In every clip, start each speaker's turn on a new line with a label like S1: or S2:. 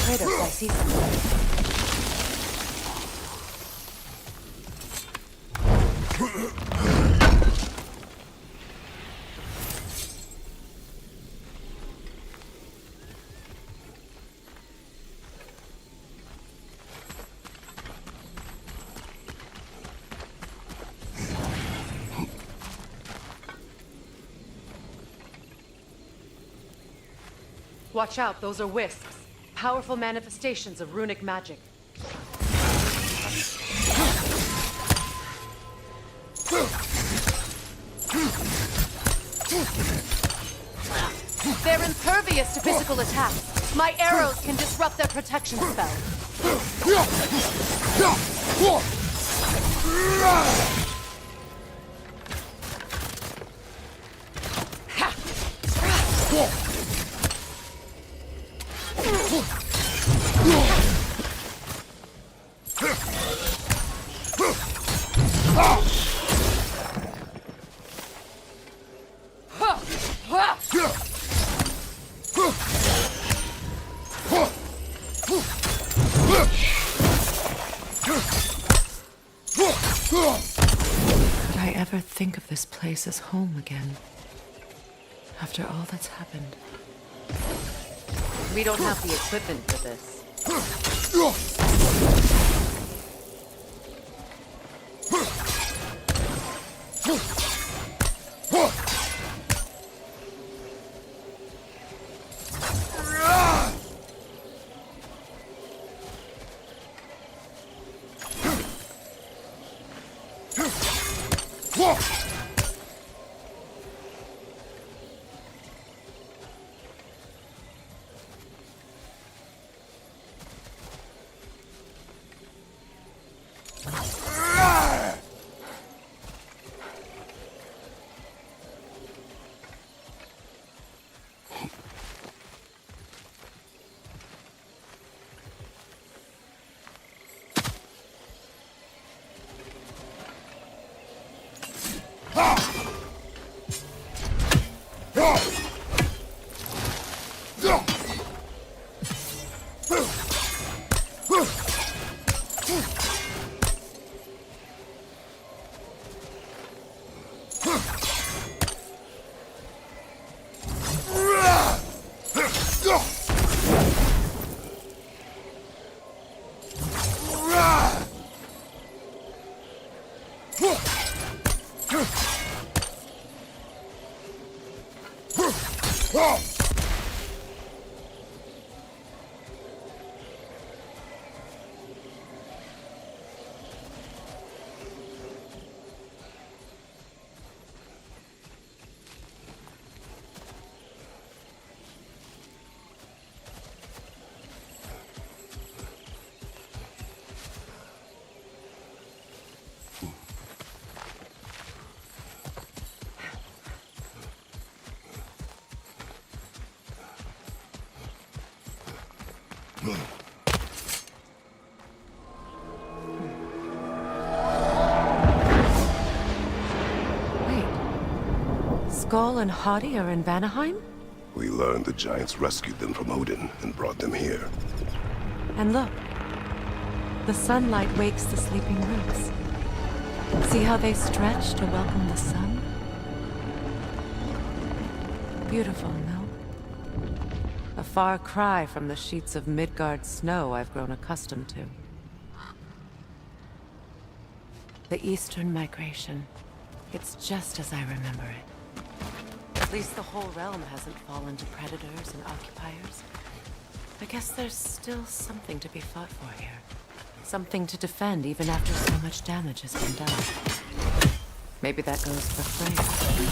S1: Kratos, I see something.
S2: Watch out, those are wisps. Powerful manifestations of runic magic. They're impervious to physical attacks. My arrows can disrupt their protection spell.
S1: Could I ever think of this place as home again? After all that's happened.
S2: We don't have the equipment for this.
S1: Wait. Skull and Hati are in Vanaheim?
S3: We learned the giants rescued them from Odin and brought them here.
S1: And look. The sunlight wakes the sleeping roots. See how they stretch to welcome the sun? Beautiful, no? A far cry from the sheets of Midgard snow I've grown accustomed to. The Eastern migration. It's just as I remember it. At least the whole realm hasn't fallen to predators and occupiers. I guess there's still something to be fought for here. Something to defend even after so much damage has been done. Maybe that goes for Freya.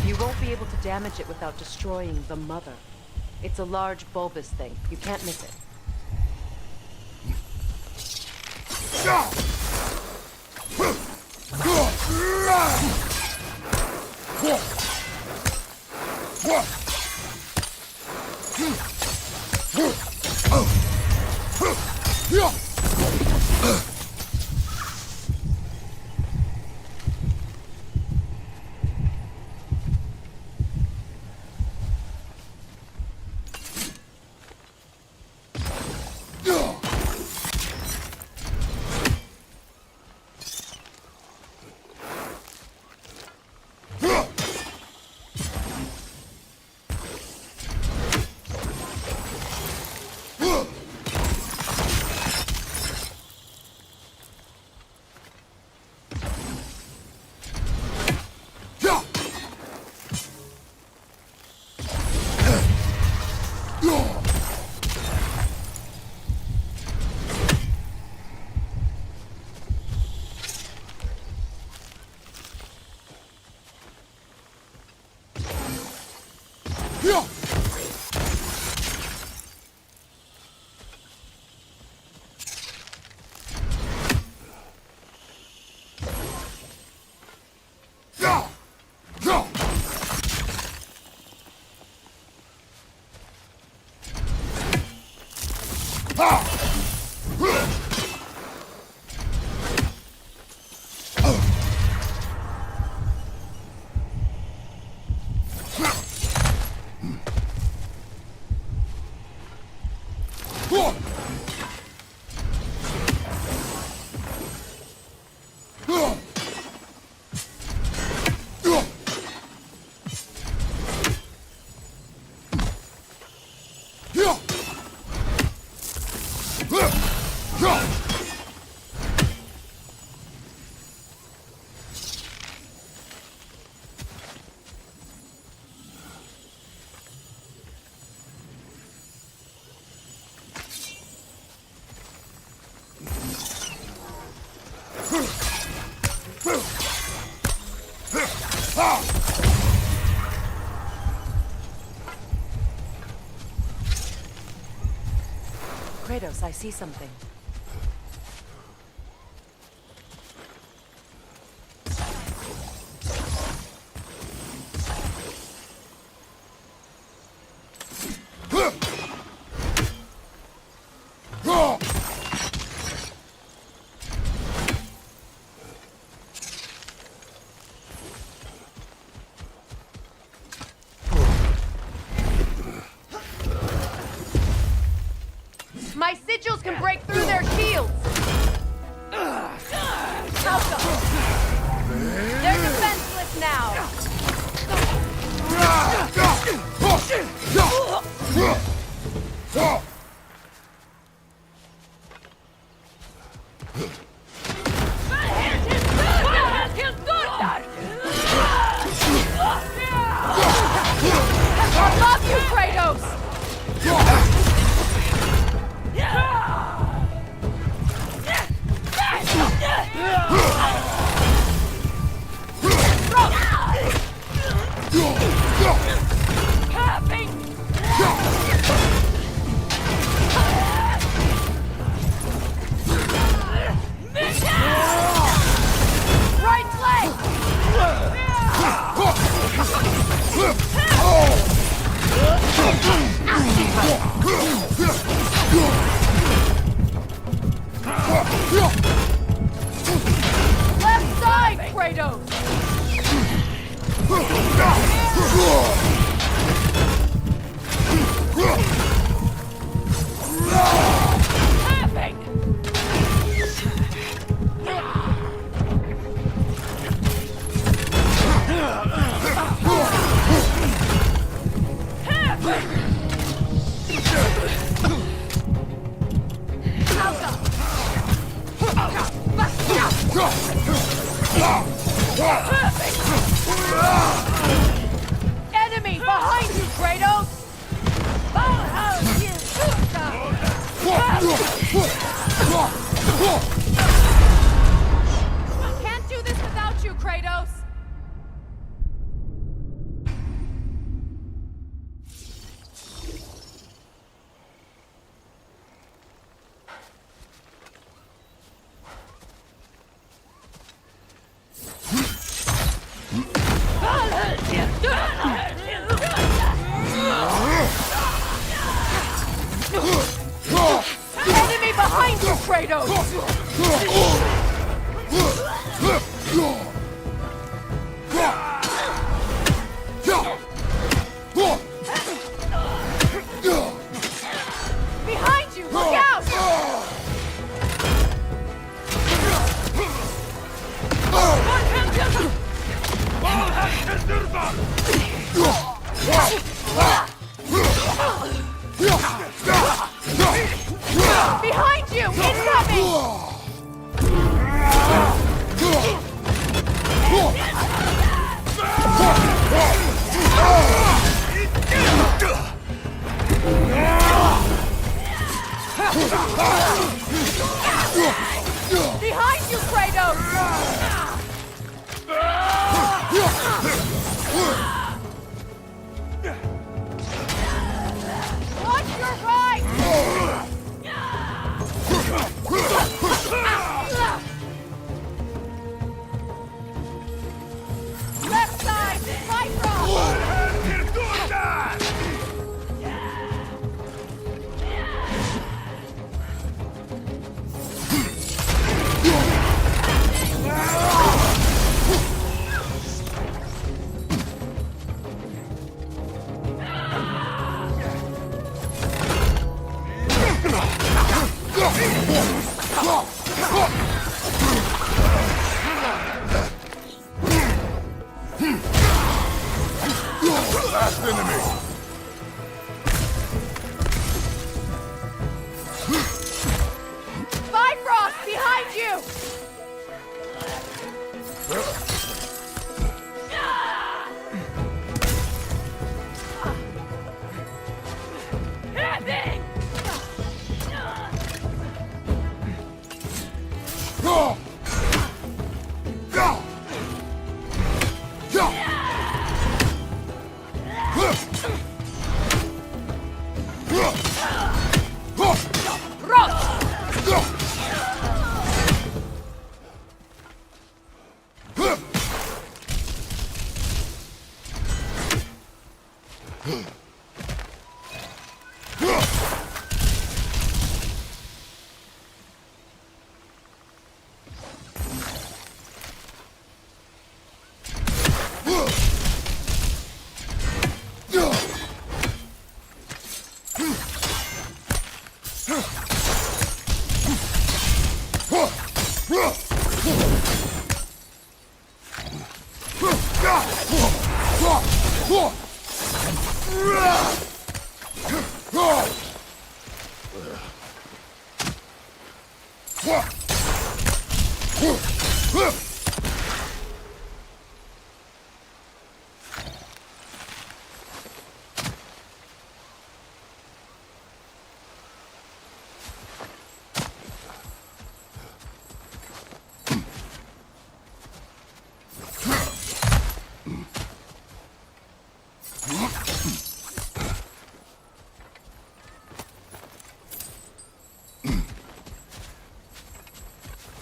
S2: You won't be able to damage it without destroying the mother. It's a large bulbous thing. You can't miss it. Kratos, I see something. My sigils can break through their shields! Help them! They're defenseless now! I love you, Kratos! behind you, Kratos! Behind you! Look out! Behind you! Incoming! Behind you, Kratos! Watch your right! Left side! Right front!
S3: Last enemy!
S2: Bifrost, behind you!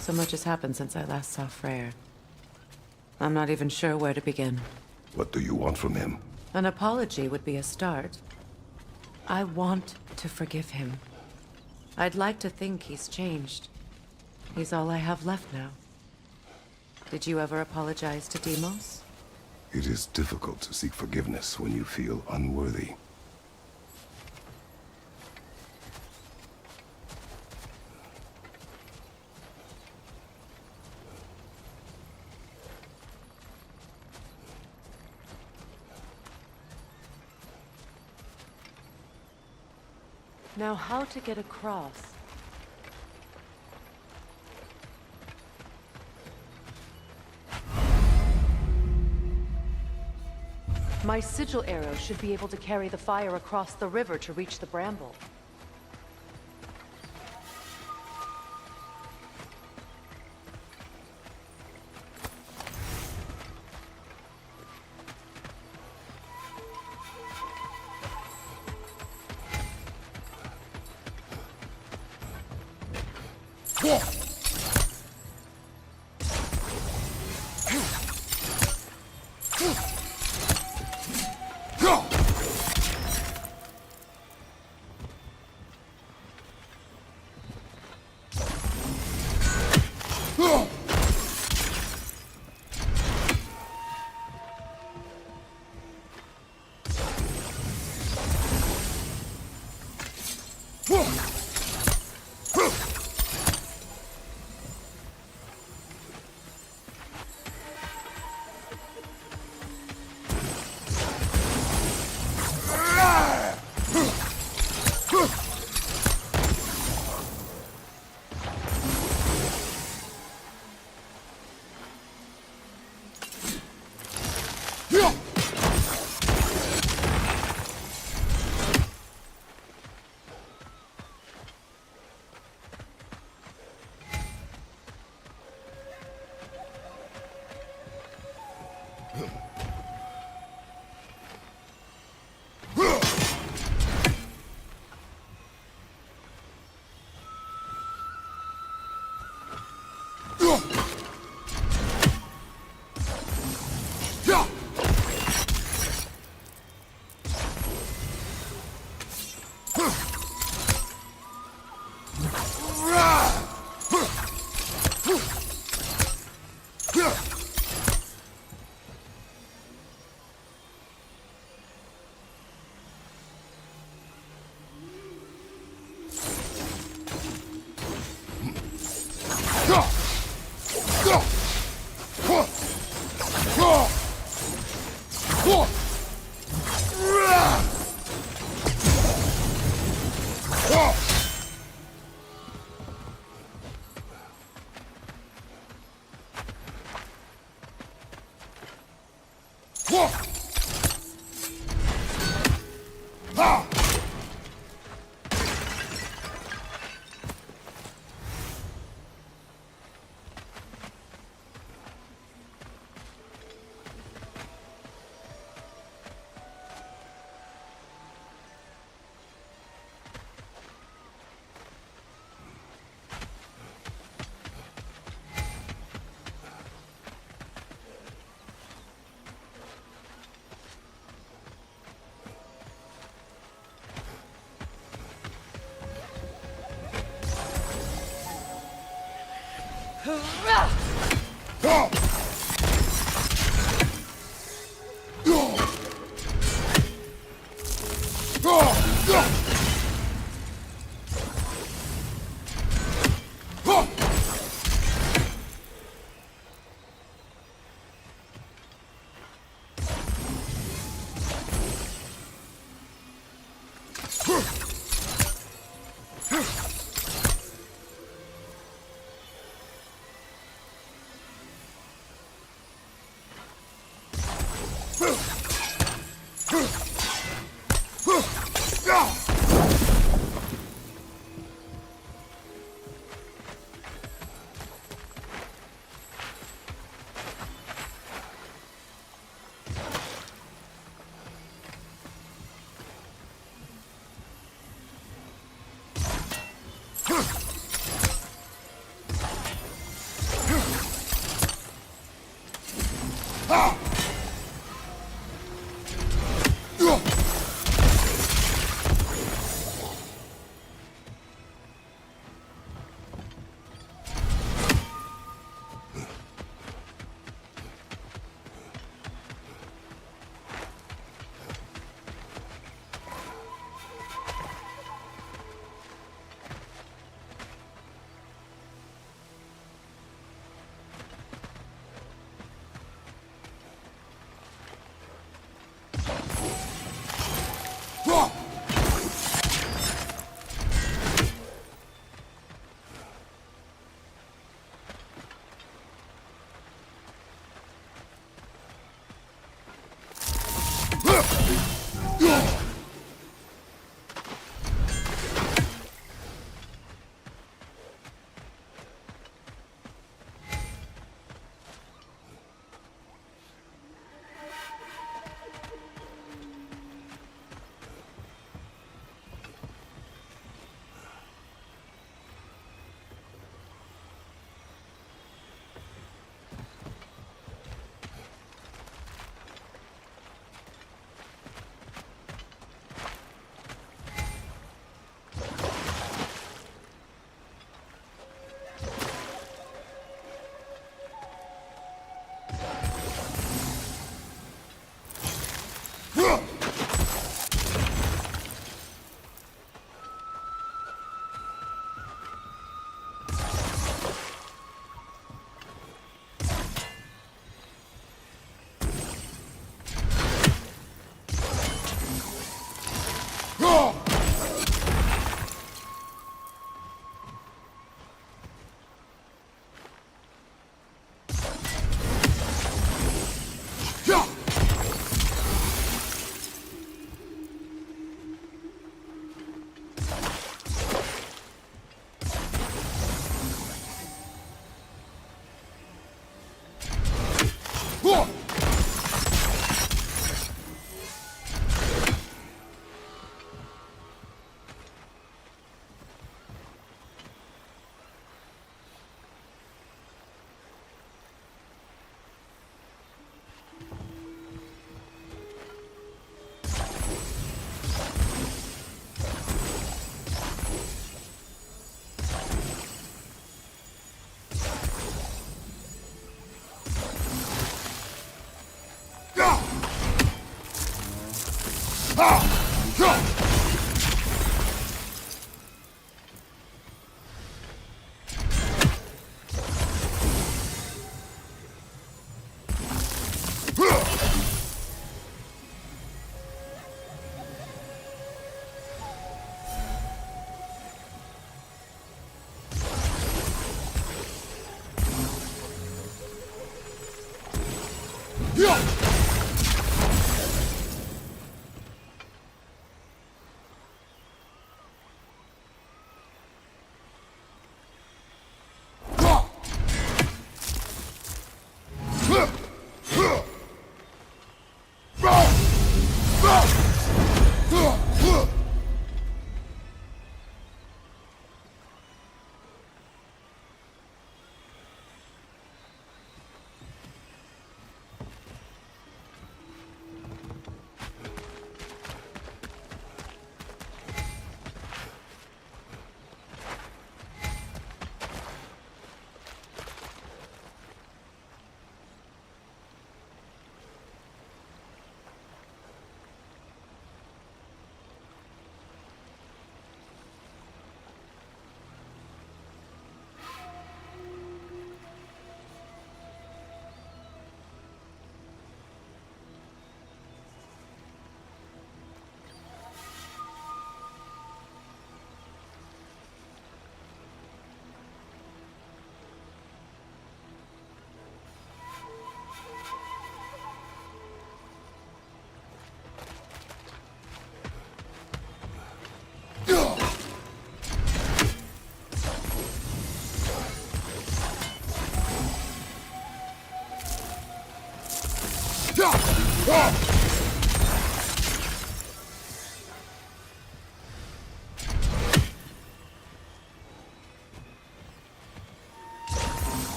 S1: So much has happened since I last saw Freyr. I'm not even sure where to begin.
S3: What do you want from him?
S1: An apology would be a start. I want to forgive him. I'd like to think he's changed. He's all I have left now. Did you ever apologize to Deimos?
S3: It is difficult to seek forgiveness when you feel unworthy.
S2: Now how to get across? My sigil arrow should be able to carry the fire across the river to reach the bramble.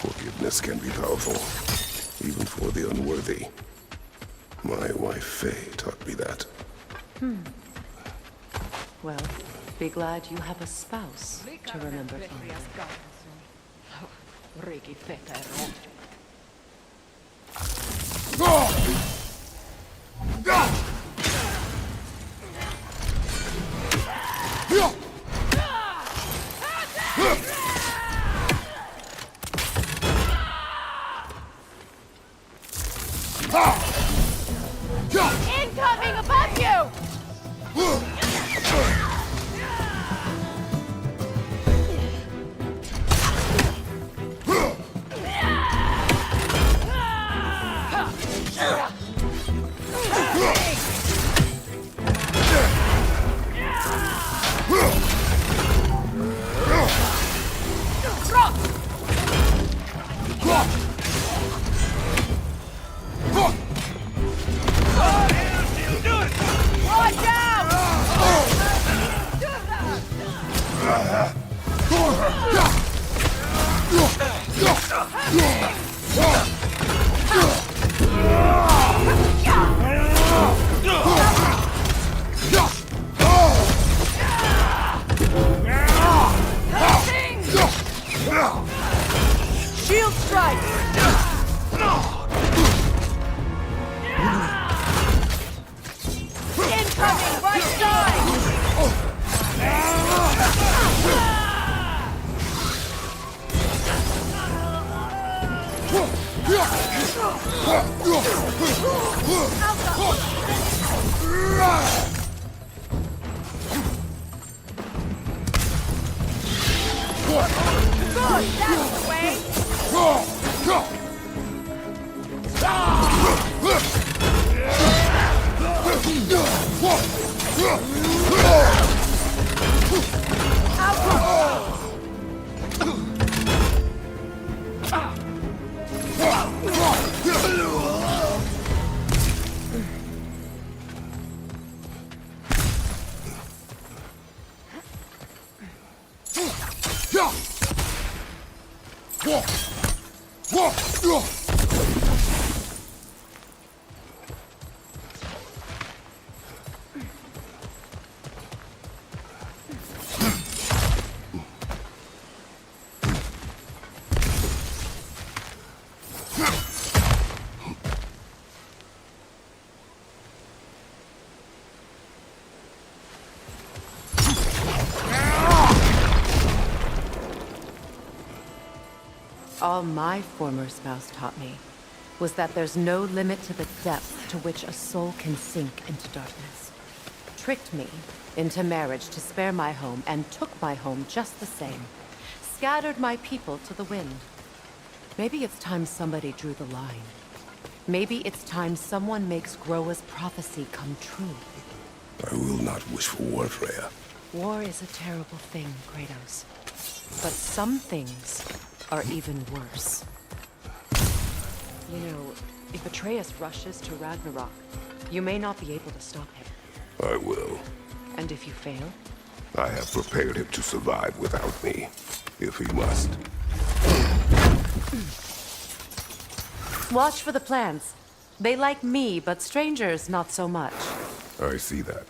S3: Forgiveness can be powerful, even for the unworthy. My wife Faye taught me that.
S2: Well, be glad you have a spouse to remember fondly.
S4: Incoming above you! Watch out! Shield strike! Incoming, right side! Good, that's the way!
S2: All my former spouse taught me was that there's no limit to the depth to which a soul can sink into darkness. Tricked me into marriage to spare my home and took my home just the same. Scattered my people to the wind. Maybe it's time somebody drew the line. Maybe it's time someone makes Groa's prophecy come true.
S3: I will not wish for war, Freya.
S2: War is a terrible thing, Kratos. But some things are even worse. You know, if Atreus rushes to Ragnarok, you may not be able to stop him.
S3: I will.
S2: And if you fail?
S3: I have prepared him to survive without me, if he must.
S2: Watch for the plants. They like me, but strangers not so much.
S3: I see that.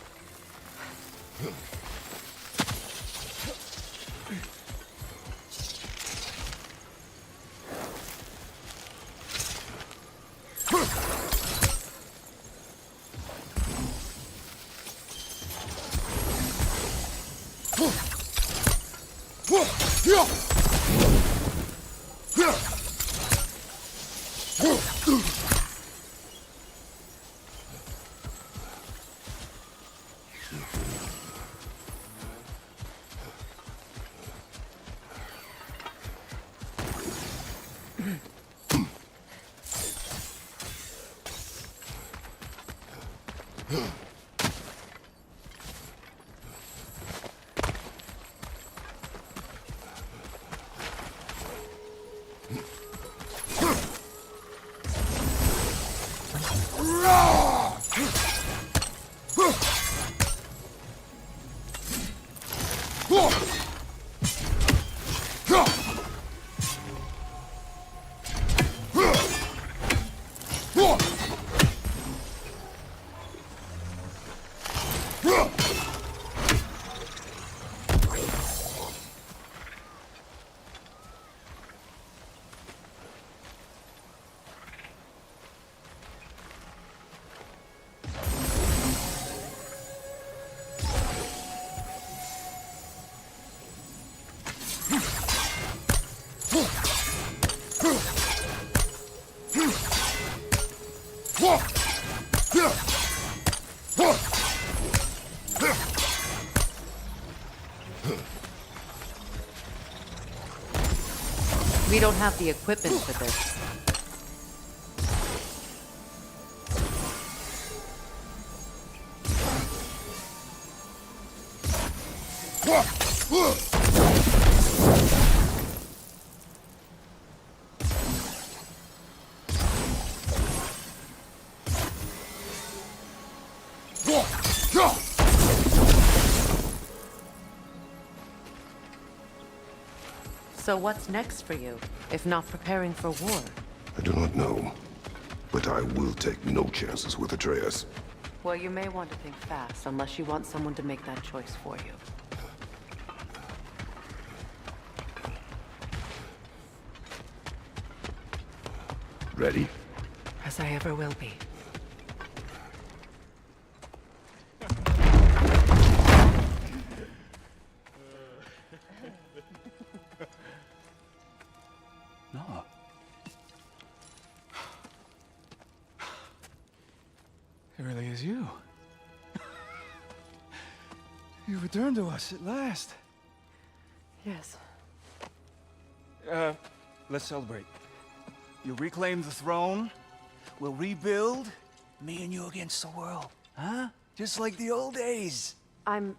S2: We don't have the equipment for this. So what's next for you, if not preparing for war?
S3: I do not know, but I will take no chances with Atreus.
S2: Well, you may want to think fast, unless you want someone to make that choice for you.
S3: Ready?
S1: As I ever will be.
S5: No. It really is you. You returned to us at last.
S2: Yes.
S5: Let's celebrate. You reclaim the throne. We'll rebuild. Me and you against the world. Huh? Just like the old days.
S2: I'm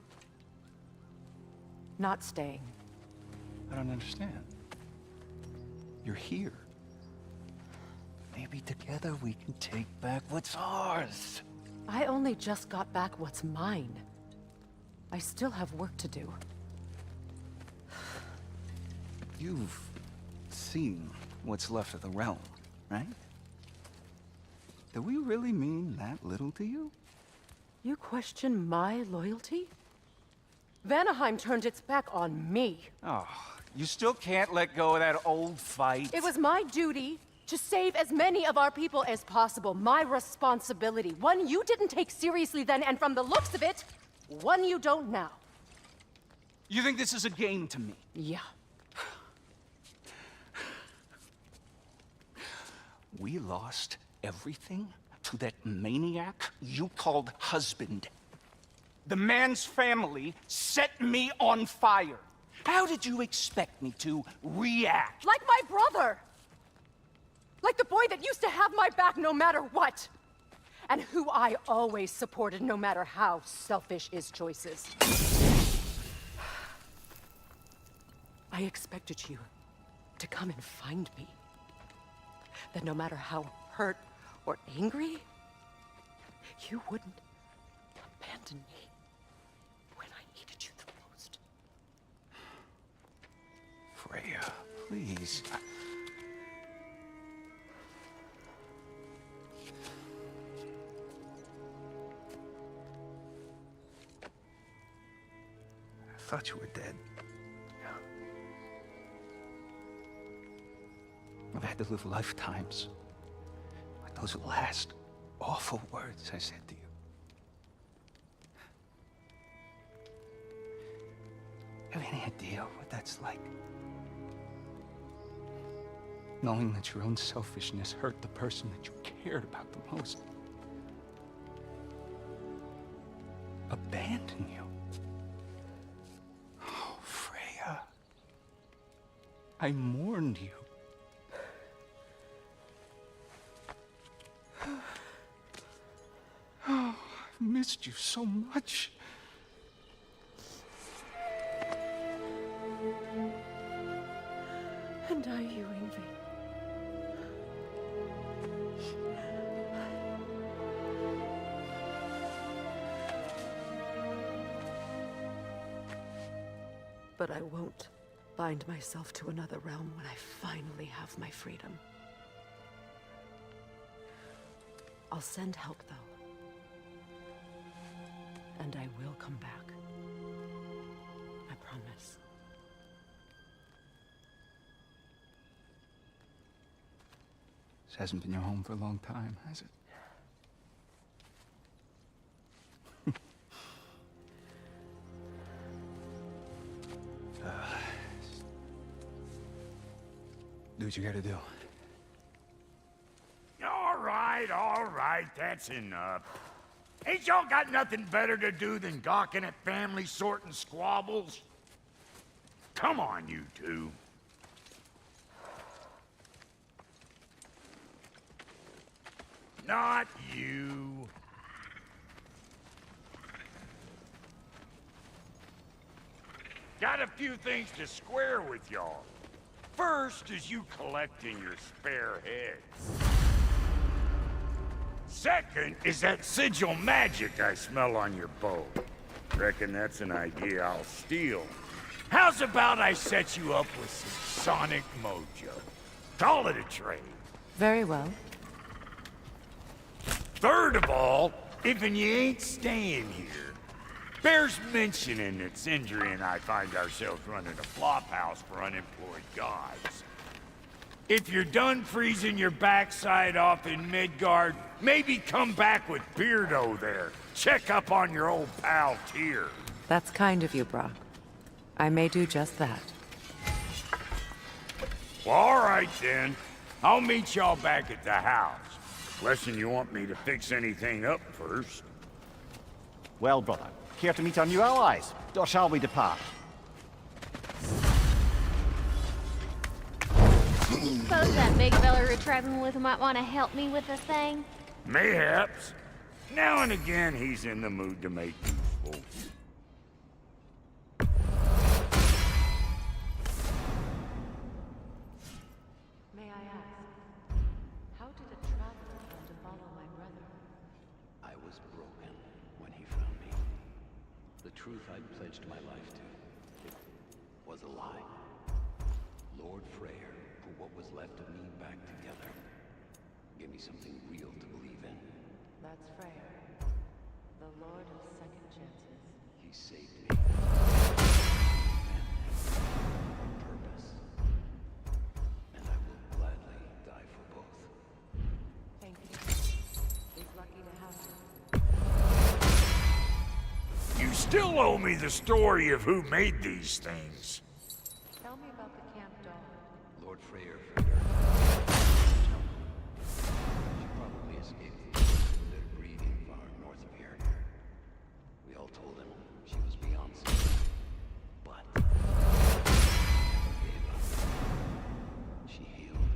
S2: not staying.
S5: I don't understand. You're here. Maybe together we can take back what's ours.
S2: I only just got back what's mine. I still have work to do.
S5: You've seen what's left of the realm, right? Do we really mean that little to you?
S2: You question my loyalty? Vanaheim turned its back on me.
S5: Oh, you still can't let go of that old fight?
S2: It was my duty to save as many of our people as possible. My responsibility. One you didn't take seriously then, and from the looks of it, one you don't now.
S5: You think this is a game to me?
S2: Yeah.
S5: We lost everything to that maniac you called husband. The man's family set me on fire. How did you expect me to react?
S4: Like my brother! Like the boy that used to have my back no matter what! And who I always supported no matter how selfish his choices. I expected you to come and find me. That no matter how hurt or angry, you wouldn't abandon me when I needed you the most.
S5: Freya, please. I thought you were dead. I've had to live lifetimes with those last awful words I said to you. Have any idea what that's like? Knowing that your own selfishness hurt the person that you cared about the most. Abandon you. Oh, Freya. I mourned you. Oh, I've missed you so much.
S4: And I you, Yngvi. But I won't bind myself to another realm when I finally have my freedom. I'll send help, though. And I will come back. I promise.
S5: This hasn't been your home for a long time, has it? Do what you gotta do.
S6: All right, that's enough. Ain't y'all got nothing better to do than gawking at family sorting squabbles? Come on, you two. Not you. Got a few things to square with y'all. First is you collecting your spare heads. Second is that sigil magic I smell on your bow. Reckon that's an idea I'll steal. How's about I set you up with some sonic mojo? Call it a trade.
S2: Very well.
S6: Third of all, if you ain't staying here, bears mentioning that Sindri and I find ourselves running a flop house for unemployed guys. If you're done freezing your backside off in Midgard, maybe come back with Beardo there. Check up on your old pal Tyr.
S2: That's kind of you, Brock. I may do just that.
S6: Well, all right then. I'll meet y'all back at the house. Lesson you want me to fix anything up first.
S7: Well, brother, here to meet our new allies, or shall we depart?
S8: Suppose that big fella we're traveling with might want to help me with a thing?
S6: Mayhaps. Now and again, he's in the mood to make useful.
S2: May I ask, how did a traveler come to follow my brother?
S9: I was broken when he found me. The truth I'd pledged my life to was a lie. Lord Freyr put what was left of me back together. Gave me something real to believe in.
S2: That's Freyr, the Lord of Second Chances.
S9: He saved me. And for a purpose. And I will gladly die for both.
S2: Thank you. He's lucky to have you.
S6: You still owe me the story of who made these things.
S2: Tell me about the camp dog.
S9: Lord Freyr freed her. escaped. They're breeding far north of here. We all told him she was beyond safe. But she never gave up. She healed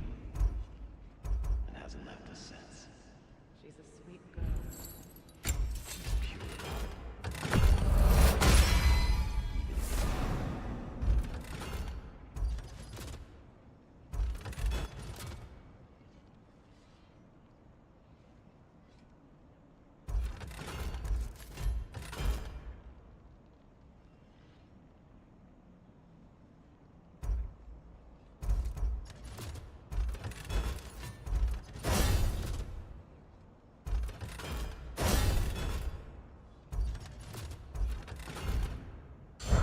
S9: and hasn't left us since.
S2: She's a sweet girl.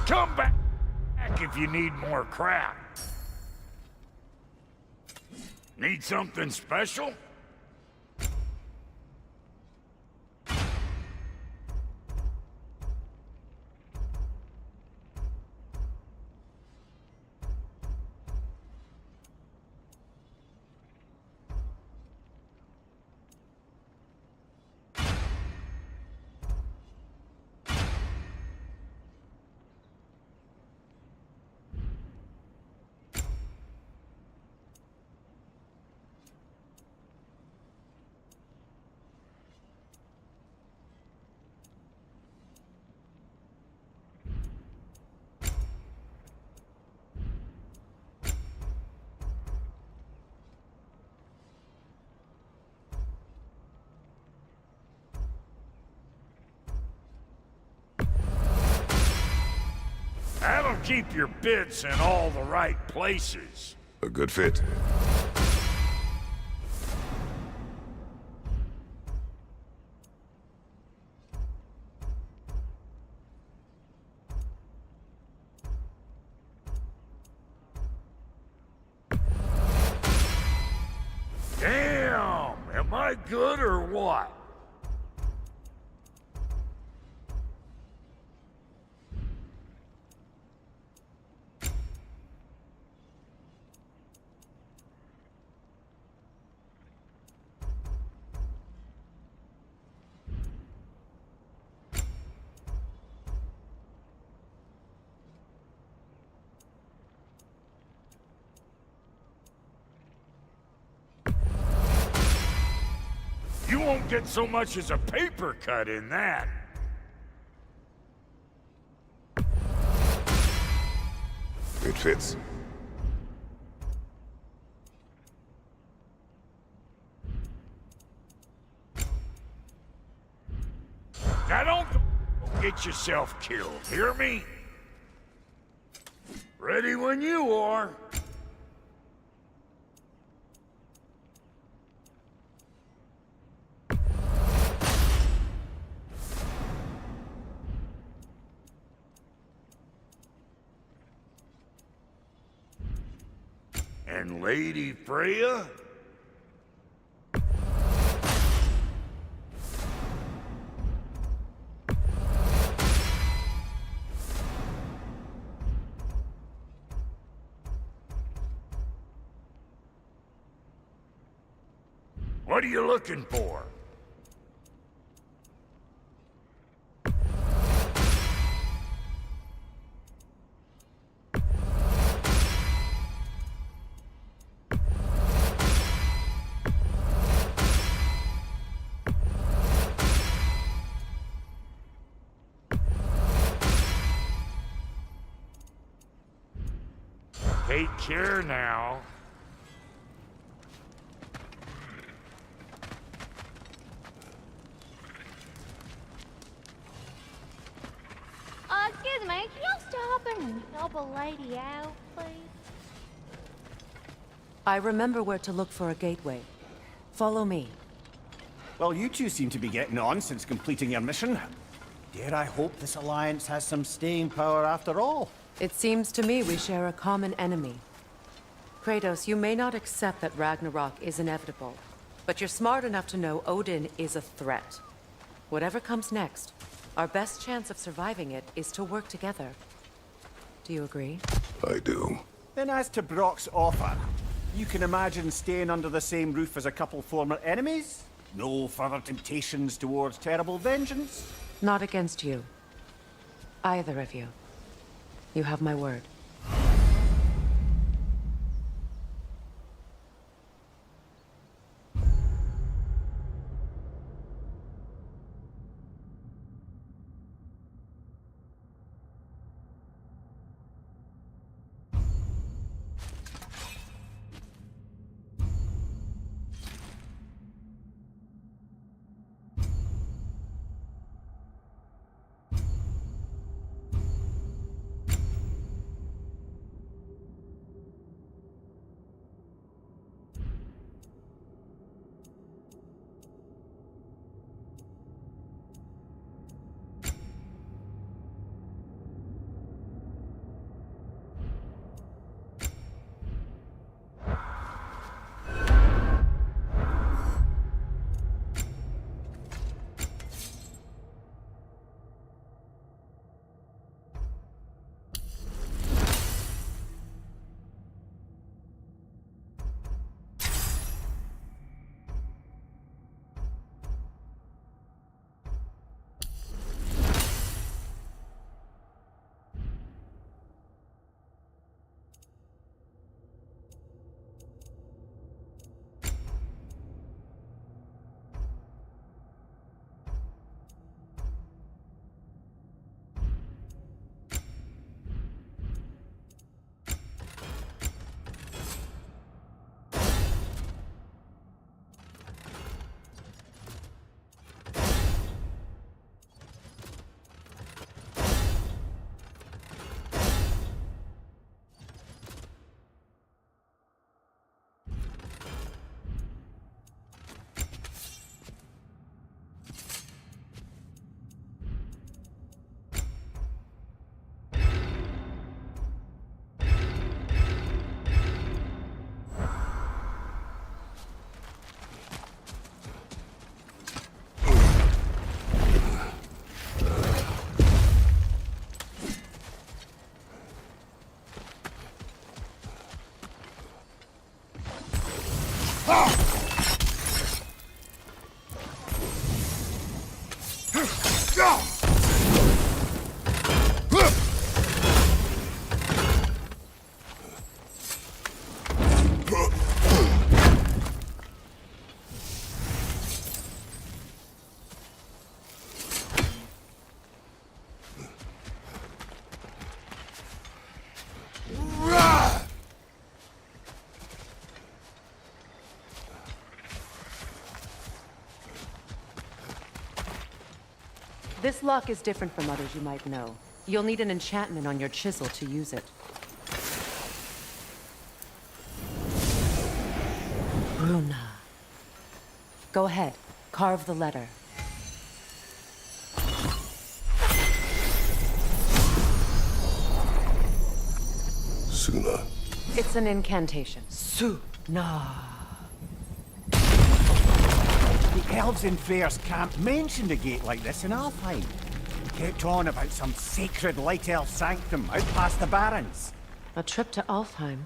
S6: Come back if you need more crap. Need something special? That'll keep your bits in all the right places.
S3: A good fit.
S6: Damn! Am I good or what? You won't get so much as a paper cut in that.
S3: It fits.
S6: Now don't get yourself killed, hear me? Ready when you are. And Lady Freya? What are you looking for? Take care now.
S8: Excuse me, can you stop and help a lady out, please?
S2: I remember where to look for a gateway. Follow me.
S7: Well, you two seem to be getting on since completing your mission. Dare I hope this alliance has some staying power after all?
S2: It seems to me we share a common enemy. Kratos, you may not accept that Ragnarok is inevitable, but you're smart enough to know Odin is a threat. Whatever comes next, our best chance of surviving it is to work together. Do you agree?
S3: I do.
S7: Then as to Brock's offer, you can imagine staying under the same roof as a couple former enemies? No further temptations towards terrible vengeance?
S2: Not against you. Either of you. You have my word. This lock is different from others you might know. You'll need an enchantment on your chisel to use it. Bruna. Go ahead. Carve the letter.
S3: Suna.
S2: It's an incantation.
S4: Suna.
S7: The elves in Freyr's camp mentioned a gate like this in Alfheim. Kept on about some sacred light elf sanctum out past the barrens.
S2: A trip to Alfheim.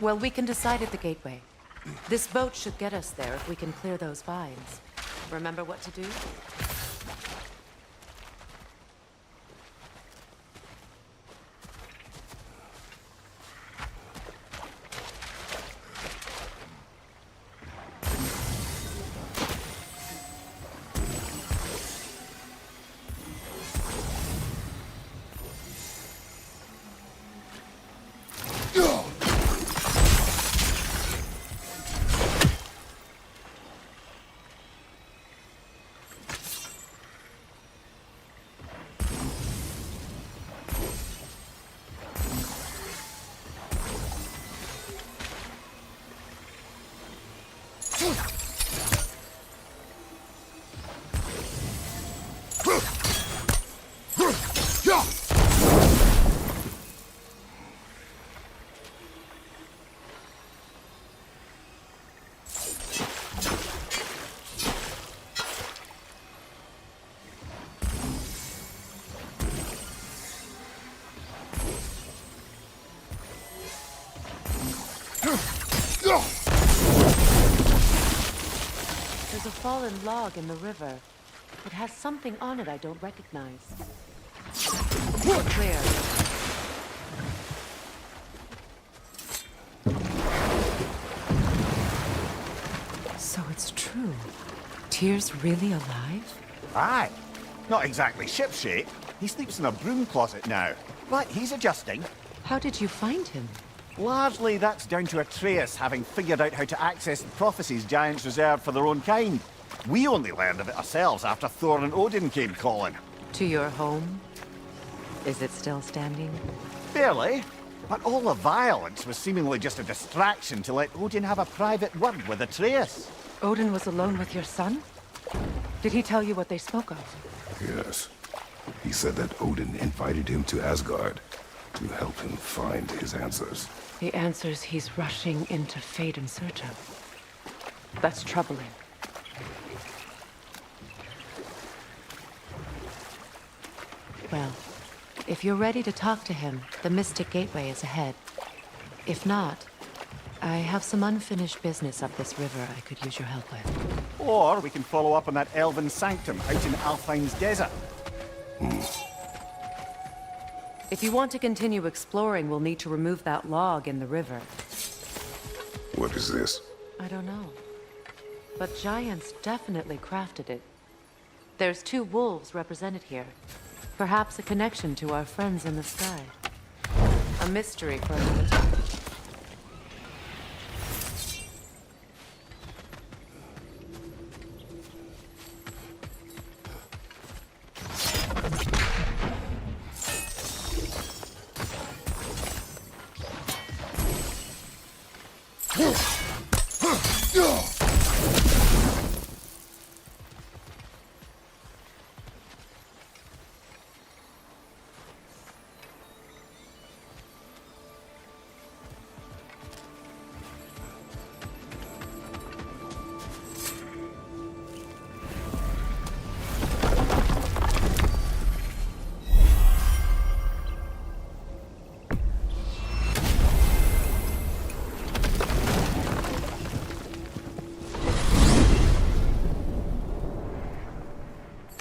S2: Well, we can decide at the gateway. This boat should get us there if we can clear those vines. Remember what to do? fallen log in the river. It has something on it I don't recognize. Clear.
S1: So it's true. Tyr's really alive?
S7: Aye. Not exactly shipshape. He sleeps in a broom closet now. But he's adjusting.
S2: How did you find him?
S7: Largely, that's down to Atreus having figured out how to access the prophecies giants reserved for their own kind. We only learned of it ourselves after Thor and Odin came calling.
S2: To your home? Is it still standing?
S7: Barely. But all the violence was seemingly just a distraction to let Odin have a private word with Atreus.
S2: Odin was alone with your son? Did he tell you what they spoke of?
S3: Yes. He said that Odin invited him to Asgard to help him find his answers.
S2: The answers he's rushing into fate in search of. That's troubling. Well, if you're ready to talk to him, the Mystic Gateway is ahead. If not, I have some unfinished business up this river I could use your help with.
S7: Or we can follow up on that elven sanctum out in Alfine's desert.
S2: If you want to continue exploring, we'll need to remove that log in the river.
S3: What is this?
S2: I don't know. But giants definitely crafted it. There's 2 wolves represented here. Perhaps a connection to our friends in the sky. A mystery for another time.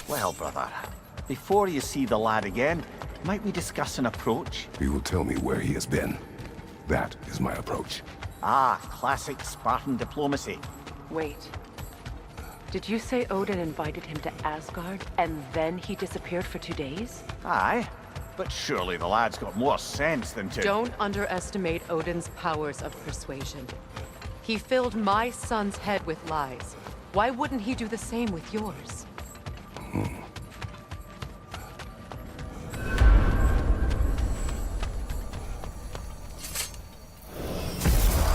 S7: Well, brother, before you see the lad again, might we discuss an approach?
S3: He will tell me where he has been. That is my approach.
S7: Ah, classic Spartan diplomacy.
S2: Wait. Did you say Odin invited him to Asgard, and then he disappeared for 2 days?
S7: Aye, but surely the lad's got more sense than to...
S2: Don't underestimate Odin's powers of persuasion. He filled my son's head with lies. Why wouldn't he do the same with yours?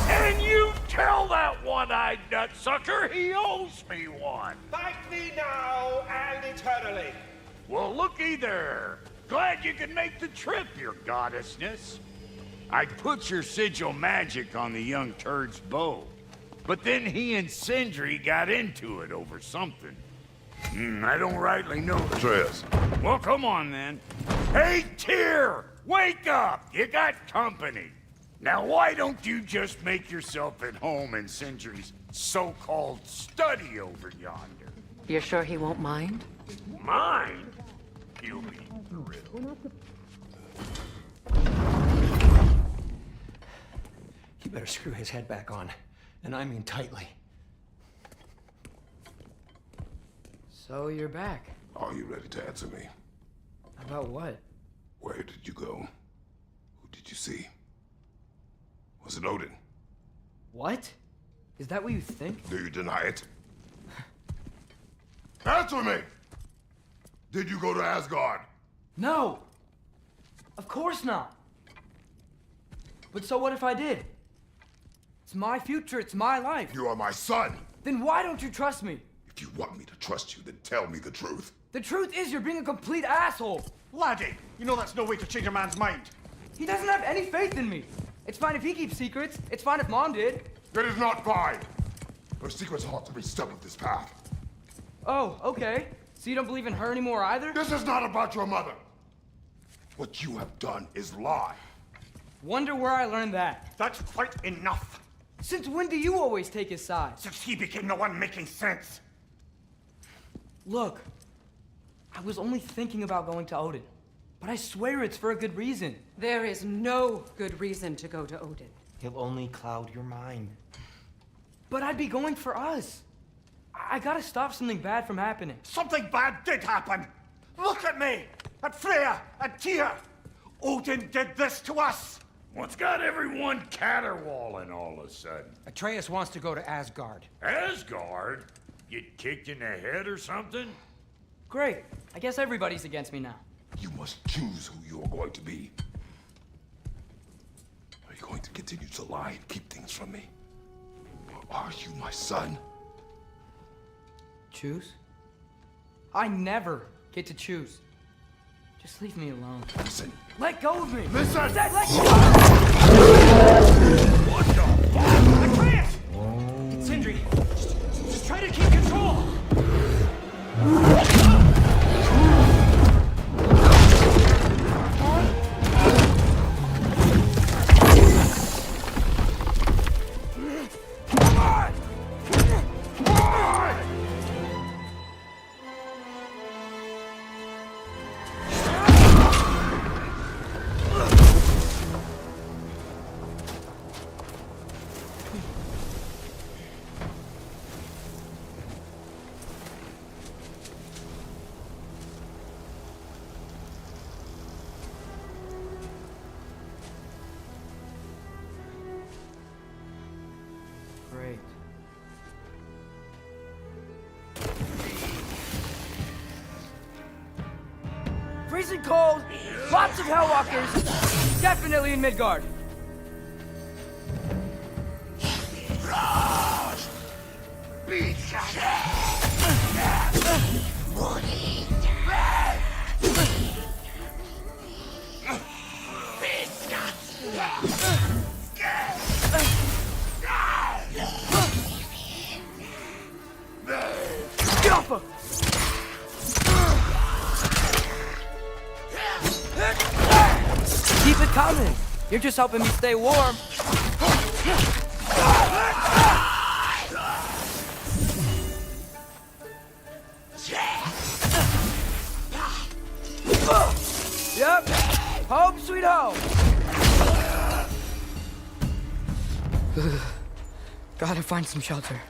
S6: And you tell that one-eyed nutsucker he owes me one.
S10: Thank thee now and eternally.
S6: Well, looky there. Glad you could make the trip, your goddessness. I put your sigil magic on the young turd's bow, but then he and Sindri got into it over something. I don't rightly know.
S3: Atreus.
S6: Well, come on then. Hey, Tyr! Wake up! You got company. Now, why don't you just make yourself at home in Sindri's so-called study over yonder?
S2: You're sure he won't mind?
S6: Mine? He'll be thrilled.
S10: You better screw his head back on, and I mean tightly. So you're back.
S3: Are you ready to answer me?
S10: About what?
S3: Where did you go? Who did you see? Was it Odin?
S10: What? Is that what you think?
S3: Do you deny it? Answer me! Did you go to Asgard?
S10: No! Of course not! But so what if I did? It's my future, it's my life.
S3: You are my son!
S10: Then why don't you trust me?
S3: If you want me to trust you, then tell me the truth.
S10: The truth is you're being a complete asshole.
S7: Laddie, you know that's no way to change a man's mind.
S10: He doesn't have any faith in me. It's fine if he keeps secrets. It's fine if Mom did.
S3: That is not fine! Her secrets ought to be stuck with this path.
S10: Oh, okay. So you don't believe in her anymore either?
S3: This is not about your mother! What you have done is lie.
S10: Wonder where I learned that.
S7: That's quite enough.
S10: Since when do you always take his side?
S7: Since he became the one making sense.
S10: Look, I was only thinking about going to Odin, but I swear it's for a good reason.
S4: There is no good reason to go to Odin.
S11: He'll only cloud your mind.
S10: But I'd be going for us. I gotta stop something bad from happening.
S6: Something bad did happen! Look at me! At Freya! At Tyr! Odin did this to us!
S12: What's got everyone caterwauling all of a sudden?
S11: Atreus wants to go to Asgard.
S12: Asgard? Get kicked in the head or something?
S10: Great. I guess everybody's against me now.
S3: You must choose who you are going to be. Are you going to continue to lie and keep things from me? Or are you my son?
S10: Choose? I never get to choose. Just leave me alone.
S3: Listen.
S10: Let go of me!
S3: Listen!
S10: I said let go!
S12: What the fuck?
S10: Atreus! Sindri, just try to keep control! Great. Freezing cold, lots of Hellwalkers, definitely in Midgard. Get off her! Keep it coming. You're just helping me stay warm. Yep. Home sweet home. Gotta find some shelter.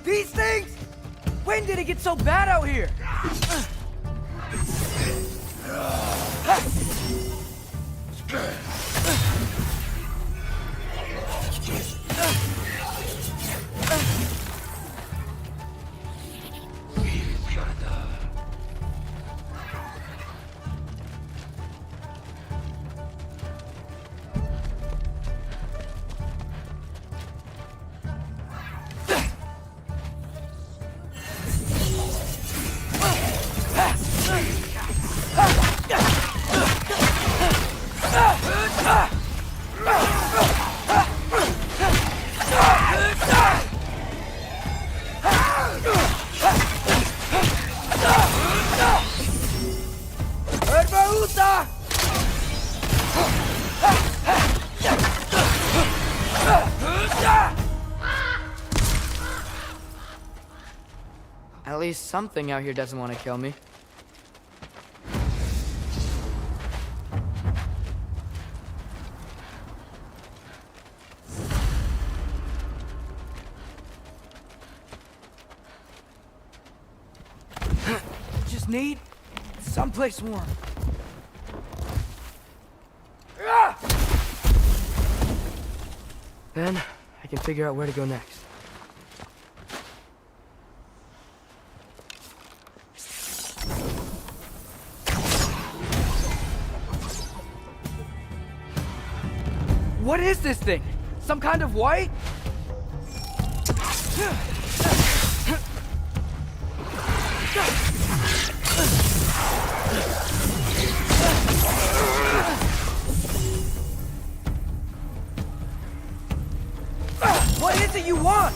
S10: These things? When did it get so bad out here? At least something out here doesn't want to kill me. Just need someplace warm. Then I can figure out where to go next. What is this thing? Some kind of white? What is it you want?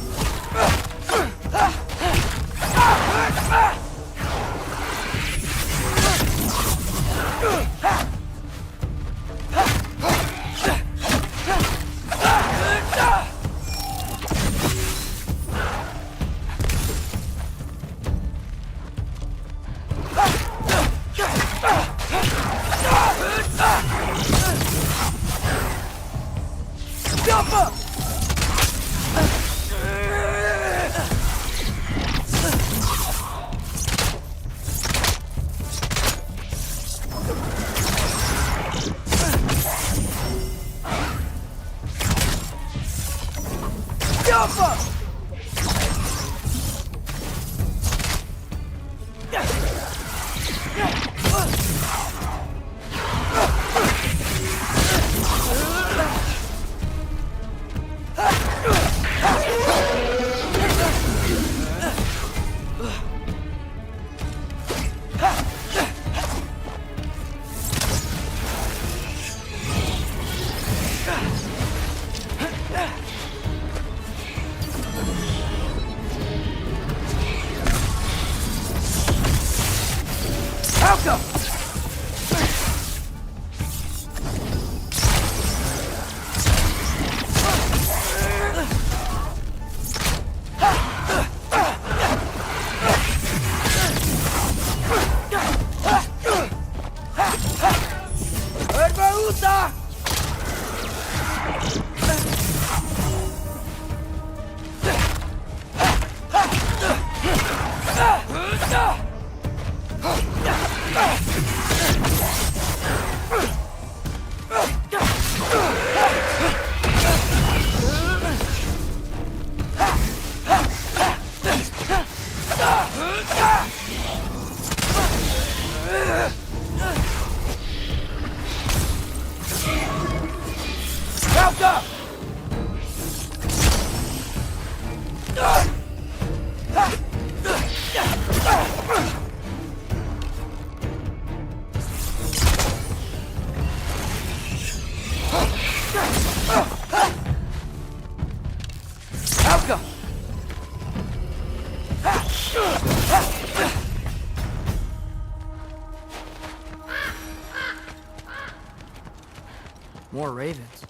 S10: More ravens.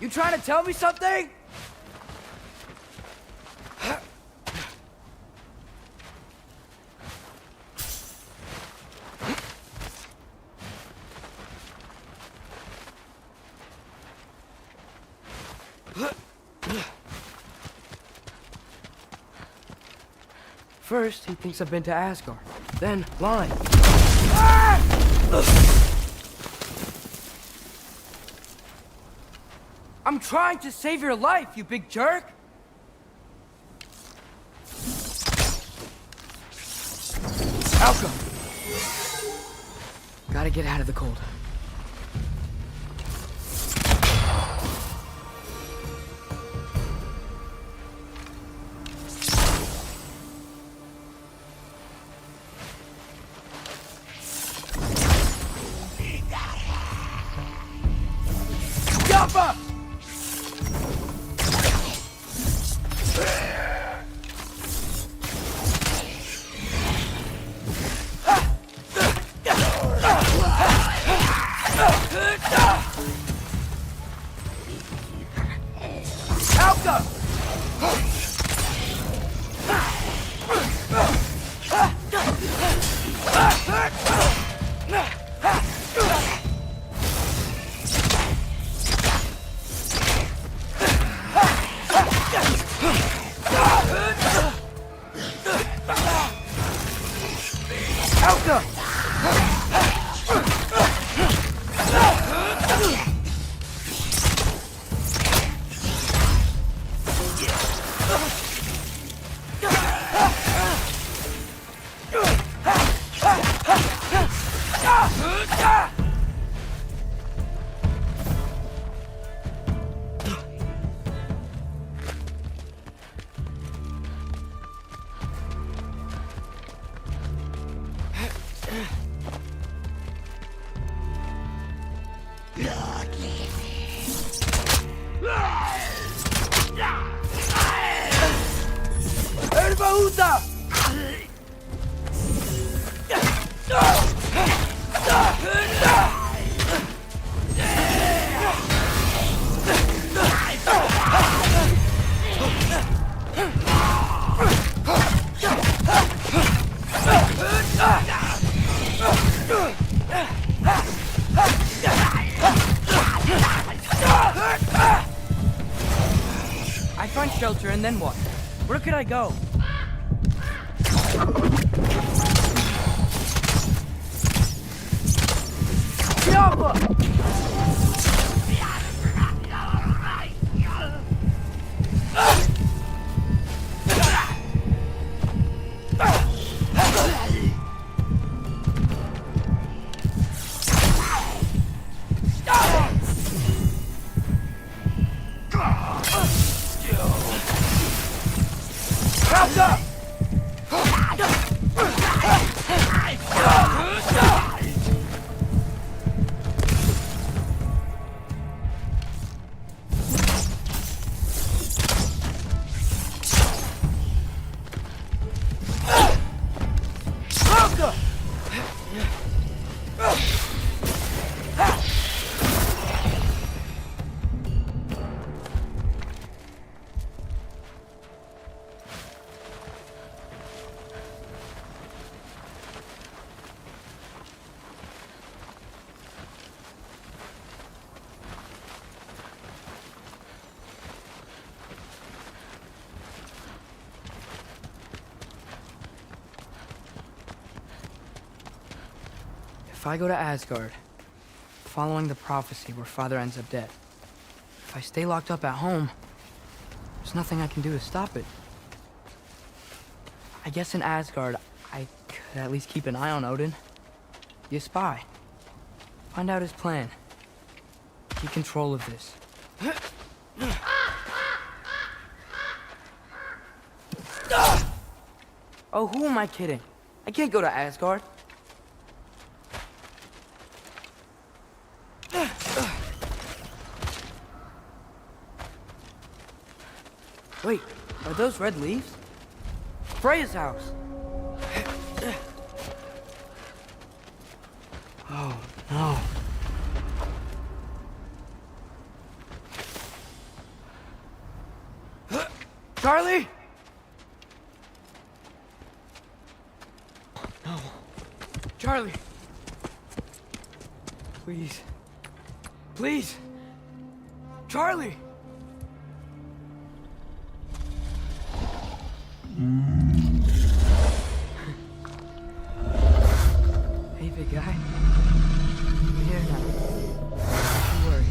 S10: You trying to tell me something? First, he thinks I've been to Asgard. Then, lying. I'm trying to save your life, you big jerk! Alka! Gotta get out of the cold. Jump! Erbaúda! shelter, and then what? Where could I go? Diablo! If I go to Asgard, following the prophecy where Father ends up dead, if I stay locked up at home, there's nothing I can do to stop it. I guess in Asgard, I could at least keep an eye on Odin. Be a spy. Find out his plan. Take control of this. Oh, who am I kidding? I can't go to Asgard. Wait, are those red leaves? Freya's house! Oh, no. Charlie! No. Charlie! Please. Please! Charlie! Hey, big guy. I'm here now. Don't worry.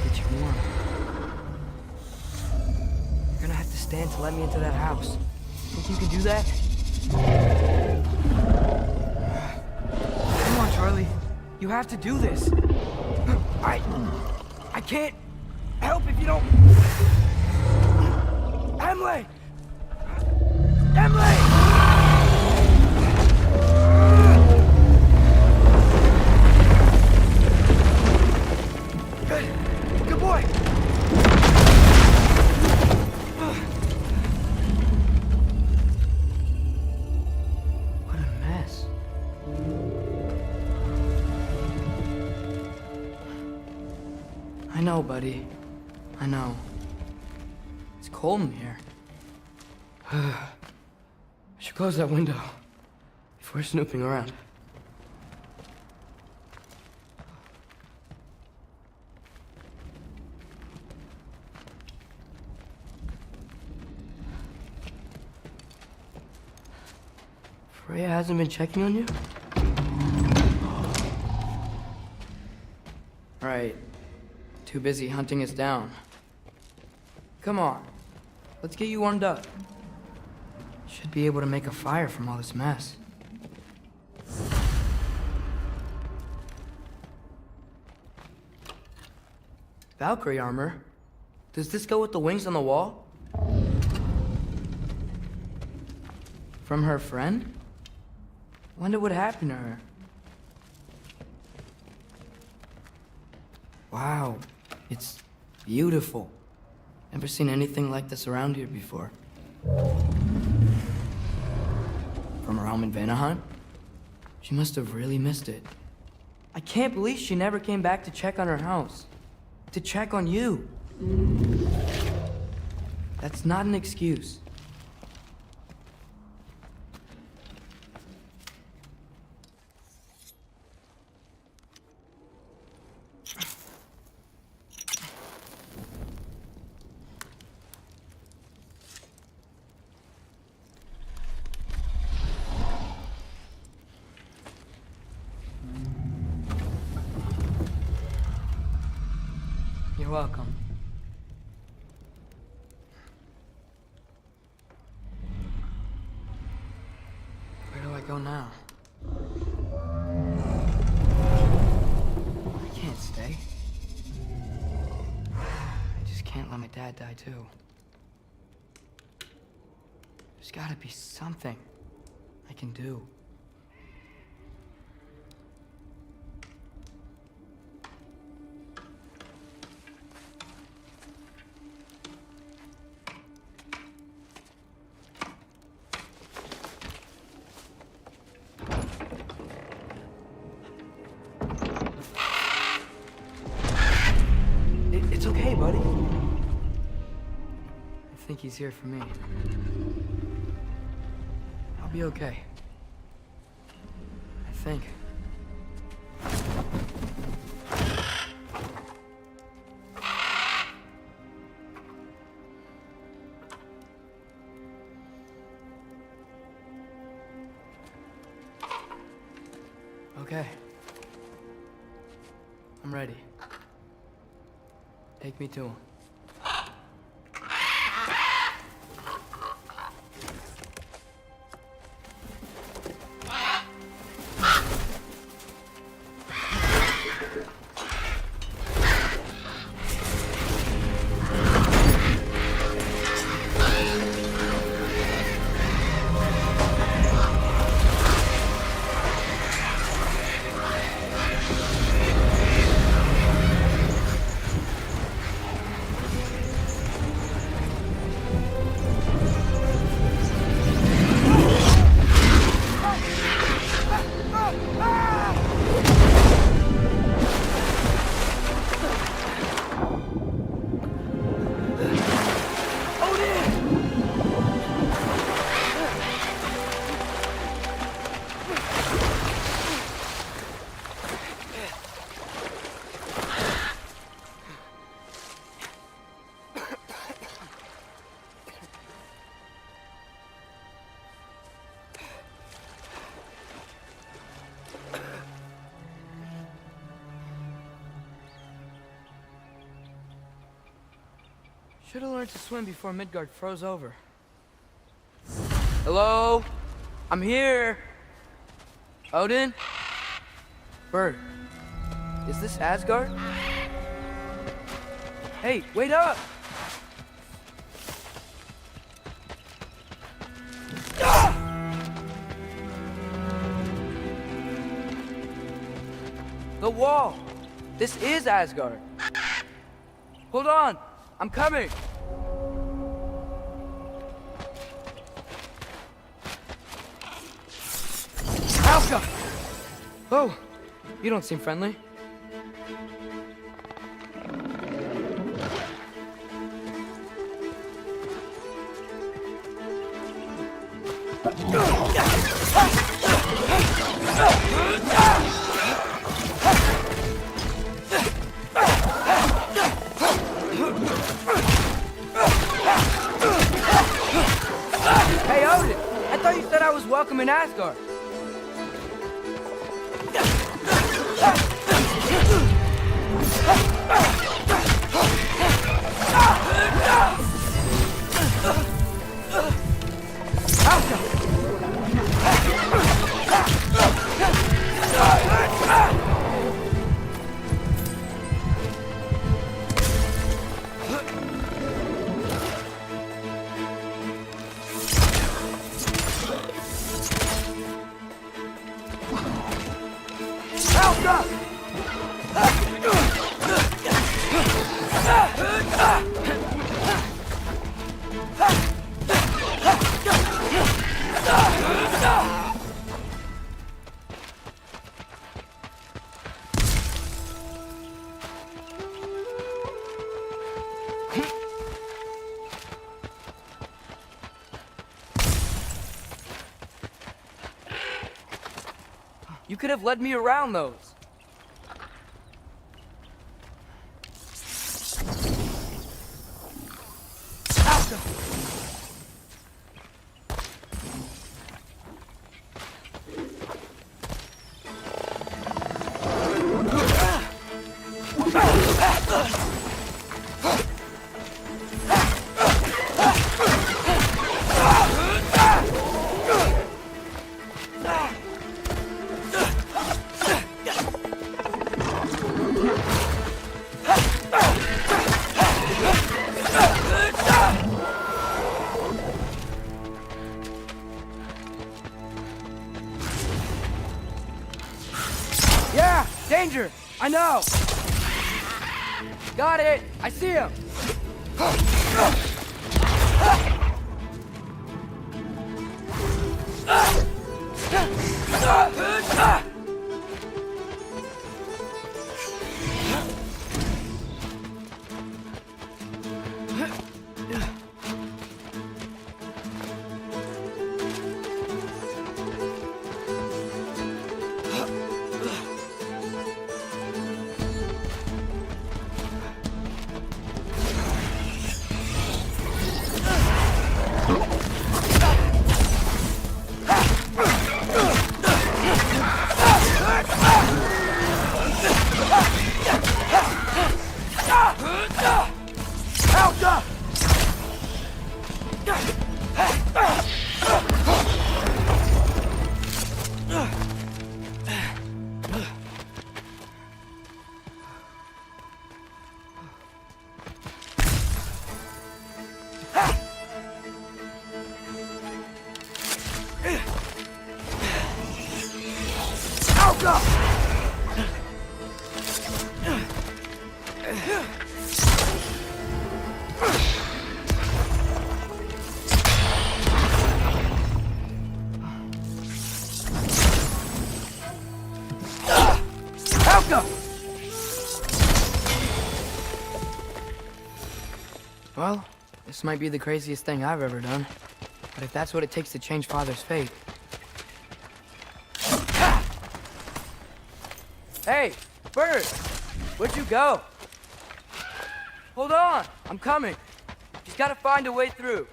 S10: Get you warm. You're gonna have to stand to let me into that house. Think you can do that? Come on, Charlie. You have to do this. I can't help if you don't... Emily! Emily! Good boy! What a mess. I know, buddy. I know. It's cold in here. I should close that window before snooping around. Freya hasn't been checking on you? Right. Too busy hunting us down. Come on. Let's get you warmed up. Should be able to make a fire from all this mess. Valkyrie armor? Does this go with the wings on the wall? From her friend? Wonder what happened to her. Wow, it's beautiful. Never seen anything like this around here before. From her home in Vanaheim? She must have really missed it. I can't believe she never came back to check on her house. To check on you. That's not an excuse. welcome. Where do I go now? I can't stay. I just can't let my dad die too. There's gotta be something I can do. It's okay, buddy. I think he's here for me. I'll be okay. I think. Okay. I'm ready. Take me to him. Should have learned to swim before Midgard froze over. Hello? I'm here. Odin? Bird. Is this Asgard? Hey, wait up! The wall! This is Asgard. Hold on! I'm coming! Alka! Oh, you don't seem friendly. Hey, Odin! I thought you said I was welcome in Asgard. You could have led me around those. Danger! I know! Got it! I see him! Well, this might be the craziest thing I've ever done. But if that's what it takes to change Father's fate... Hey, Bird! Where'd you go? Hold on! I'm coming! Just gotta find a way through.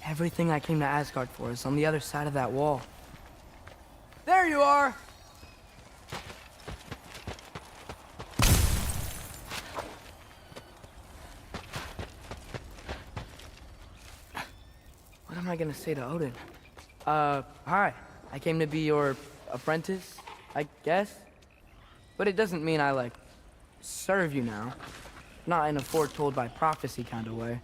S10: Everything I came to Asgard for is on the other side of that wall. There you are! What am I gonna say to Odin? Hi. I came to be your apprentice, I guess? But it doesn't mean I, like, serve you now. Not in a foretold by prophecy kind of way.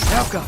S10: Helga!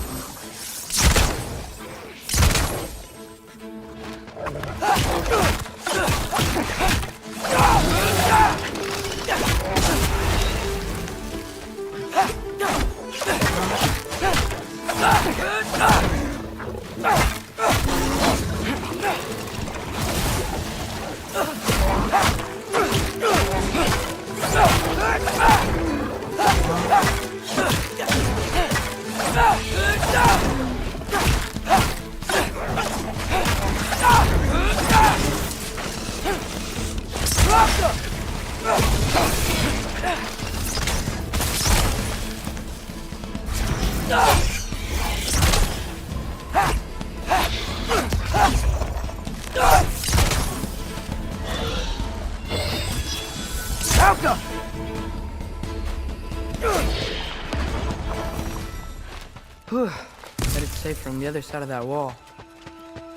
S10: Bet it's safe from the other side of that wall.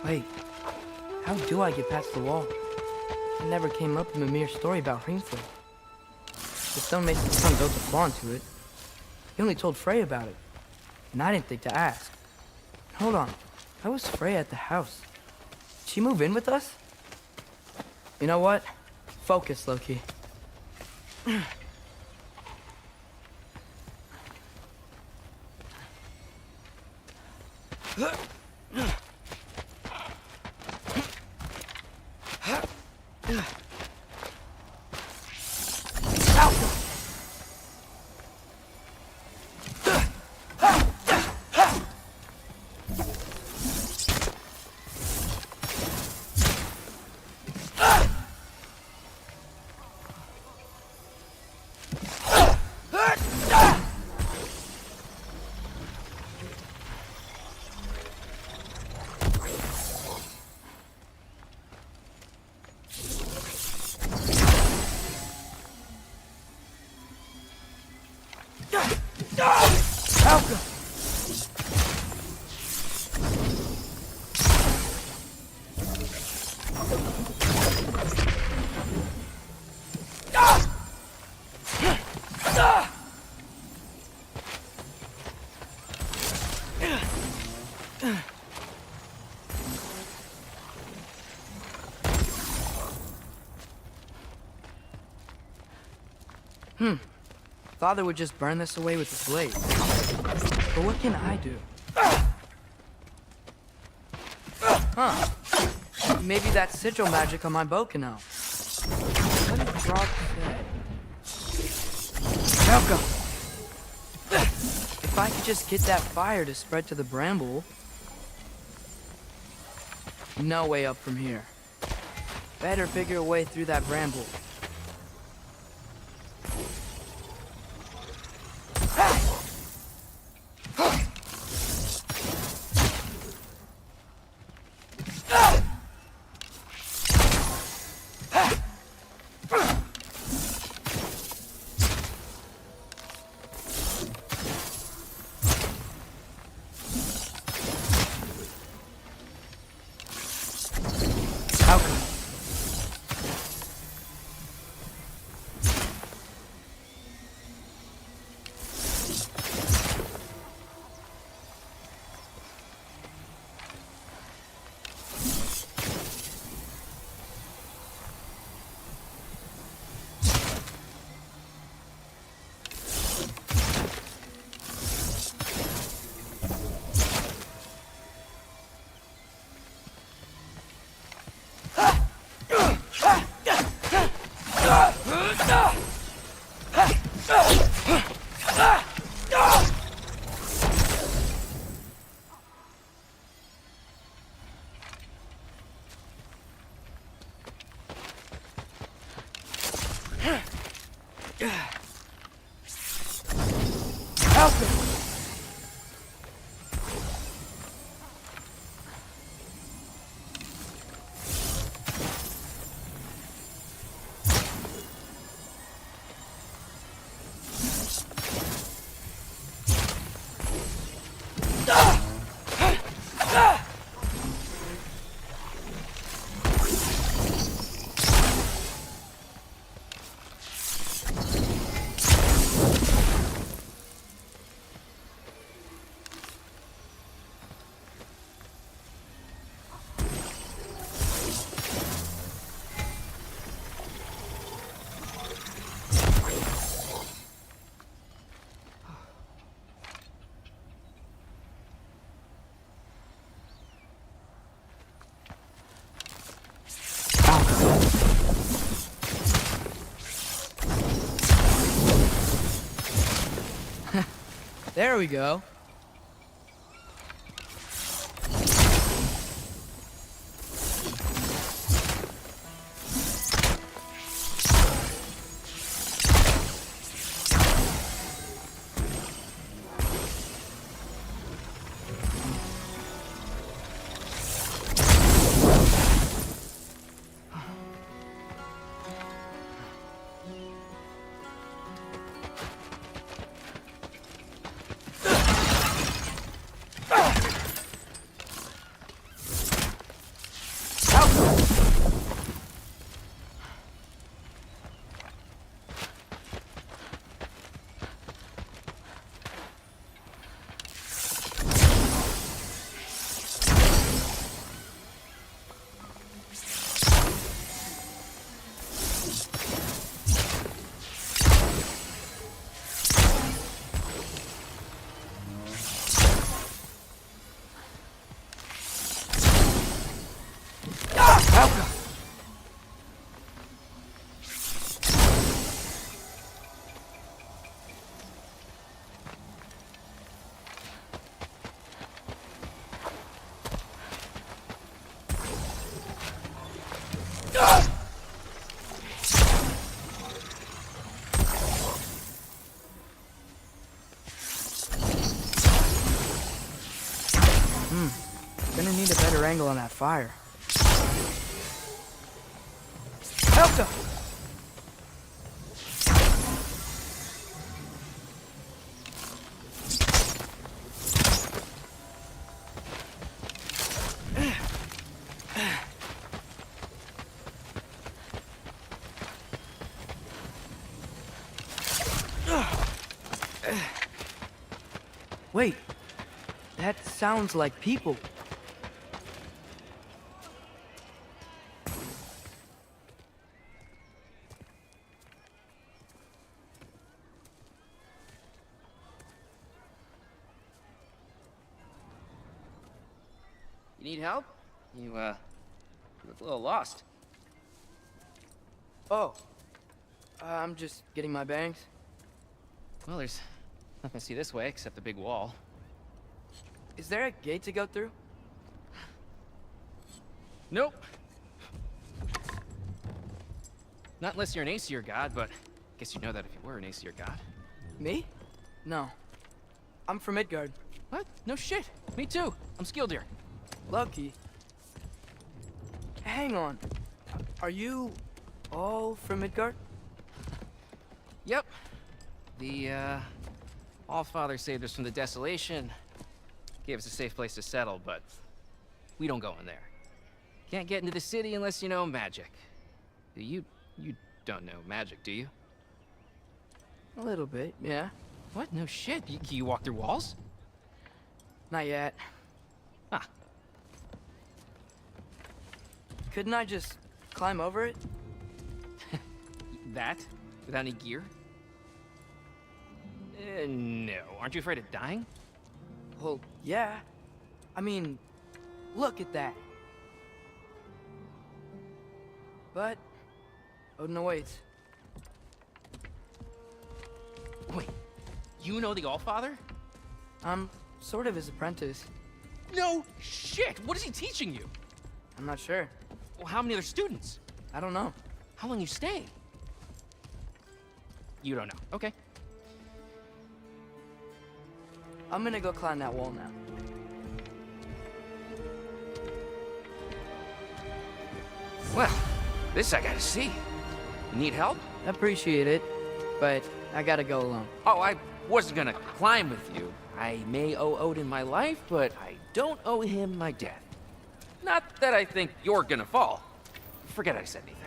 S10: Wait, how do I get past the wall? It never came up in the mere story about Hrimthur. The stonemason's son built a flaw into it. He only told Frey about it, and I didn't think to ask. Hold on, how was Frey at the house? Did she move in with us? You know what? Focus, Loki. Father would just burn this away with his blade. But what can I do? Huh. Maybe that sigil magic on my bow can help. What did Drog say? Helga! If I could just get that fire to spread to the bramble... No way up from here. Better figure a way through that bramble. There we go. Gonna need a better angle on that fire. Helga! Wait, that sounds like people.
S13: You need help? You look a little lost.
S10: Oh. I'm just getting my bangs.
S13: Well, there's nothing to see this way except the big wall.
S10: Is there a gate to go through?
S13: Nope. Not unless you're an Aesir god, but I guess you'd know that if you were an Aesir god.
S10: Me? No. I'm from Midgard.
S13: What? No shit. Me too. I'm skilled here.
S10: Lucky. Hang on. Are you all from Midgard?
S13: Yep. The, Allfather saved us from the desolation. Gave us a safe place to settle, but we don't go in there. Can't get into the city unless you know magic. You don't know magic, do you?
S10: A little bit, yeah.
S13: What? No shit. Can you walk through walls?
S10: Not yet.
S13: Huh.
S10: Couldn't I just climb over it?
S13: That? Without any gear? No. Aren't you afraid of dying?
S10: Well, yeah. I mean, look at that. But Odin awaits.
S13: Wait, you know the Allfather?
S10: I'm sort of his apprentice.
S13: No shit! What is he teaching you?
S10: I'm not sure.
S13: Well, how many other students?
S10: I don't know.
S13: How long you stay? You don't know. Okay.
S10: I'm gonna go climb that wall now.
S13: Well, this I gotta see. You need help?
S10: Appreciate it, but I gotta go alone.
S13: Oh, I wasn't gonna climb with you. I may owe Odin my life, but I don't owe him my death. Not that I think you're gonna fall. Forget I said anything.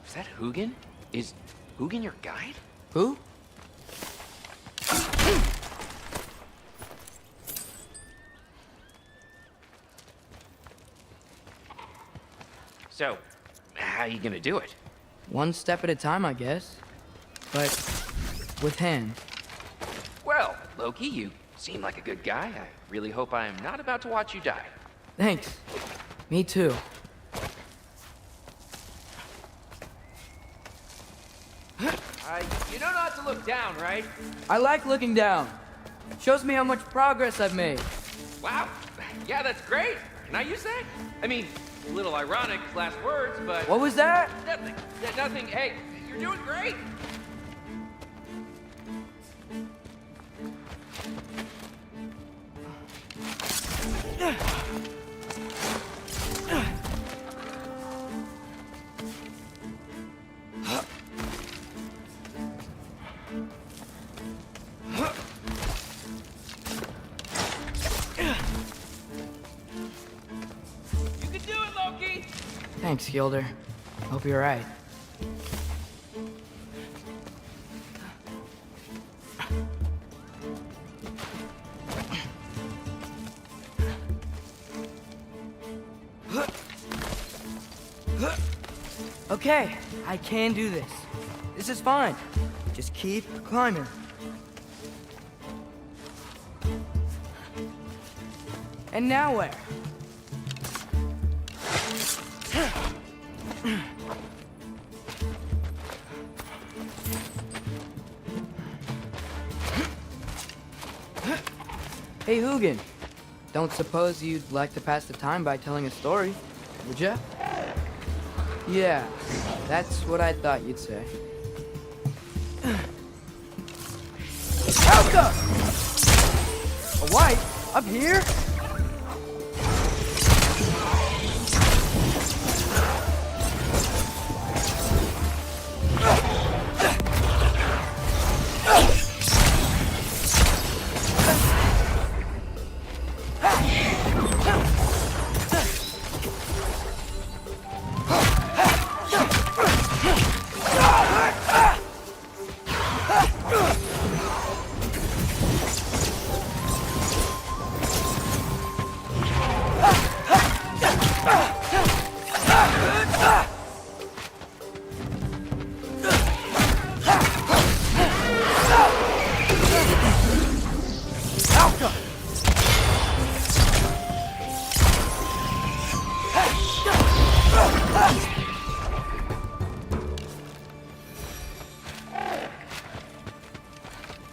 S13: Is that Hugin? Is Hugin your guide?
S10: Who?
S13: So, how you gonna do it?
S10: One step at a time, I guess. But with him.
S13: Well, Loki, you seem like a good guy. I really hope I am not about to watch you die.
S10: Thanks. Me too.
S13: You know not to look down, right?
S10: I like looking down. Shows me how much progress I've made.
S13: Wow. Yeah, that's great. Can I use that? I mean, a little ironic, last words, but...
S10: What was that?
S13: Nothing. Nothing. Hey, you're doing great.
S10: Thanks, Gilder. Hope you're right. Okay, I can do this. This is fine. Just keep climbing. And now where? Hey, Hugin. Don't suppose you'd like to pass the time by telling a story, would ya? Yeah, that's what I thought you'd say. Helga! A wife? Up here?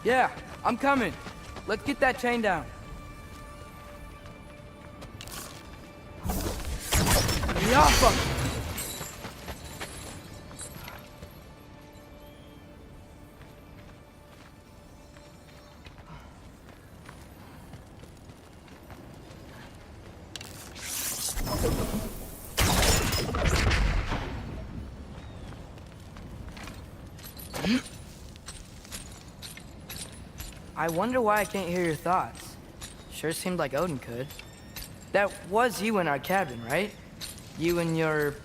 S10: Yeah, I'm coming. Let's get that chain down. Yappa! I wonder why I can't hear your thoughts. Sure seemed like Odin could. That was you in our cabin, right? You and your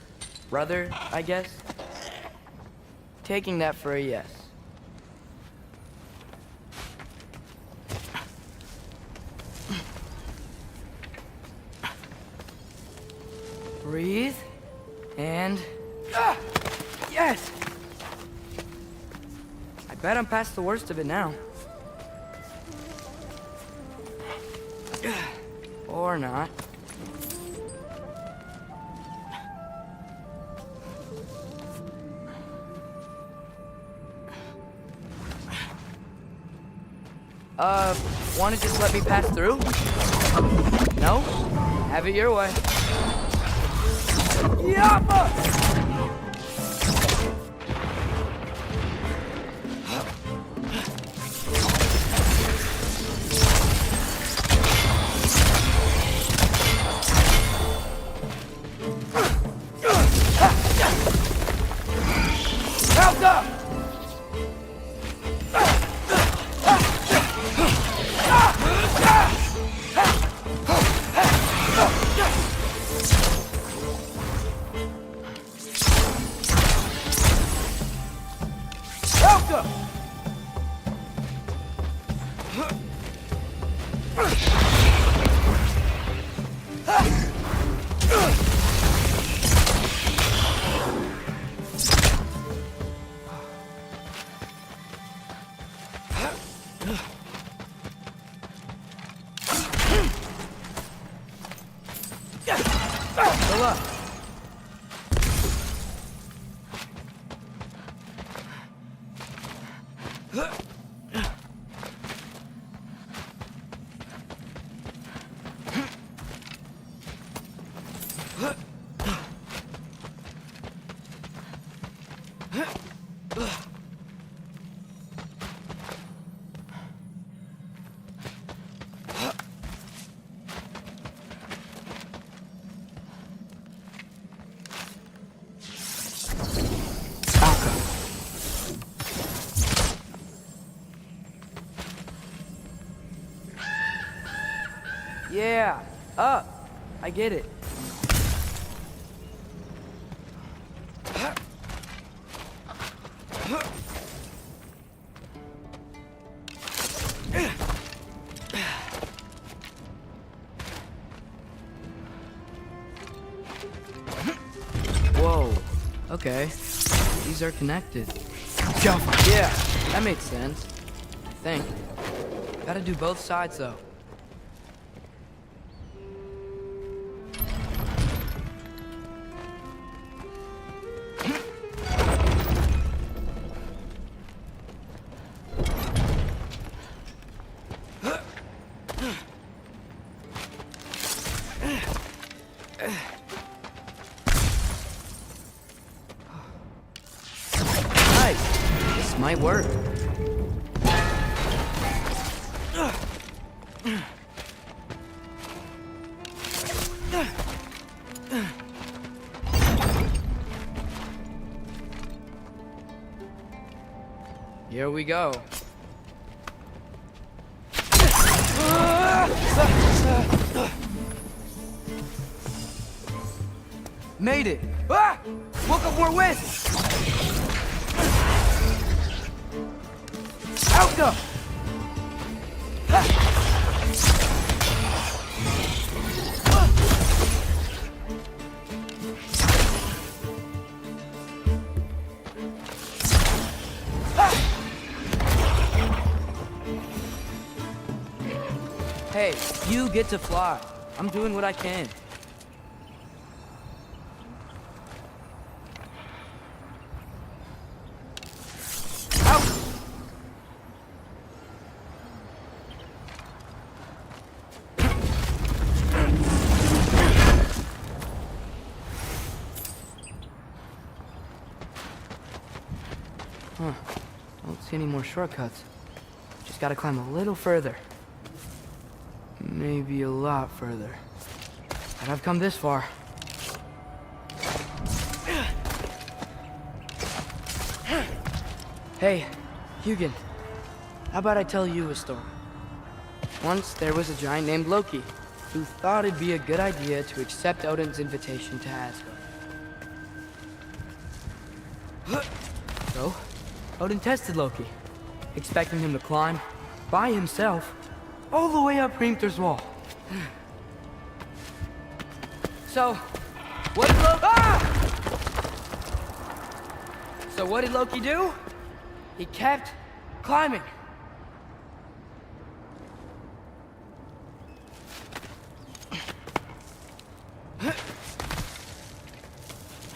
S10: brother, I guess? Taking that for a yes. Breathe. And... Ah! Yes! I bet I'm past the worst of it now. Or not. Wanna just let me pass through? No? Have it your way. Yappa! Yeah, up. I get it. Whoa. Okay. These are connected. Yeah, that makes sense. I think. Gotta do both sides though. Might work. Here we go. Made it. Ah! Woke up more wins. Out go! Hey, you get to fly. I'm doing what I can. Huh. Don't see any more shortcuts. Just gotta climb a little further. Maybe a lot further. But I've come this far. Hey, Hugin. How about I tell you a story? Once there was a giant named Loki who thought it'd be a good idea to accept Odin's invitation to Asgard. So, Odin tested Loki, expecting him to climb by himself all the way up Hrimthur's wall. So, what did Loki... So what did Loki do? He kept climbing.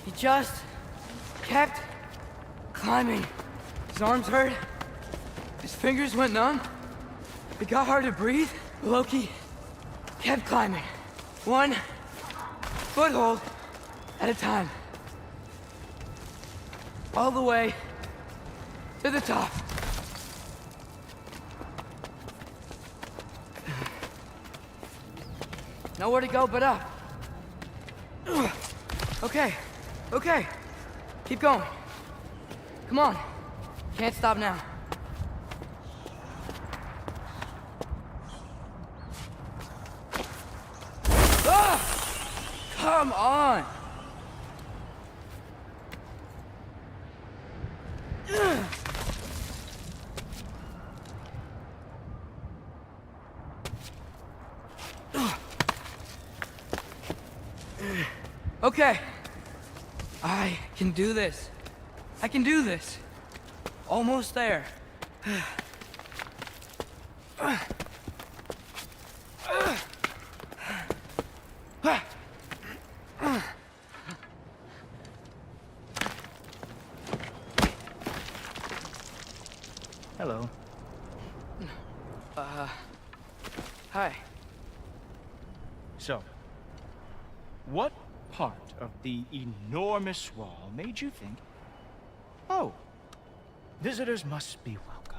S10: He just kept climbing. His arms hurt. His fingers went numb. It got hard to breathe. Loki kept climbing. One foothold at a time. All the way to the top. Nowhere to go but up. Okay, okay. Keep going. Come on. Can't stop now. Come on! Okay. I can do this. I can do this. Almost there.
S5: Hello.
S10: Hi.
S5: So, what part of the enormous wall made you think, oh, visitors must be welcome?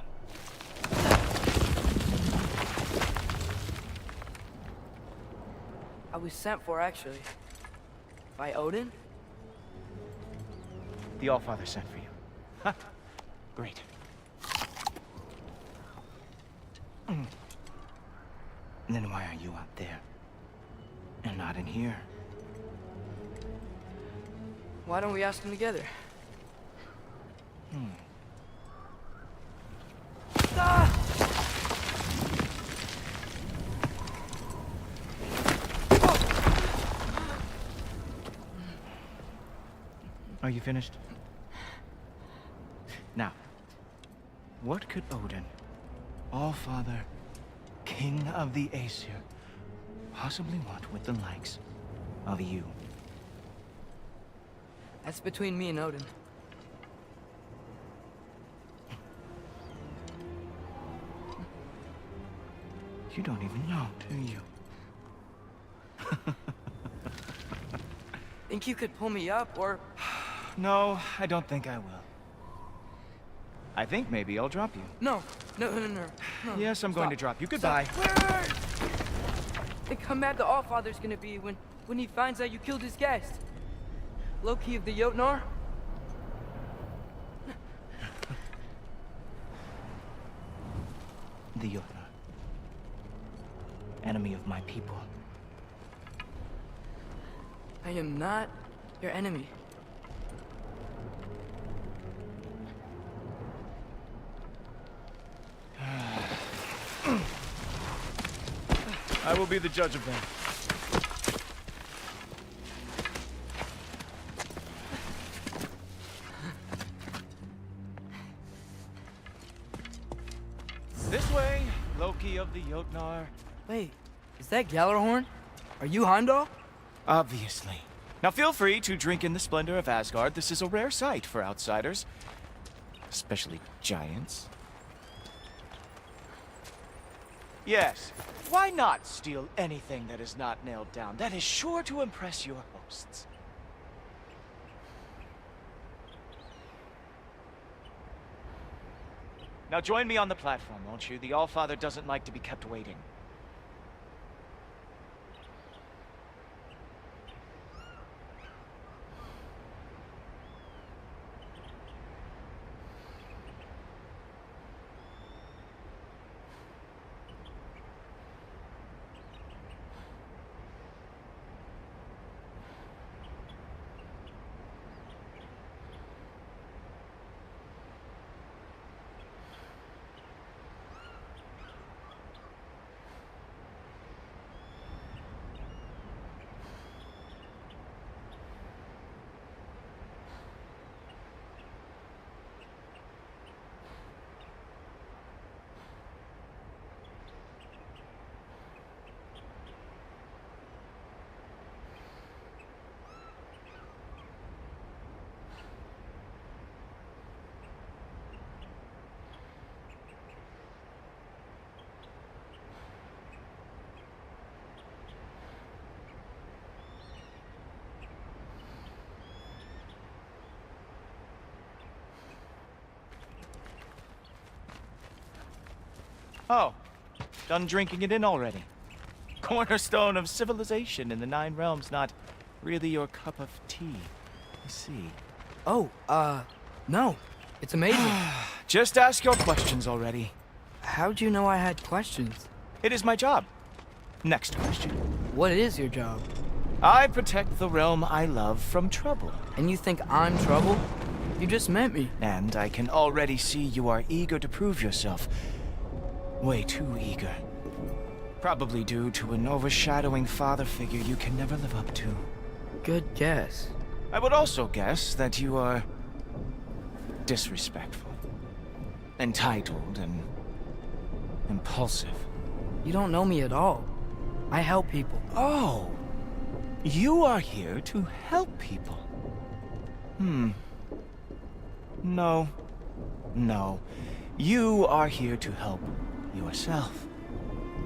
S10: I was sent for, actually. By Odin?
S5: The Allfather sent for you. Huh. Great. Then why are you out there? And not in here?
S10: Why don't we ask them together?
S5: Are you finished? Now, what could Odin, Allfather, King of the Aesir, possibly want with the likes of you?
S10: That's between me and Odin.
S5: You don't even know, do you?
S10: Think you could pull me up, or...
S5: No, I don't think I will. I think maybe I'll drop you.
S10: No. No.
S5: Yes, I'm going to drop you. Goodbye.
S10: Wait. Think how mad the Allfather's gonna be when he finds out you killed his guest. Loki of the Jotnar?
S5: The Jotnar. Enemy of my people.
S10: I am not your enemy.
S5: I will be the judge of that. This way, Loki of the Jotnar.
S10: Wait, is that Gjallarhorn? Are you Heimdall?
S5: Obviously. Now feel free to drink in the splendor of Asgard. This is a rare sight for outsiders. Especially giants. Yes, why not steal anything that is not nailed down? That is sure to impress your hosts. Now join me on the platform, won't you? The Allfather doesn't like to be kept waiting. Oh, done drinking it in already. Cornerstone of civilization in the Nine Realms, not really your cup of tea. I see.
S10: Oh, no. It's amazing.
S5: Just ask your questions already.
S10: How'd you know I had questions?
S5: It is my job. Next question.
S10: What is your job?
S5: I protect the realm I love from trouble.
S10: And you think I'm trouble? You just met me.
S5: And I can already see you are eager to prove yourself. Way too eager. Probably due to an overshadowing father figure you can never live up to.
S10: Good guess.
S5: I would also guess that you are disrespectful, entitled, and impulsive.
S10: You don't know me at all. I help people.
S5: Oh, you are here to help people. No. You are here to help yourself.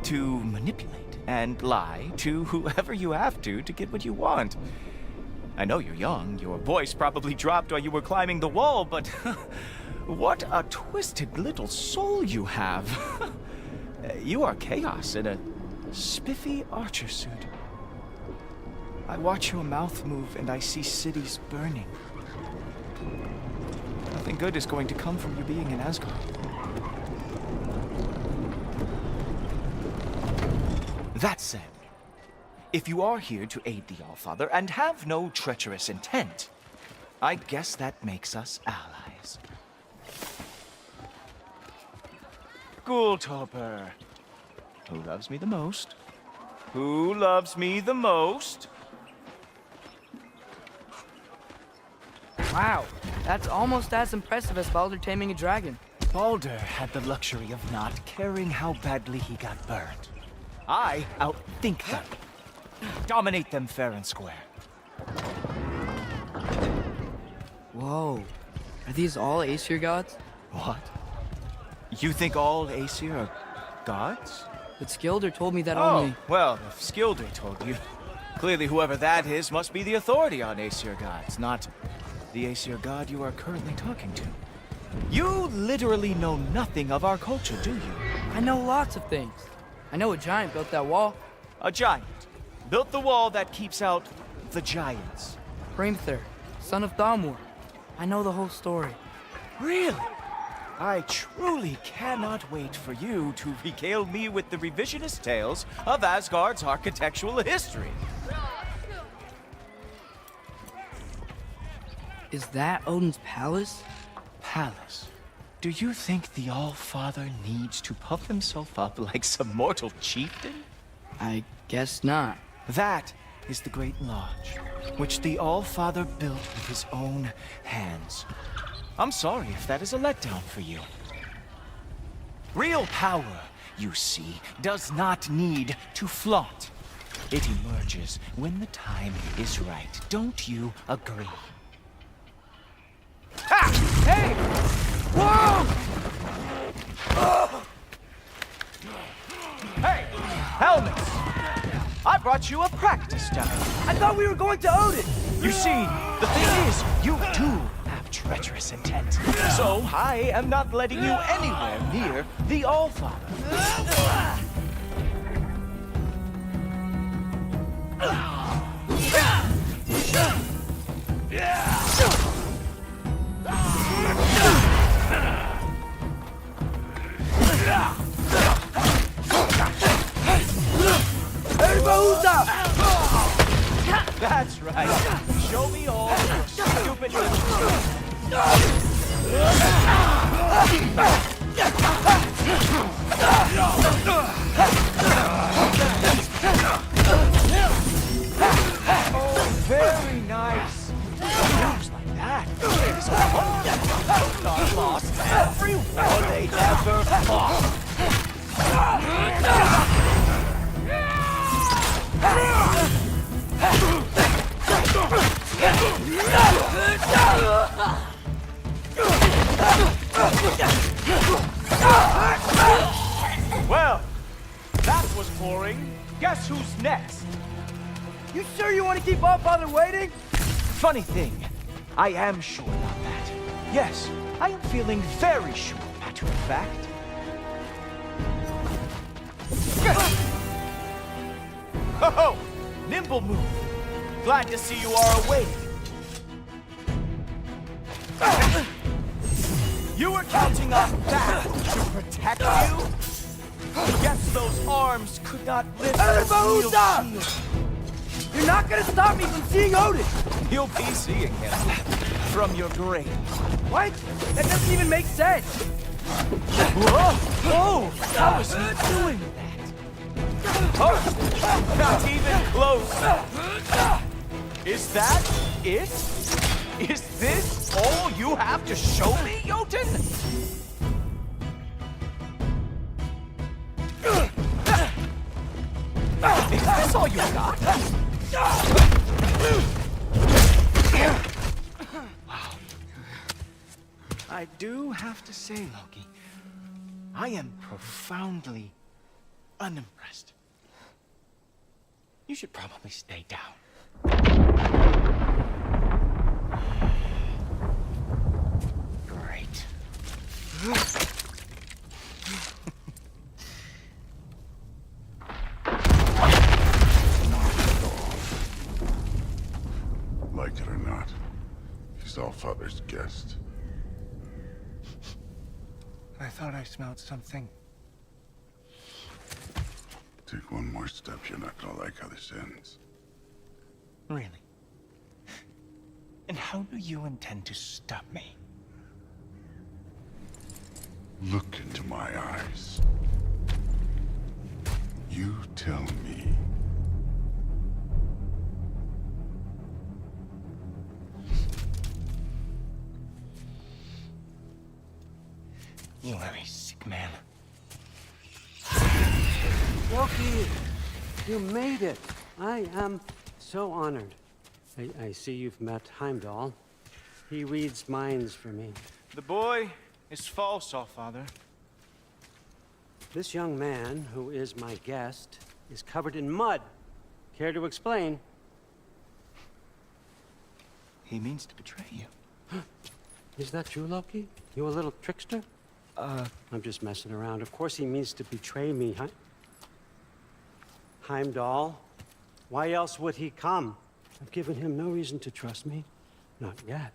S5: To manipulate and lie to whoever you have to get what you want. I know you're young. Your voice probably dropped while you were climbing the wall, but what a twisted little soul you have. You are chaos in a spiffy archer suit. I watch your mouth move and I see cities burning. Nothing good is going to come from you being in Asgard. That said, if you are here to aid the Allfather and have no treacherous intent, I guess that makes us allies. Ghoultoper. Who loves me the most? Who loves me the most?
S10: Wow, that's almost as impressive as Baldur taming a dragon.
S5: Baldur had the luxury of not caring how badly he got burned. I outthink them. Dominate them fair and square.
S10: Whoa. Are these all Aesir gods?
S5: What? You think all Aesir are gods?
S10: But Skilder told me that
S5: Oh,
S10: only...
S5: well, if Skilder told you, clearly whoever that is must be the authority on Aesir gods, not the Aesir god you are currently talking to. You literally know nothing of our culture, do you?
S10: I know lots of things. I know a giant built that wall.
S5: A giant built the wall that keeps out the giants.
S10: Hrimthur, son of Thamur. I know the whole story.
S5: Really? I truly cannot wait for you to regale me with the revisionist tales of Asgard's architectural history.
S10: Is that Odin's palace?
S5: Palace? Do you think the All-Father needs to puff himself up like some mortal chieftain?
S10: I guess not.
S5: That is the Great Lodge, which the All-Father built with his own hands. I'm sorry if that is a letdown for you. Real power, you see, does not need to flaunt. It emerges when the time is right. Don't you agree? Ha! Hey! Whoa! Hey! Helmets! I brought you a practice dummy.
S10: I thought we were going to Odin!
S5: You see, the thing is, you do have treacherous intent. So I am not letting you anywhere near the Allfather. That's right. Show me all your stupid Oh, very nice. Moves like that. It's wonderful. Not lost every war they ever fought. Well, that was boring. Guess who's next?
S7: You sure you want to keep Allfather waiting?
S5: Funny thing, I am sure about that. Yes, I am feeling very sure, matter of fact. Oh, nimble move. Glad to see you are awake. You were counting on that to protect you? Guess those arms could not lift a steel shield.
S7: You're not gonna stop me from seeing Odin!
S5: You'll be seeing him from your grave.
S7: What? That doesn't even make sense!
S5: Whoa! Whoa! How is he doing that? Oh! Not even close! Is that it? Is this all you have to show me, Jotun? Is this all you got? Wow. I do have to say, Loki, I am profoundly unimpressed. You should probably stay down. Great.
S3: Like it or not, he's Allfather's guest.
S5: I thought I smelled something.
S3: Take one more step, you're not gonna like how this ends.
S5: Really? And how do you intend to stop me?
S3: Look into my eyes. You tell me.
S5: You are a sick man.
S14: Loki, you made it. I am so honored. I see you've met Heimdall. He reads minds for me.
S5: The boy is false, Allfather.
S14: This young man, who is my guest, is covered in mud. Care to explain?
S5: He means to betray you.
S14: Is that true, Loki? You a little trickster? I'm just messing around. Of course he means to betray me, Heimdall. Why else would he come? I've given him no reason to trust me. Not yet.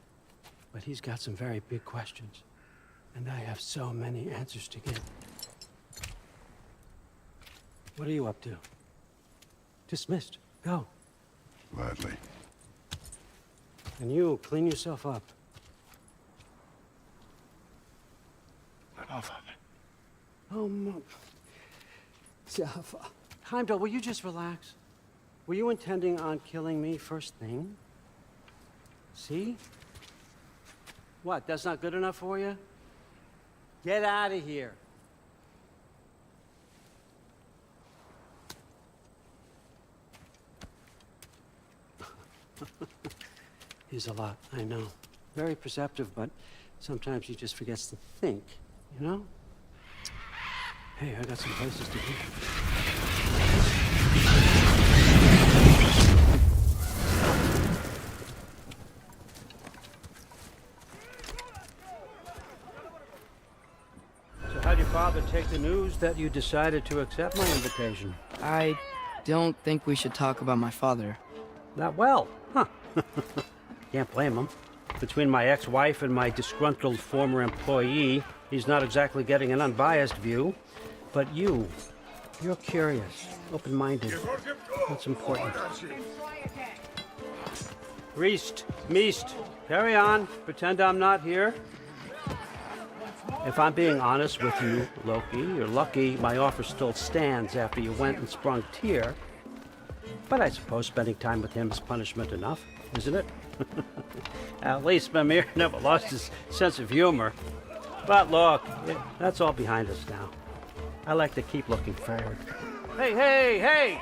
S14: But he's got some very big questions. And I have so many answers to give. What are you up to? Dismissed. Go.
S3: Gladly.
S14: And you, clean yourself up.
S5: Allfather.
S14: Oh, Jaffa. Heimdall, will you just relax? Were you intending on killing me first thing? See? What, that's not good enough for you? Get out of here. He's a lot, I know. Very perceptive, but sometimes he just forgets to think, you know? Hey, I got some places to be. how'd your father take the news that you decided to accept my invitation?
S10: I don't think we should talk about my father.
S14: Not well, huh? Can't blame him. Between my ex-wife and my disgruntled former employee, he's not exactly getting an unbiased view. But you're curious, open-minded. That's important. Reist, Meest, carry on. Pretend I'm not here. If I'm being honest with you, Loki, you're lucky my offer still stands after you went and sprung Tyr. But I suppose spending time with him is punishment enough, isn't it? At least Mimir never lost his sense of humor. But look, that's all behind us now. I like to keep looking forward. Hey!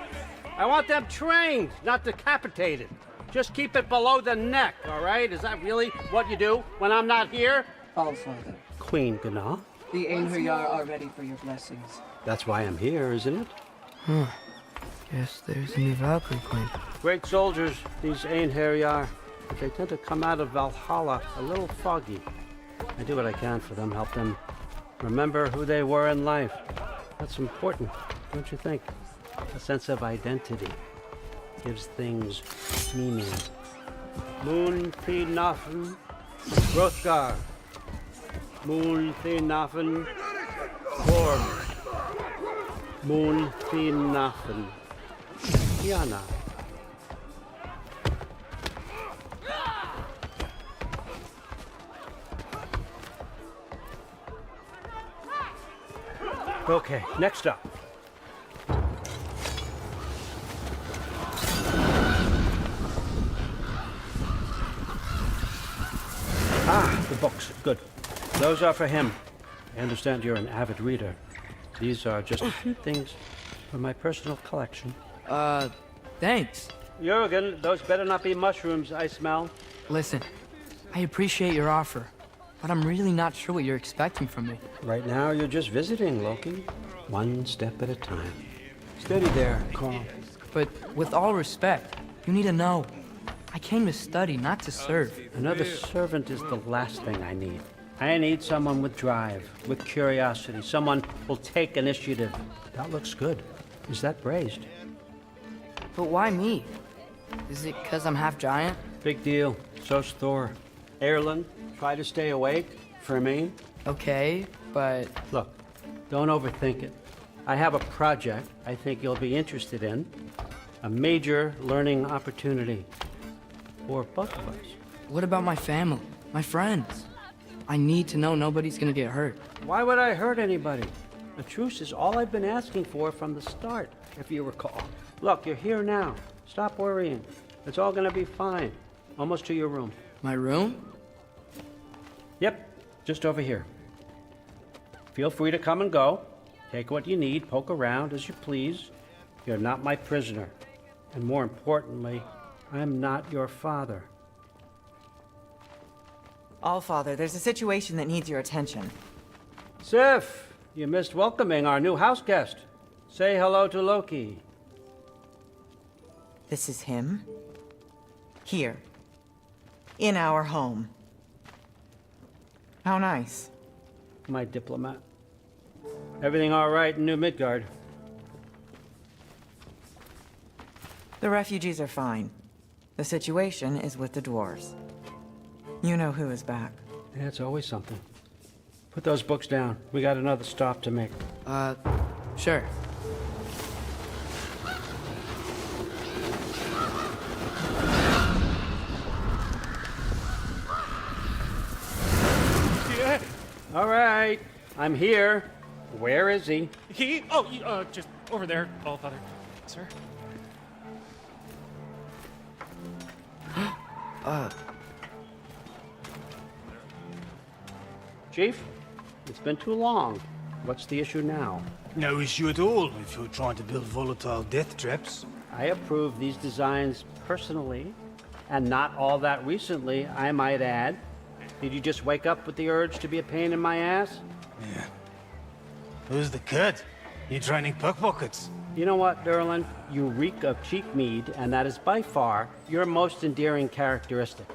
S14: I want them trained, not decapitated. Just keep it below the neck, all right? Is that really what you do when I'm not here?
S15: Allfather,
S14: Queen Gná.
S15: the Einherjar are ready for your blessings.
S14: That's why I'm here, isn't it?
S10: Guess there's a new Valkyrie Queen.
S14: Great soldiers, these Einherjar. But they tend to come out of Valhalla a little foggy. I do what I can for them, help them remember who they were in life. That's important, don't you think? A sense of identity gives things meaning. Moon Thinafen, Hrothgar. Moon Thinafen, Gorm. Moon Thinafen, Kiana. Okay, next up. The books. Good. Those are for him. I understand you're an avid reader. These are just a few things from my personal collection.
S10: Thanks.
S14: Jurgen, those better not be mushrooms I smell.
S10: Listen, I appreciate your offer, but I'm really not sure what you're expecting from me.
S14: Right now, you're just visiting, Loki. One step at a time. Steady there, Carl.
S10: But with all respect, you need to know. I came to study, not to serve.
S14: Another servant is the last thing I need. I need someone with drive, with curiosity, someone who'll take initiative. That looks good. Is that braised?
S10: But why me? Is it because I'm half giant?
S14: Big deal. So's Thor. Erlen, try to stay awake for me.
S10: Okay, but...
S14: Look, don't overthink it. I have a project I think you'll be interested in. A major learning opportunity. For both of us.
S10: What about my family? My friends? I need to know nobody's gonna get hurt.
S14: Why would I hurt anybody? A truce is all I've been asking for from the start, if you recall. Look, you're here now. Stop worrying. It's all gonna be fine. Almost to your room.
S10: My room?
S14: Yep, just over here. Feel free to come and go. Take what you need, poke around as you please. You're not my prisoner. And more importantly, I'm not your father.
S16: Allfather, there's a situation that needs your attention.
S14: Sif, you missed welcoming our new house guest. Say hello to Loki.
S16: This is him? Here. In our home. How nice.
S14: My diplomat. Everything all right in New Midgard?
S16: The refugees are fine. The situation is with the dwarves. You know who is back.
S14: Yeah, it's always something. Put those books down. We got another stop to make.
S10: Sure.
S5: Yeah.
S14: All right, I'm here. Where is he?
S5: Just over there, Allfather. Sir?
S14: Chief, it's been too long. What's the issue now?
S17: No issue at all if you're trying to build volatile death traps.
S14: I approve these designs personally, and not all that recently, I might add. Did you just wake up with the urge to be a pain in my ass?
S17: Yeah. Who's the kid? You training pickpockets?
S14: You know what, Derlin? You reek of cheap mead, and that is by far your most endearing characteristic.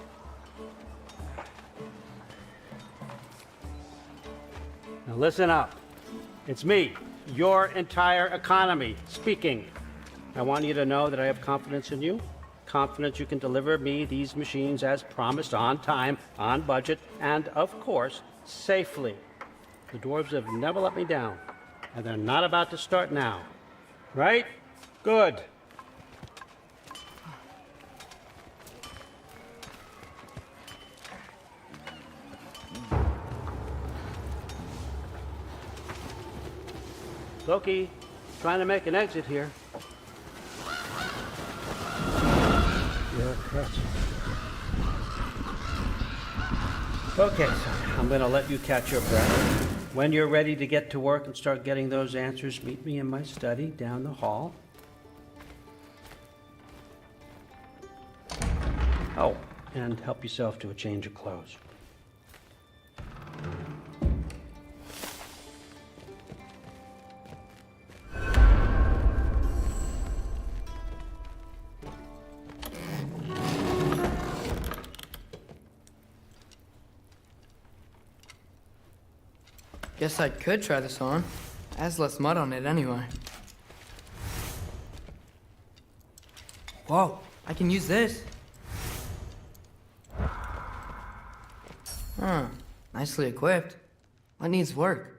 S14: Now listen up. It's me, your entire economy, speaking. I want you to know that I have confidence in you. Confidence you can deliver me these machines as promised, on time, on budget, and, of course, safely. The dwarves have never let me down, and they're not about to start now. Right? Good. Loki, trying to make an exit here. You're a crutch. Okay, son, I'm gonna let you catch your breath. When you're ready to get to work and start getting those answers, meet me in my study down the hall. Oh, and help yourself to a change of clothes.
S10: Guess I could try this on. Has less mud on it anyway. Whoa, I can use this. Huh, nicely equipped. What needs work?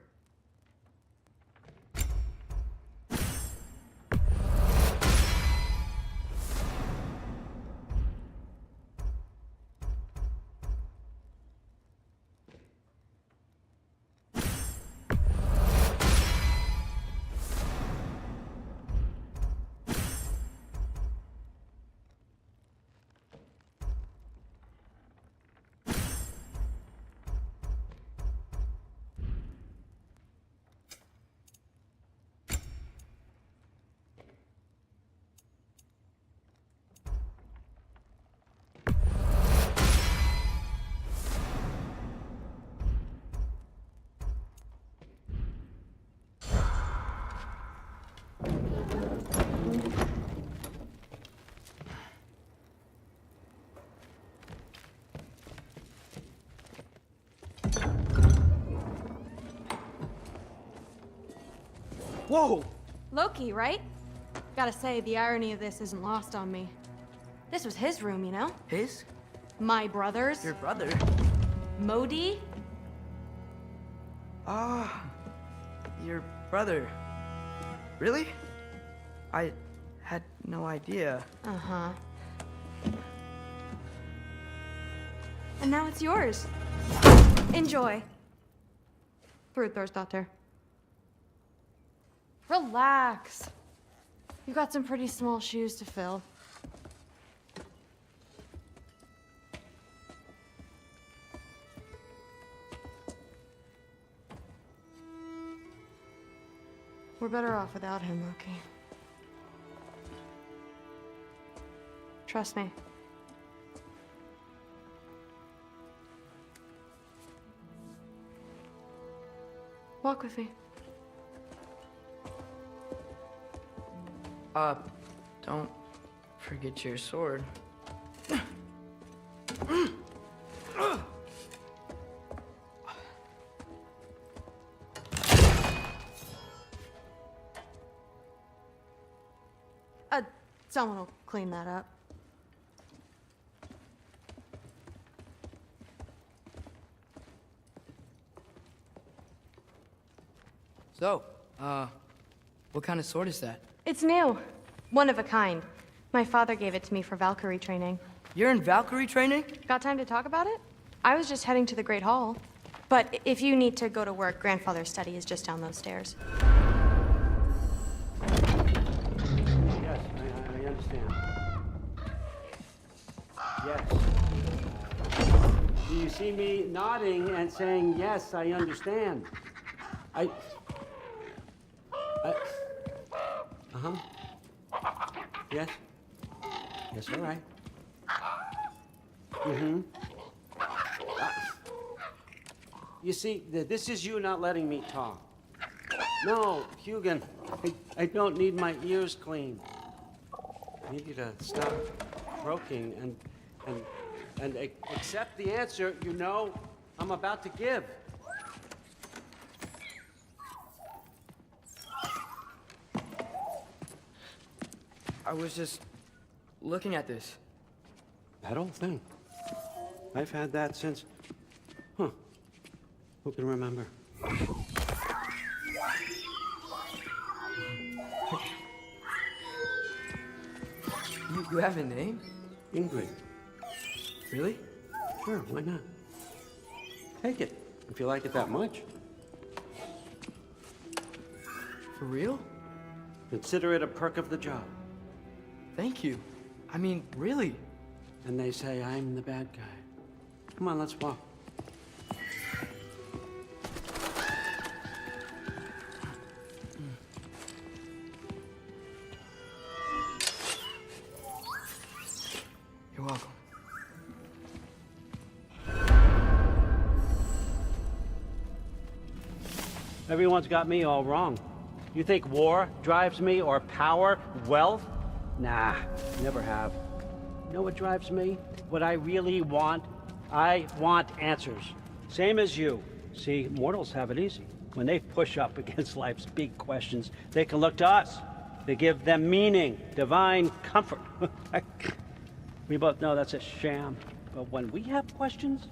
S14: Whoa!
S8: Loki, right? Gotta say, the irony of this isn't lost on me. This was his room, you know?
S10: His?
S8: My brother's.
S10: Your brother?
S8: Modi?
S10: Ah, your brother. Really? I had no idea.
S8: Uh-huh. And now it's yours. Enjoy. Daughter. Relax. You've got some pretty small shoes to fill. We're better off without him, Loki. Trust me. Walk with me.
S10: Don't forget your sword.
S8: Someone will clean that up.
S10: So, what kind of sword is that?
S8: It's new. One of a kind. My father gave it to me for Valkyrie training.
S10: You're in Valkyrie training?
S8: Got time to talk about it? I was just heading to the Great Hall. But if you need to go to work, Grandfather's study is just down those stairs.
S14: Yes, I understand. Yes. Do you see me nodding and saying, yes, I understand? Uh-huh. Yes? Yes, all right. Mm-hmm. You see, this is you not letting me talk. No, Hugin, I don't need my ears cleaned. I need you to stop croaking and accept the answer you know I'm about to give.
S10: I was just looking at this.
S14: That old thing. I've had that since... Huh. Who can remember?
S10: You have a name?
S14: Ingrid.
S10: Really?
S14: Sure, why not? Take it, if you like it that much.
S10: For real?
S14: Consider it a perk of the job.
S10: Thank you. I mean, really.
S14: And they say I'm the bad guy. Come on, let's walk.
S10: You're welcome.
S14: Everyone's got me all wrong. You think war drives me, or power, wealth? Nah, never have. You know what drives me? What I really want? I want answers. Same as you. See, mortals have it easy. When they push up against life's big questions, they can look to us. They give them meaning, divine comfort. We both know that's a sham. But when we have questions,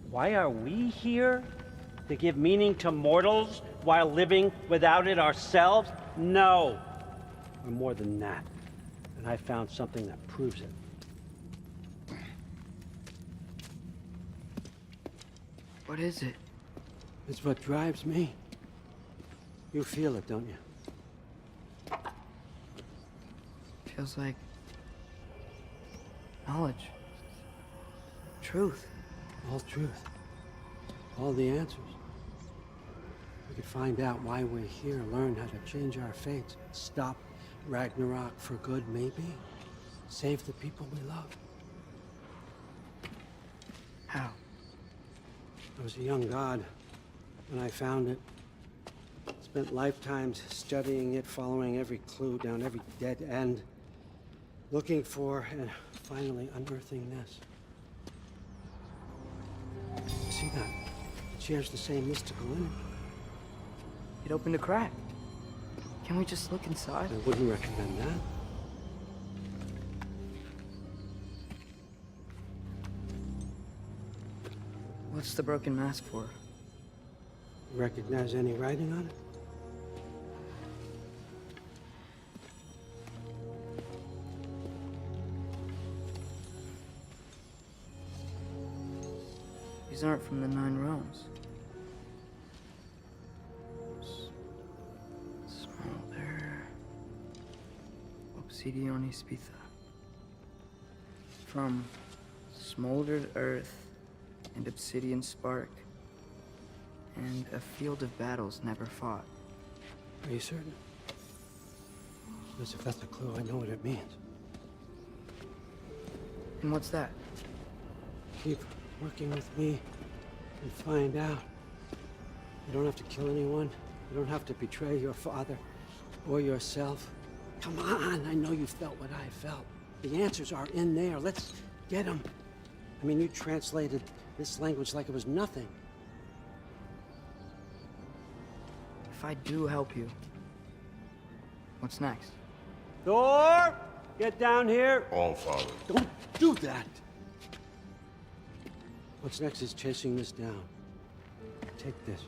S14: why are we here? To give meaning to mortals while living without it ourselves? No. We're more than that. And I found something that proves it.
S10: What is it?
S14: It's what drives me. You feel it, don't you?
S10: Feels like knowledge. Truth.
S14: All truth. All the answers. We could find out why we're here, learn how to change our fates, stop Ragnarok for good, maybe. Save the people we love.
S10: How?
S14: I was a young god when I found it. Spent lifetimes studying it, following every clue down every dead end, looking for and finally unearthing this. You see that? It shares the same mystical energy.
S10: It opened a crack. Can we just look inside?
S14: I wouldn't recommend that.
S10: What's the broken mask for?
S14: Recognize any writing on it?
S10: These aren't from the 9 realms. Smolder. Obsidione Spitha. From smoldered earth and obsidian spark, and a field of battles never fought.
S14: Are you certain? Because if that's a clue, I know what it means.
S10: And what's that?
S14: Keep working with me and find out. You don't have to kill anyone. You don't have to betray your father or yourself. Come on, I know you felt what I felt. The answers are in there. Let's get them. I mean, you translated this language like it was nothing.
S10: If I do help you, what's next?
S14: Thor! Get down here!
S12: All Father.
S14: Don't do that! What's next is chasing this down. Take this,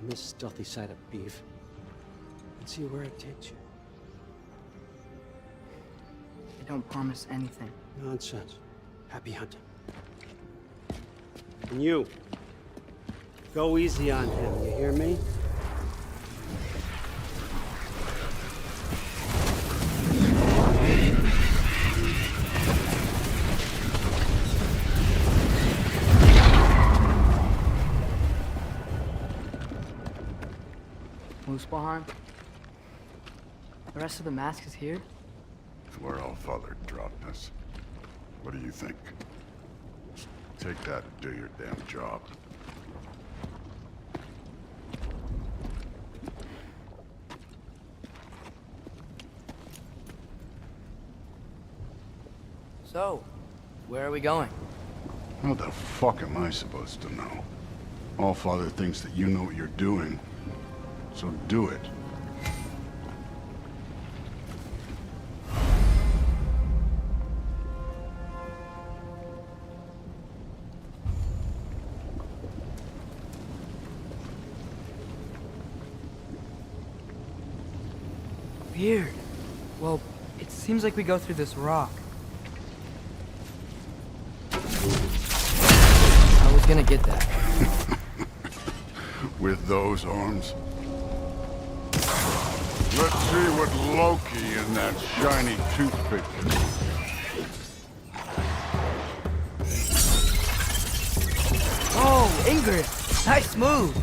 S14: and this stealthy side of beef, and see where it takes you.
S10: I don't promise anything.
S14: Nonsense. Happy hunting. And you, go easy on him, you hear me?
S10: Muspelheim? The rest of the mask is here?
S12: It's where All Father dropped us. What do you think? Take that and do your damn job.
S10: So, where are we going?
S12: How the fuck am I supposed to know? All Father thinks that you know what you're doing, so do it.
S10: Weird. Well, it seems like we go through this rock. I was gonna get that.
S12: With those arms? Let's see what Loki and that shiny toothpick can do.
S10: Oh, Ingrid! Nice move!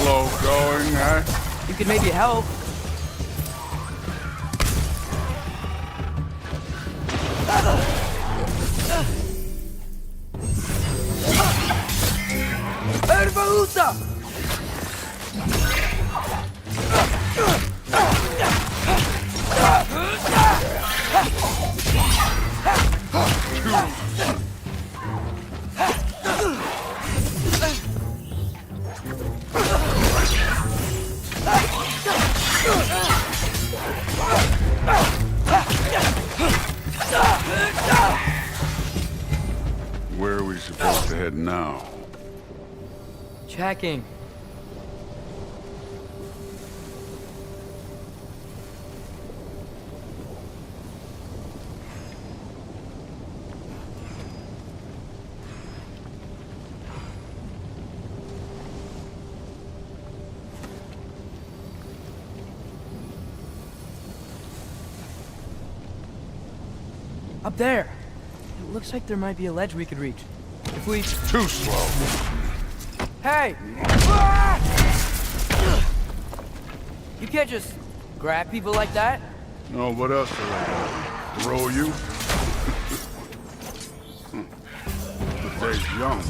S12: Slow going, huh?
S10: You could maybe help. Herbaúta!
S12: Where are we supposed to head now?
S10: Checking. Up there. It looks like there might be a ledge we could reach. If we...
S12: Too slow.
S10: Hey! You can't just grab people like that.
S12: No, what else do I do? Throw you? The day's young.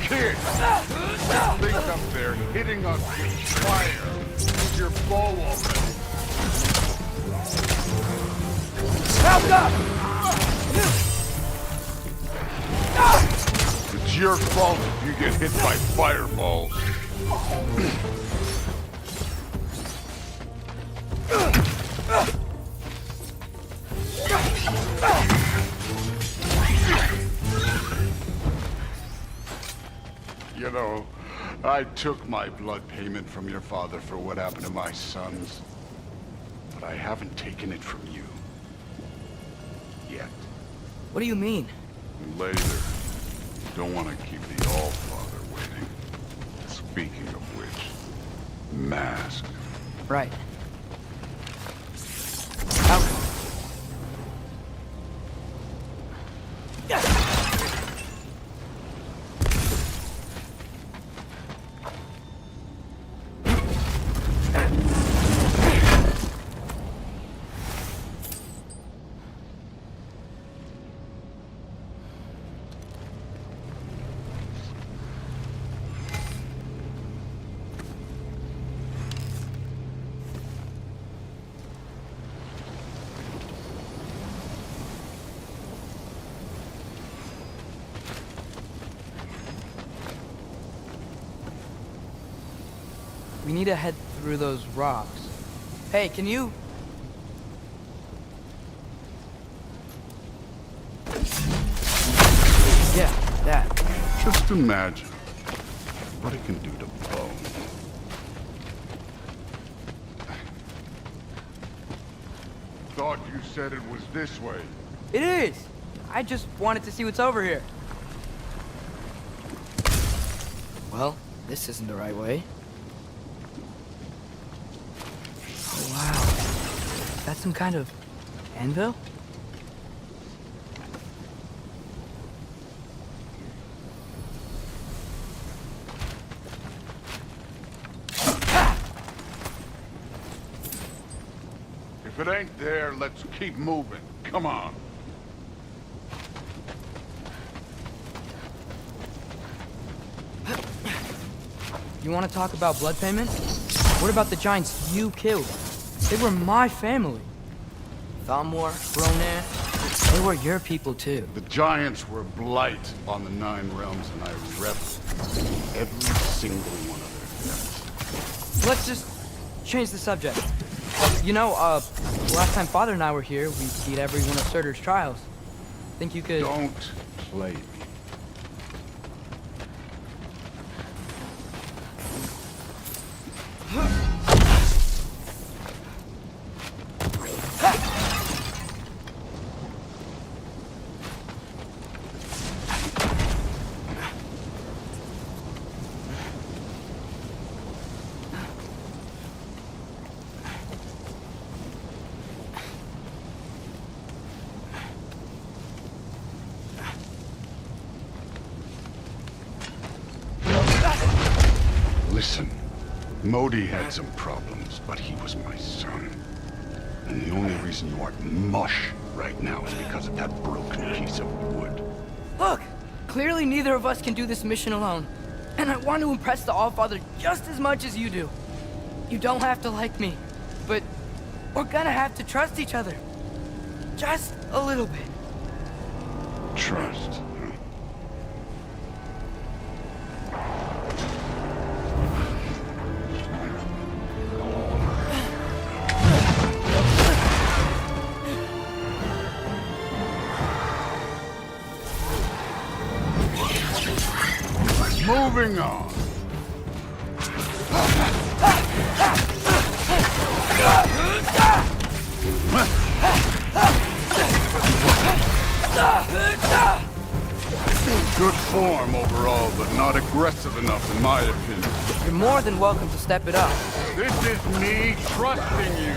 S12: Kid! That thing up there hitting us with fire. With your bow already.
S10: Help up!
S12: It's your fault if you get hit by fireballs. You know, I took my blood payment from your father for what happened to my sons. But I haven't taken it from you. Yet.
S10: What do you mean?
S12: Later. Don't want to keep the All-Father waiting. Speaking of which, mask.
S10: Right. We need to head through those rocks. Hey, can you... Yeah, that.
S12: Just imagine what it can do to bone. Thought you said it was this way.
S10: It is! I just wanted to see what's over here. Well, this isn't the right way. Oh, wow. Is that some kind of anvil?
S12: If it ain't there, let's keep moving. Come on.
S10: You want to talk about blood payment? What about the giants you killed? They were my family. Thamor, Ronan, they were your people too.
S12: The giants were blight on the 9 realms, and I repped every single one of their deaths.
S10: let's just change the subject. You know, last time Father and I were here, we beat every one of Surtur's trials. Think you could...
S12: Don't play me. Listen, Modi had some problems, but he was my son. And the only reason you aren't mush right now is because of that broken piece of wood.
S10: Look! Clearly neither of us can do this mission alone. And I want to impress the Allfather just as much as you do. You don't have to like me, but we're gonna have to trust each other. Just a little bit.
S12: Trust. Moving on. Good form overall, but not aggressive enough in my opinion.
S10: You're more than welcome to step it up.
S12: This is me trusting you.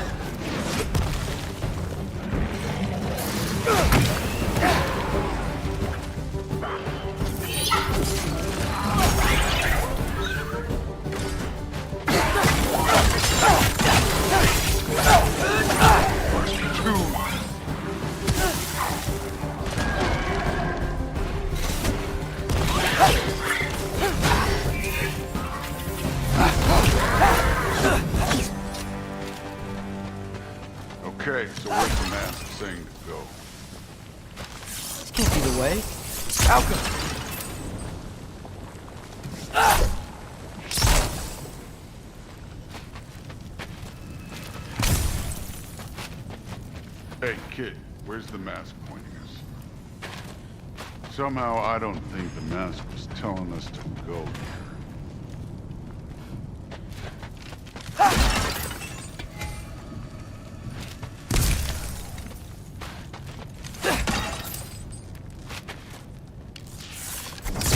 S12: Okay, so where's the mask saying to go?
S10: This can't be the way. Alka!
S12: Hey, kid, where's the mask pointing us? Somehow I don't think the mask was telling us to go here.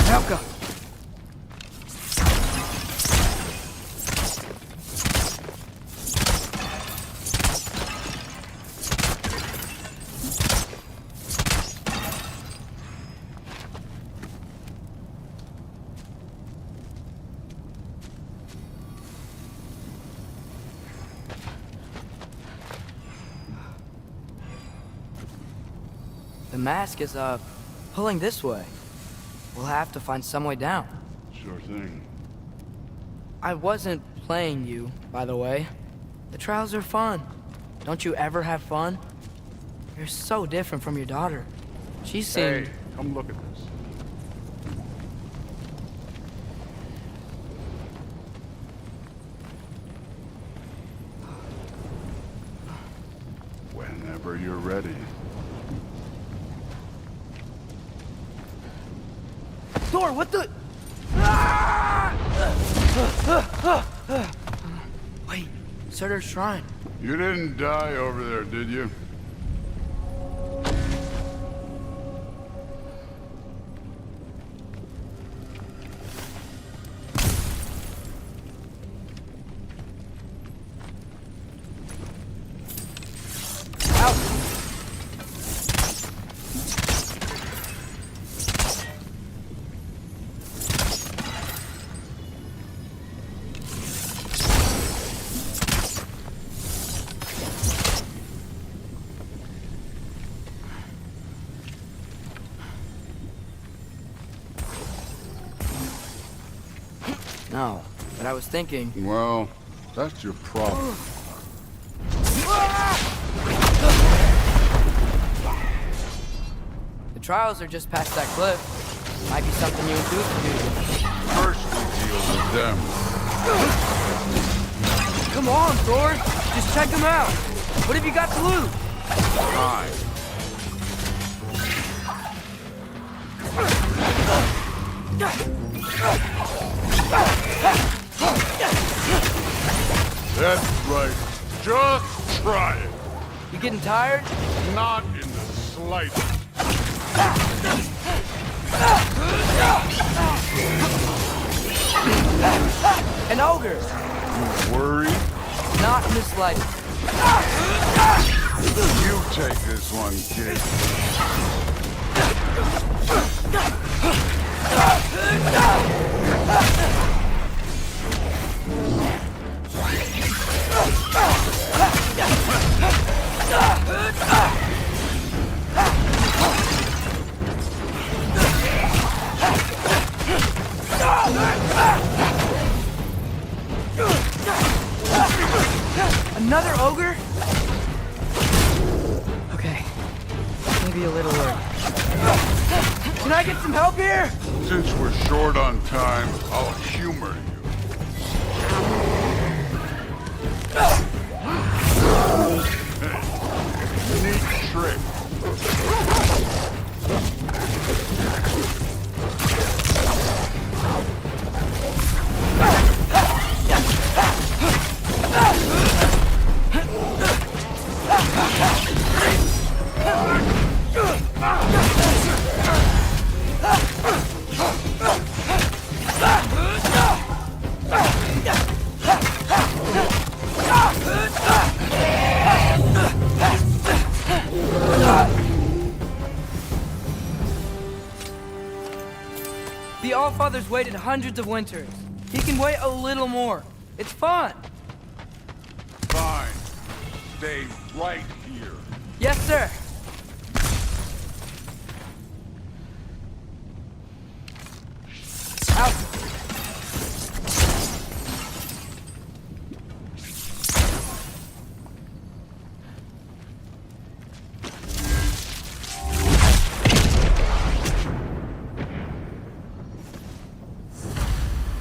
S10: Alka! The mask is, pulling this way. We'll have to find some way down.
S12: Sure thing.
S10: I wasn't playing you, by the way. The trials are fun. Don't you ever have fun? You're so different from your daughter. She seemed...
S12: Hey, come look at this. Whenever you're ready.
S10: Thor, what the... Wait, Surtur's shrine.
S12: You didn't die over there, did you?
S10: No, but I was thinking...
S12: Well, that's your problem.
S10: The trials are just past that cliff. Might be something you and Duke can do.
S12: First we deal with them.
S10: Come on, Thor! Just check them out! What have you got to lose?
S12: Fine. That's right. Just try it.
S10: You getting tired?
S12: Not in the slightest.
S10: An ogre!
S12: You worried?
S10: Not in the slightest.
S12: You take this one, kid.
S10: Another ogre? Okay. Maybe a little worried. Can I get some help here?
S12: Since we're short on time, I'll humor you. Hey, neat trick.
S10: The Allfather's waited hundreds of winters. He can wait a little more. It's fun.
S12: Fine. Stay right here.
S10: Yes, sir. Out.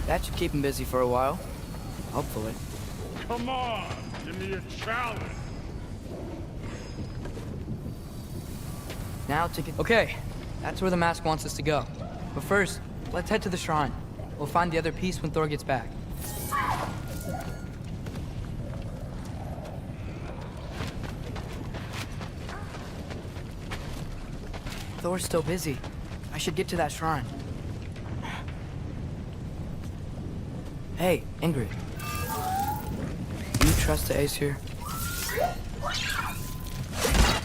S10: That should keep him busy for a while. Hopefully.
S12: Come on, give me a challenge.
S10: Now to get... Okay, that's where the mask wants us to go. But first, let's head to the shrine. We'll find the other piece when Thor gets back. Thor's still busy. I should get to that shrine. Hey, Ingrid. Do you trust the Aesir?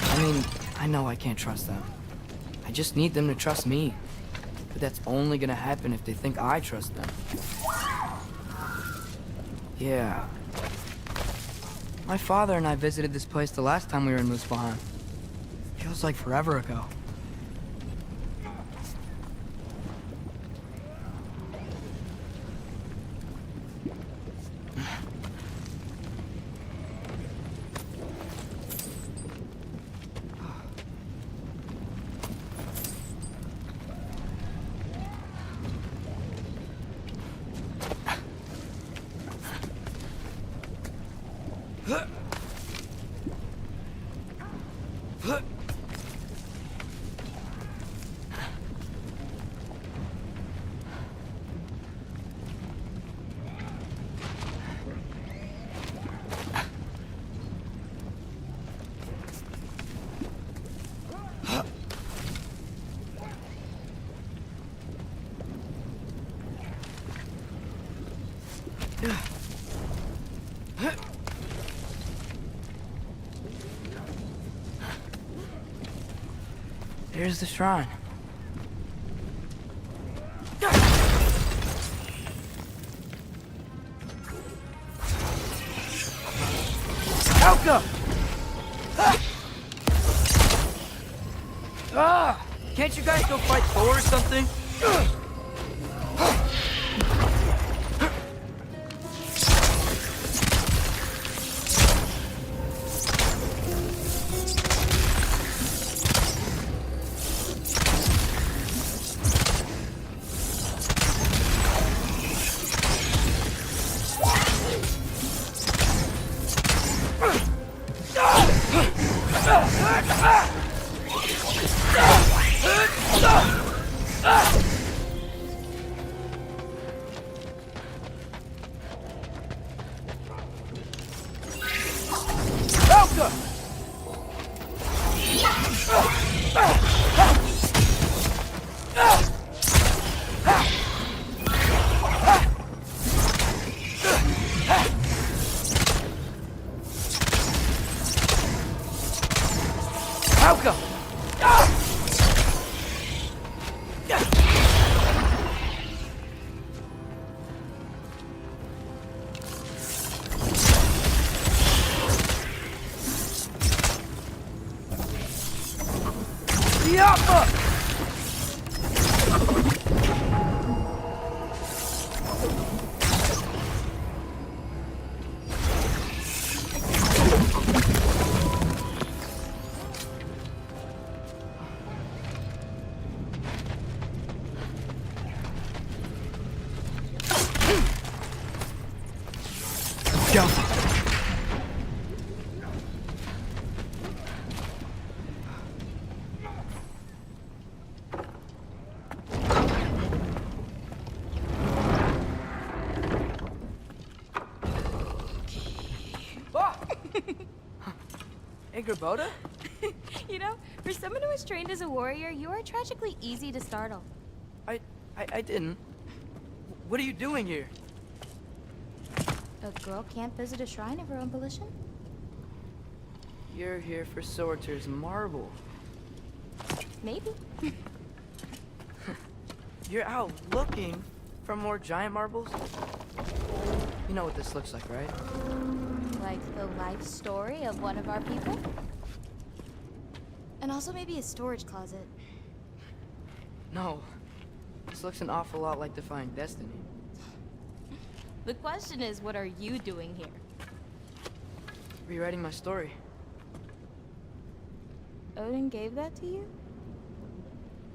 S10: I mean, I know I can't trust them. I just need them to trust me. But that's only gonna happen if they think I trust them. Yeah. My father and I visited this place the last time we were in Muspelheim. Feels like forever ago. Here's the shrine. Helga! Ah! Can't you guys go fight Thor or something? Hey, Gerboda?
S18: You know, for someone who is trained as a warrior, you are tragically easy to startle.
S10: I didn't. What are you doing here?
S18: A girl can't visit a shrine of her own volition?
S10: You're here for Sorter's marble.
S18: Maybe.
S10: You're out looking for more giant marbles? You know what this looks like, right?
S18: Like the life story of one of our people? And also maybe a storage closet.
S10: No. This looks an awful lot like Defying Destiny.
S18: The question is, what are you doing here?
S10: Rewriting my story.
S18: Odin gave that to you?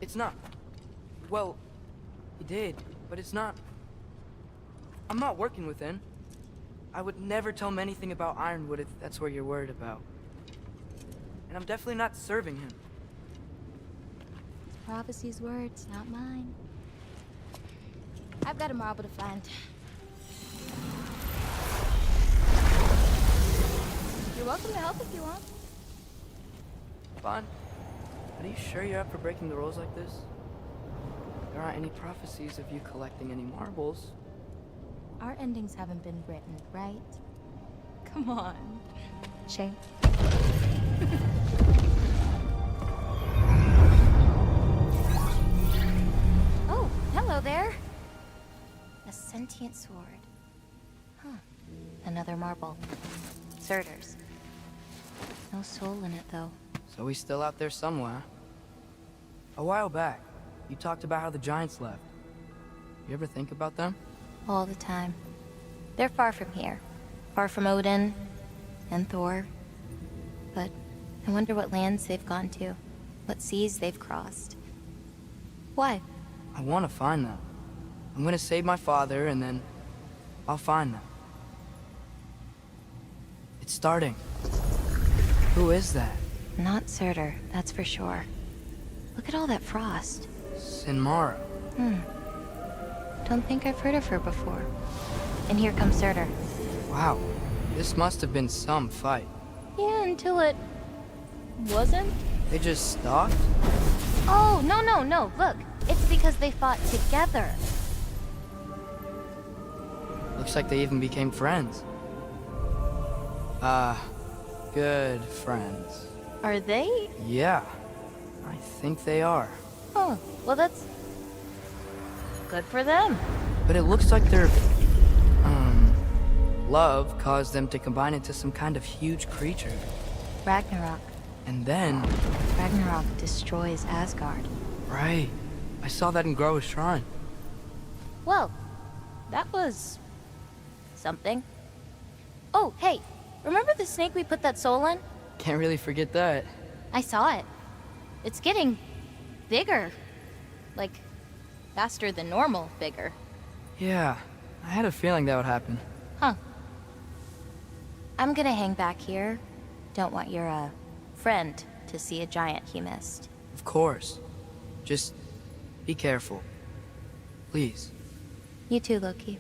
S10: It's not. Well, he did, but it's not. I'm not working with him. I would never tell him anything about Ironwood if that's what you're worried about. And I'm definitely not serving him.
S18: It's prophecy's words, not mine. I've got a marble to find. You're welcome to help if you want.
S10: Bon, are you sure you're up for breaking the rules like this? There aren't any prophecies of you collecting any marbles.
S18: Our endings haven't been written, right? Come on. Shane. Oh, hello there. A sentient sword. Huh. Another marble. Surtur's. No soul in it, though.
S10: So he's still out there somewhere. A while back, you talked about how the giants left. You ever think about them?
S18: All the time. They're far from here. Far from Odin and Thor. But I wonder what lands they've gone to. What seas they've crossed. Why?
S10: I want to find them. I'm gonna save my father, and then I'll find them. It's starting. Who is that?
S18: Not Surtur, that's for sure. Look at all that frost.
S10: Sinmara.
S18: Don't think I've heard of her before. And here comes Surtur.
S10: Wow. This must have been some fight.
S18: Yeah, until it... wasn't?
S10: They just stopped?
S18: Oh, no. Look, it's because they fought together.
S10: Looks like they even became friends. Good friends.
S18: Are they?
S10: Yeah, I think they are.
S18: Oh, well that's... good for them.
S10: But it looks like their... love caused them to combine into some kind of huge creature.
S18: Ragnarok.
S10: And then...
S18: Ragnarok destroys Asgard.
S10: Right. I saw that in Groa's shrine.
S18: Well, that was... something. Oh, hey, remember the snake we put that soul in?
S10: Can't really forget that.
S18: I saw it. It's getting... bigger. Like, faster than normal bigger.
S10: Yeah, I had a feeling that would happen.
S18: Huh. I'm gonna hang back here. Don't want your, friend to see a giant he missed.
S10: Of course. Just be careful. Please.
S18: You too, Loki.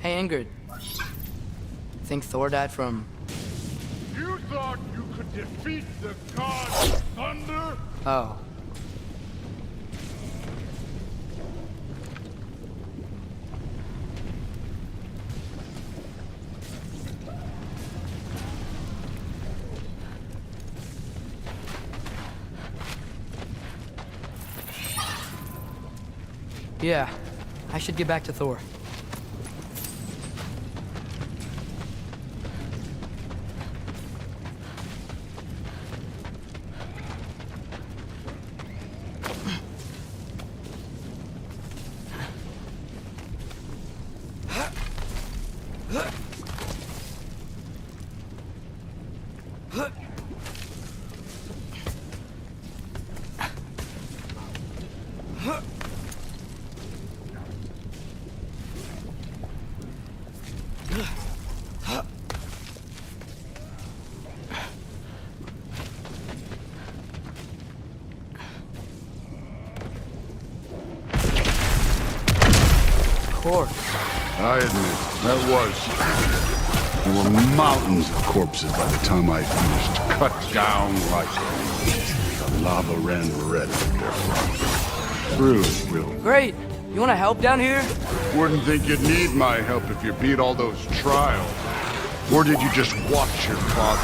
S10: Hey, Ingrid. Think Thor died from...
S6: You thought you could defeat the god of thunder?
S10: Oh. Yeah, I should get back to Thor.
S12: I admit, that was... There were mountains of corpses by the time I finished. Cut down like... The lava ran red therefrom. True, Will.
S10: Great! You wanna help down here?
S12: Wouldn't think you'd need my help if you beat all those trials. Or did you just watch your father?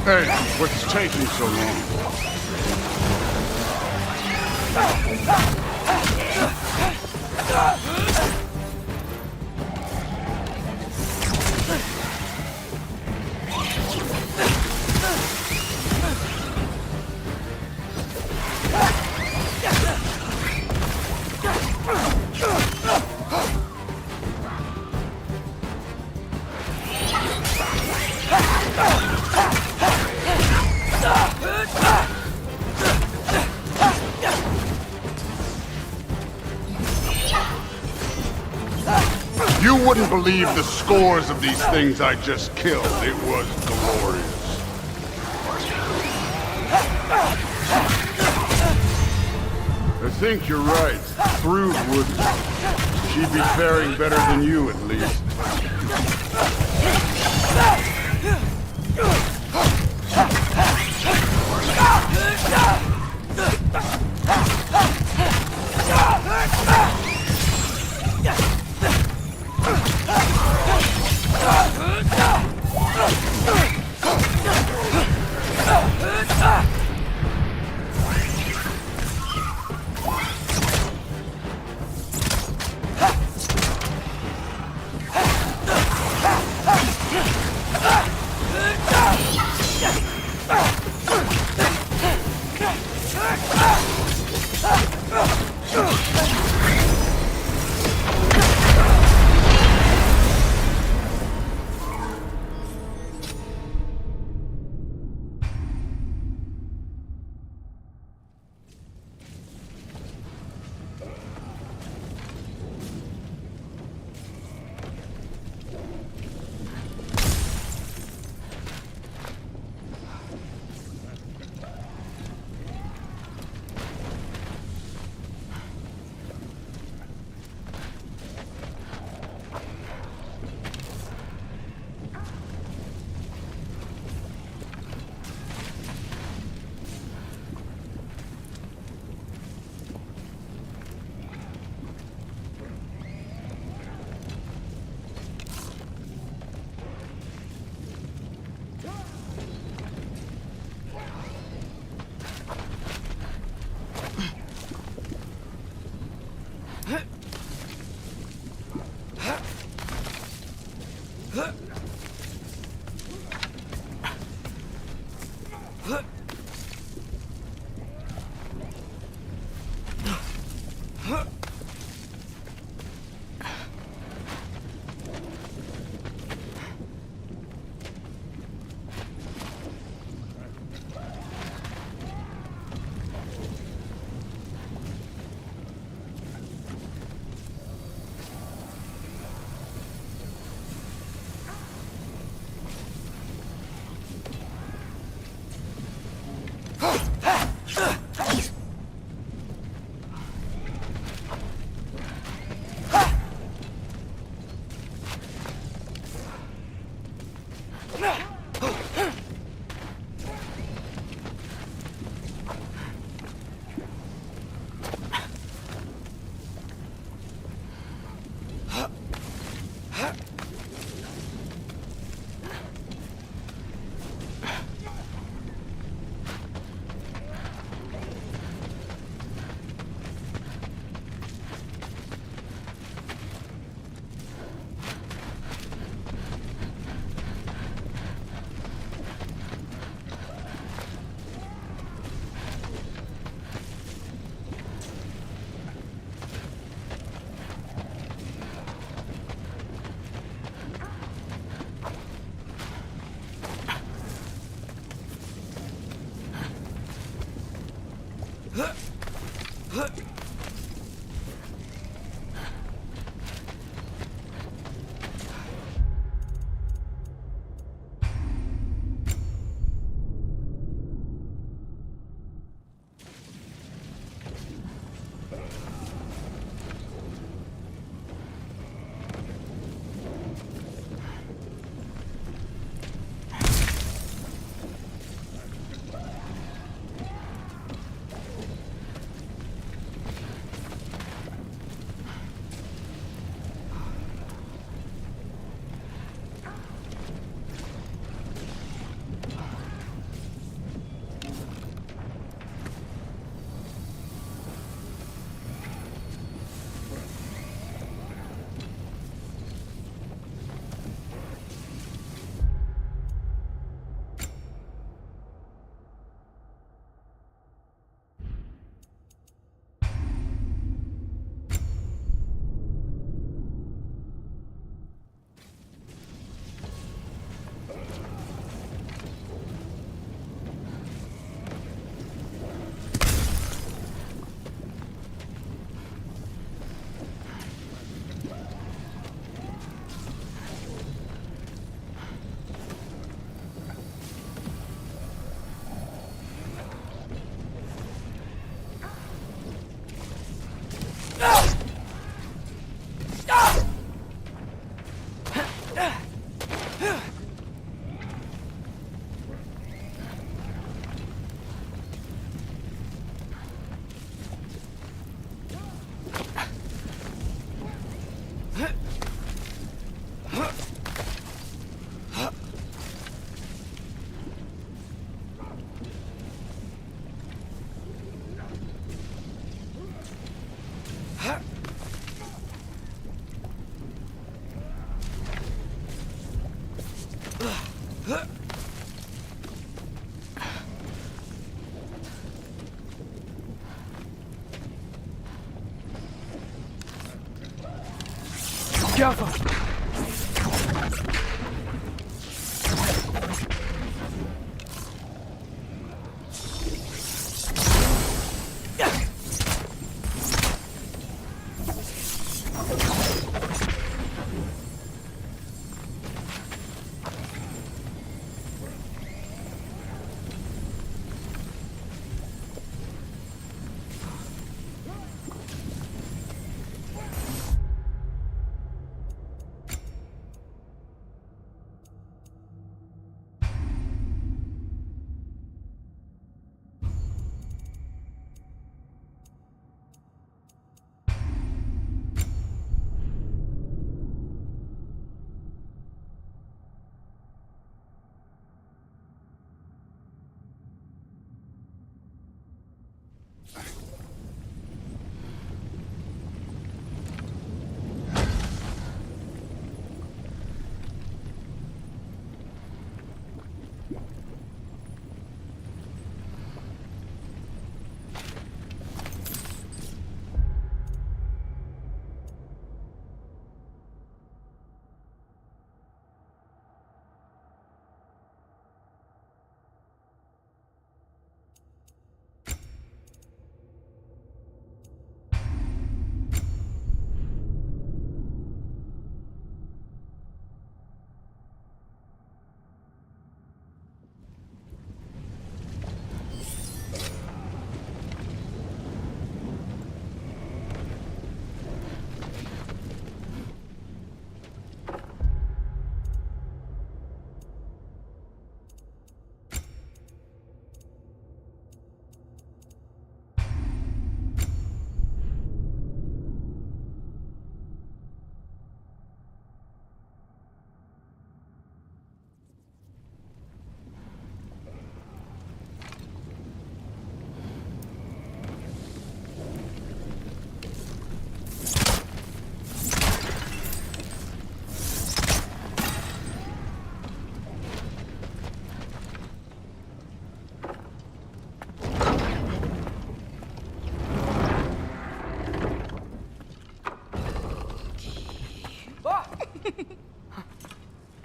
S12: Hey, what's taking so long? You wouldn't believe the scores of these things I just killed. It was glorious. I think you're right. Through would... She'd be faring better than you, at least.
S10: Careful!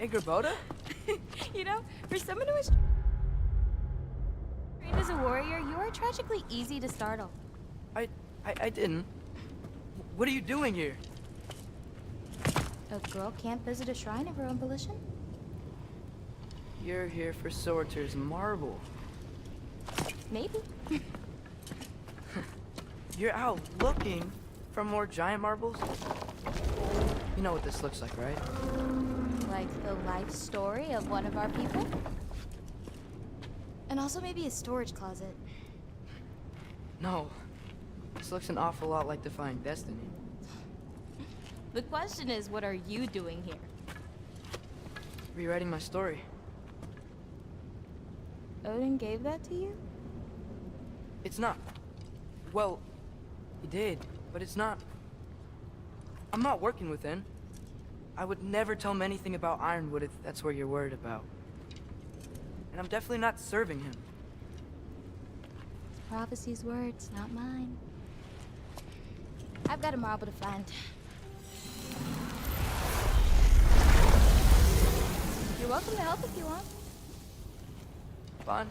S10: Hey, Gerboda?
S19: You know, for someone who was trained as a warrior, you are
S18: tragically easy to startle.
S10: I didn't. What are you doing here?
S18: A girl can't visit a shrine of her own volition?
S10: You're here for Sorter's marble.
S18: Maybe.
S10: You're out looking for more giant marbles? You know what this looks like, right?
S18: Like the life story of one of our people? And also maybe a storage closet.
S10: No. This looks an awful lot like Defying Destiny.
S18: The question is, what are you doing here?
S10: Rewriting my story.
S18: Odin gave that to you?
S10: It's not. Well, he did, but it's not. I'm not working with him. I would never tell him anything about Ironwood if that's what you're worried about. And I'm definitely not serving him.
S18: It's prophecy's words, not mine. I've got a marble to find. You're welcome to help if you want.
S10: Fine.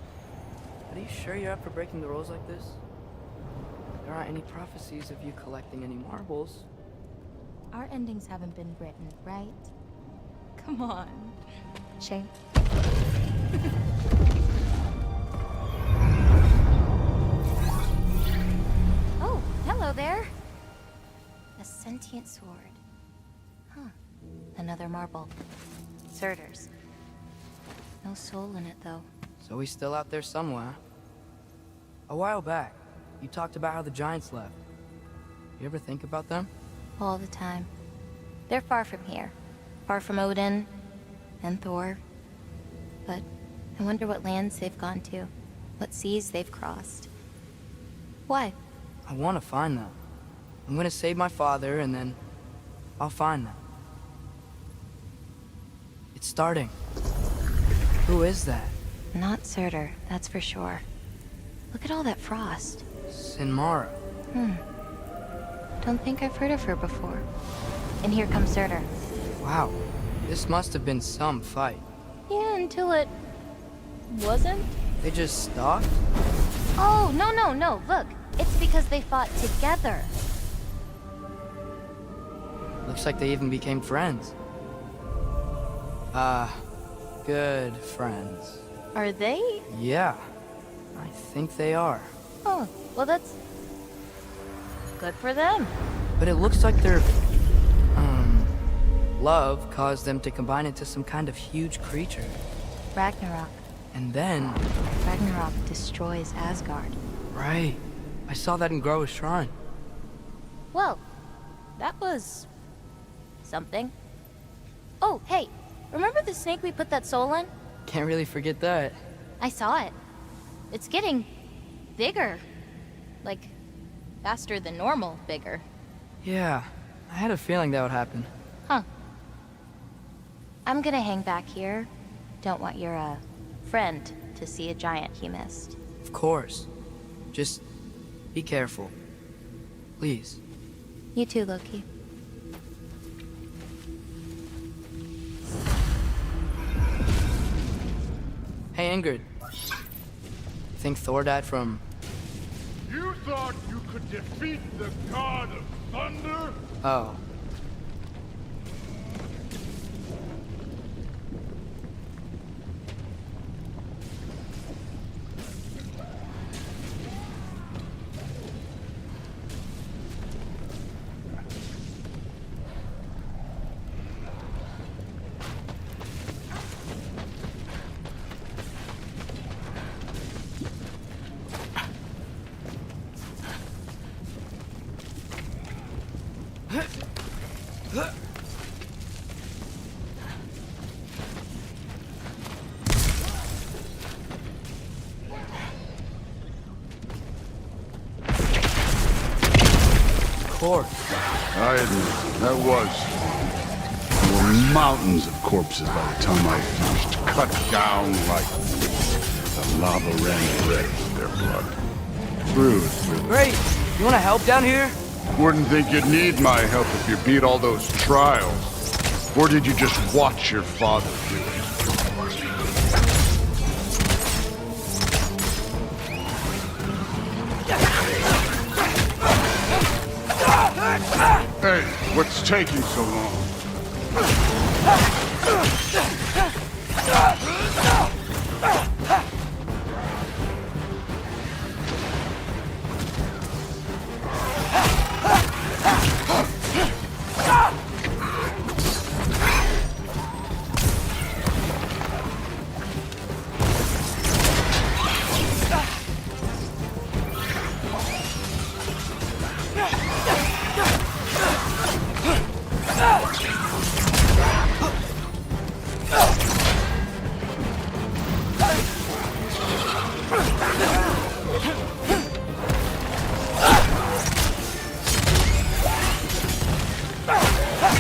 S10: But are you sure you're up for breaking the rules like this? There aren't any prophecies of you collecting any marbles.
S18: Our endings haven't been written, right? Come on. Shame. Oh, hello there. A sentient sword. Huh. Another marble. Surtur's. No soul in it, though.
S10: So he's still out there somewhere. A while back, you talked about how the giants left. You ever think about them?
S18: All the time. They're far from here. Far from Odin and Thor. But I wonder what lands they've gone to. What seas they've crossed. Why?
S10: I want to find them. I'm gonna save my father, and then I'll find them. It's starting. Who is that?
S18: Not Surtur, that's for sure. Look at all that frost.
S10: Sinmara.
S18: Don't think I've heard of her before. And here comes Surtur.
S10: Wow. This must have been some fight.
S18: Yeah, until it... wasn't?
S10: They just stopped?
S18: Oh, no. Look, it's because they fought together.
S10: Looks like they even became friends. Good friends.
S18: Are they?
S10: Yeah, I think they are.
S18: Oh, well that's... good for them.
S10: But it looks like their... love caused them to combine into some kind of huge creature.
S18: Ragnarok.
S10: And then...
S18: Ragnarok destroys Asgard.
S10: Right. I saw that in Groa's shrine.
S18: Well, that was... something. Oh, hey, remember the snake we put that soul in?
S10: Can't really forget that.
S18: I saw it. It's getting... bigger. Like, faster than normal bigger.
S10: Yeah, I had a feeling that would happen.
S18: Huh. I'm gonna hang back here. Don't want your, friend to see a giant he missed.
S10: Of course. Just be careful. Please.
S18: You too, Loki.
S10: Hey, Ingrid. Think Thor died from...
S12: You thought you could defeat the god of thunder?
S10: Oh.
S12: I admit, that was... There were mountains of corpses by the time I finished, cut down like the lava ran red with their blood. Bruised.
S10: Great! You wanna help down here?
S12: Wouldn't think you'd need my help if you beat all those trials. Or did you just watch your father do it? Hey, what's taking so long?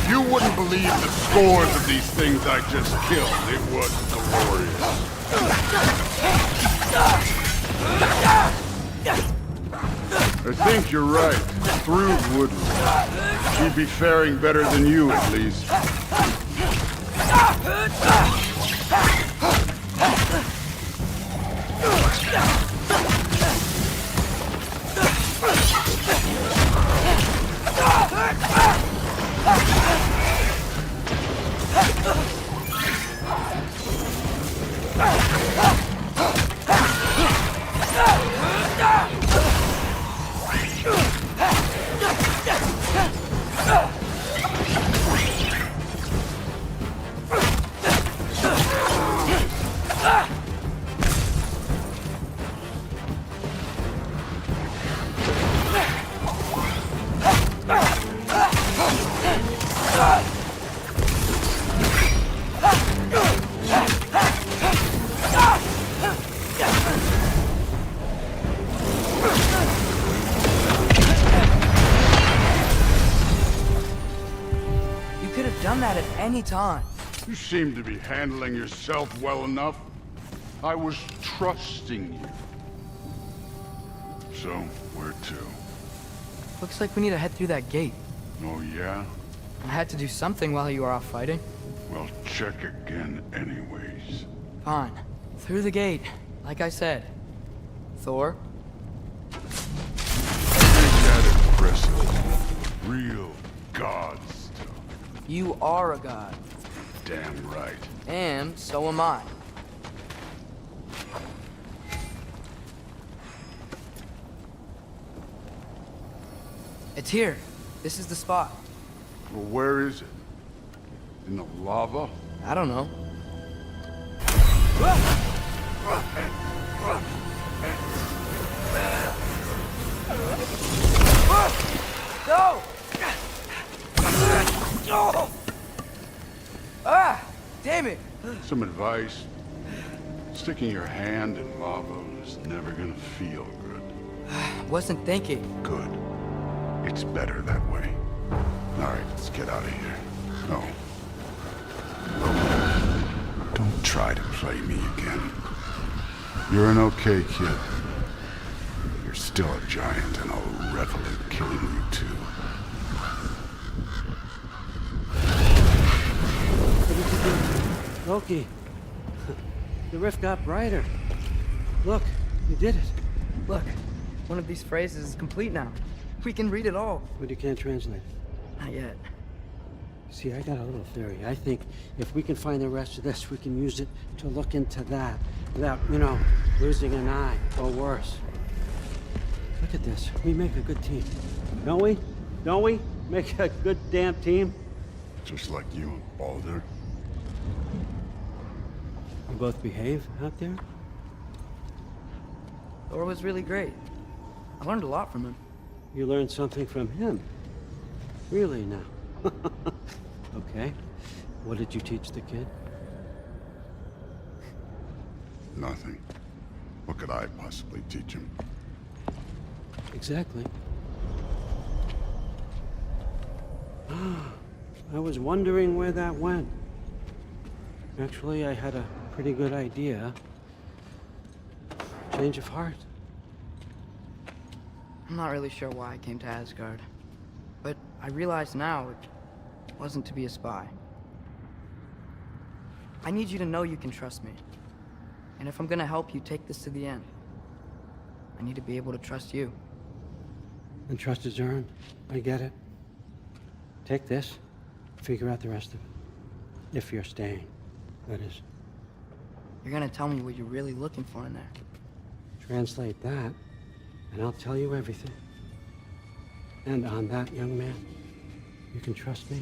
S12: You wouldn't believe the scores of these things I just killed. It was glorious. I think you're right. Thrud wouldn't. She'd be faring better than you, at least.
S10: Any time.
S12: You seem to be handling yourself well enough. I was trusting you. So, where to?
S10: Looks like we need to head through that gate.
S12: Oh, yeah?
S10: I had to do something while you were off fighting.
S12: Well, check again anyways.
S10: Fine. Through the gate, like I said. Thor?
S12: Ain't that impressive? Real god stuff.
S10: You are a god.
S12: Damn right.
S10: And so am I. It's here. This is the spot.
S12: Well, where is it? In the lava?
S10: I don't know. Go! Ah! Damn it!
S12: Some advice. Sticking your hand in lava is never gonna feel good.
S10: Wasn't thinking.
S12: Good. It's better that way. Alright, let's get out of here. No. Don't try to play me again. You're an okay kid. You're still a giant, and I'll revel in killing you too.
S14: Loki, the rift got brighter. Look, you did it.
S10: Look, one of these phrases is complete now. We can read it all.
S14: But you can't translate it.
S10: Not yet.
S14: See, I got a little theory. I think if we can find the rest of this, we can use it to look into that without, you know, losing an eye or worse. Look at this. We make a good team. Don't we? Don't we? Make a good damn team?
S12: Just like you and Baldur.
S14: You both behave out there?
S10: Thor was really great. I learned a lot from him.
S14: You learned something from him? Really now? Okay. What did you teach the kid?
S12: Nothing. What could I possibly teach him?
S14: Exactly. I was wondering where that went. Actually, I had a pretty good idea. Change of heart.
S10: I'm not really sure why I came to Asgard. But I realize now it wasn't to be a spy. I need you to know you can trust me. And if I'm gonna help you take this to the end, I need to be able to trust you.
S14: And trust is earned. I get it. Take this, figure out the rest of it. If you're staying, that is.
S10: You're gonna tell me what you're really looking for in there.
S14: Translate that, and I'll tell you everything. And on that, young man, you can trust me.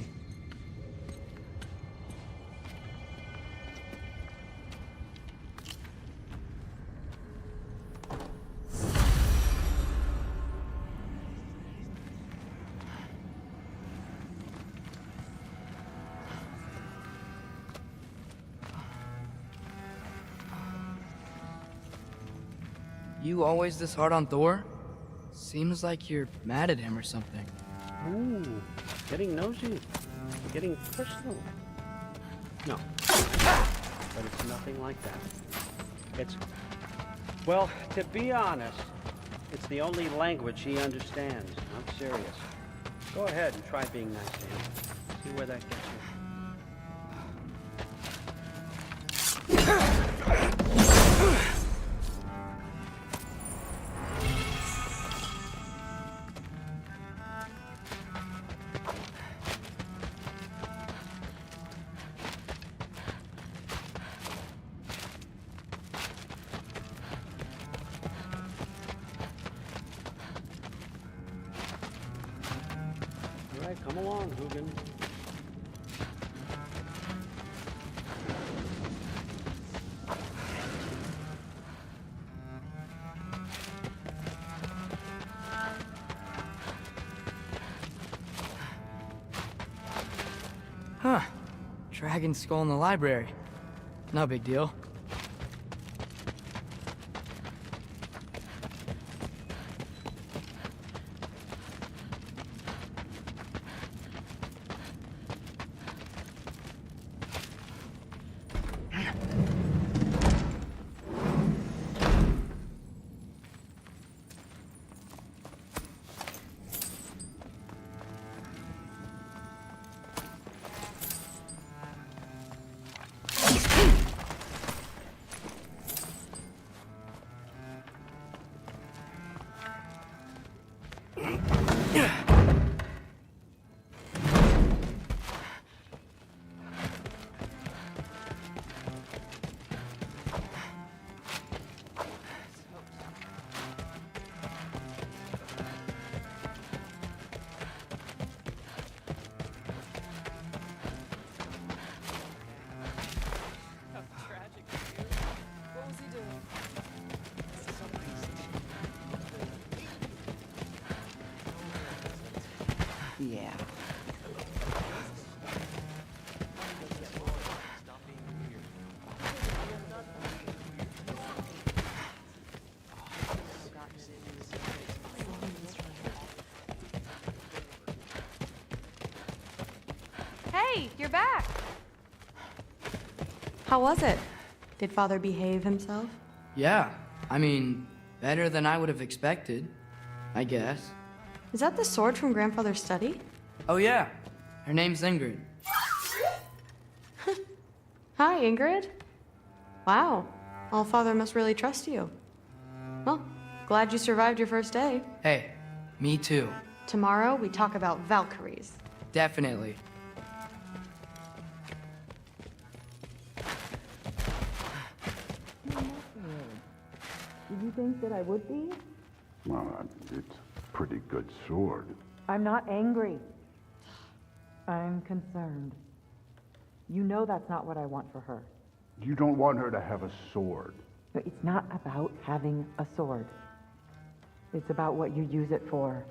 S10: You always this hard on Thor? Seems like you're mad at him or something.
S14: Ooh, getting nosy, getting personal. No, but it's nothing like that. It's, well, to be honest, it's the only language he understands. I'm serious. Go ahead and try being nice to him. See where that gets you. Come along, Hugin.
S10: Huh. Dragon skull in the library. No big deal.
S15: Yeah.
S8: Hey, you're back. How was it? Did Father behave himself?
S10: Yeah, I mean, better than I would have expected, I guess.
S8: Is that the sword from Grandfather's study?
S10: Oh yeah, her name's Ingrid.
S8: Hi, Ingrid. Wow, Allfather must really trust you. Well, glad you survived your first day.
S10: Hey, me too.
S8: Tomorrow, we talk about Valkyries.
S10: Definitely.
S16: Did you think that I would be?
S12: Well, it's a pretty good sword.
S16: I'm not angry. I'm concerned. You know that's not what I want for her.
S12: You don't want her to have a sword.
S16: But it's not about having a sword. It's about what you use it for.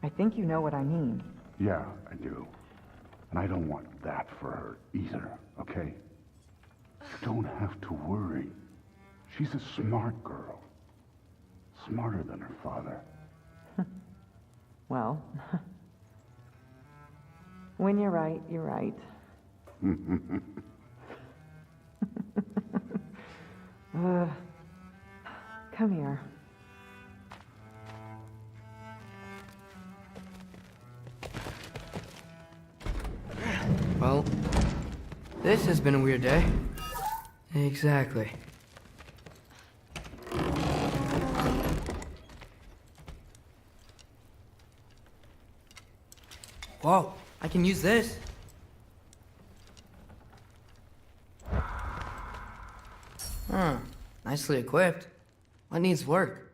S16: I think you know what I mean.
S12: Yeah, I do. And I don't want that for her either, okay? You don't have to worry. She's a smart girl. Smarter than her father.
S16: Well, when you're right, you're right. Come here.
S10: Well, this has been a weird day. Exactly. Whoa, I can use this. Nicely equipped. What needs work?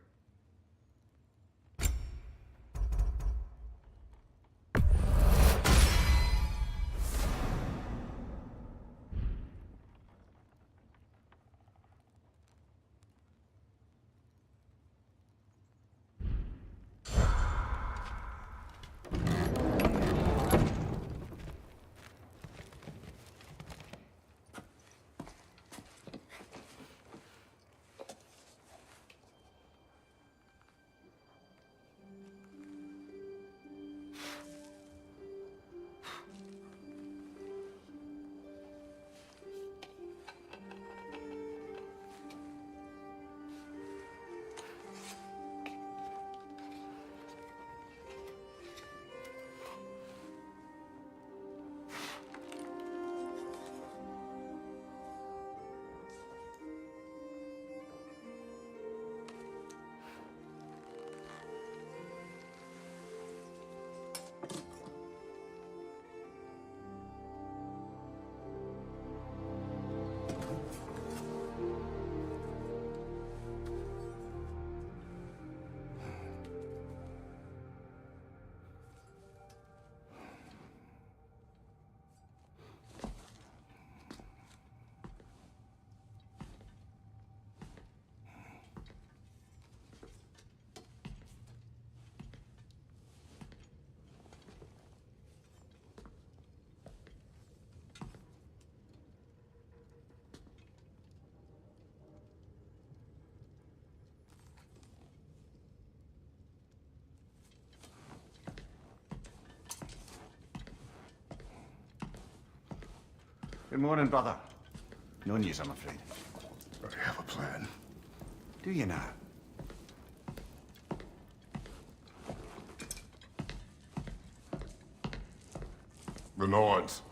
S7: Good morning, brother. No news, I'm afraid.
S3: I have a plan.
S7: Do you now?
S3: The Norns.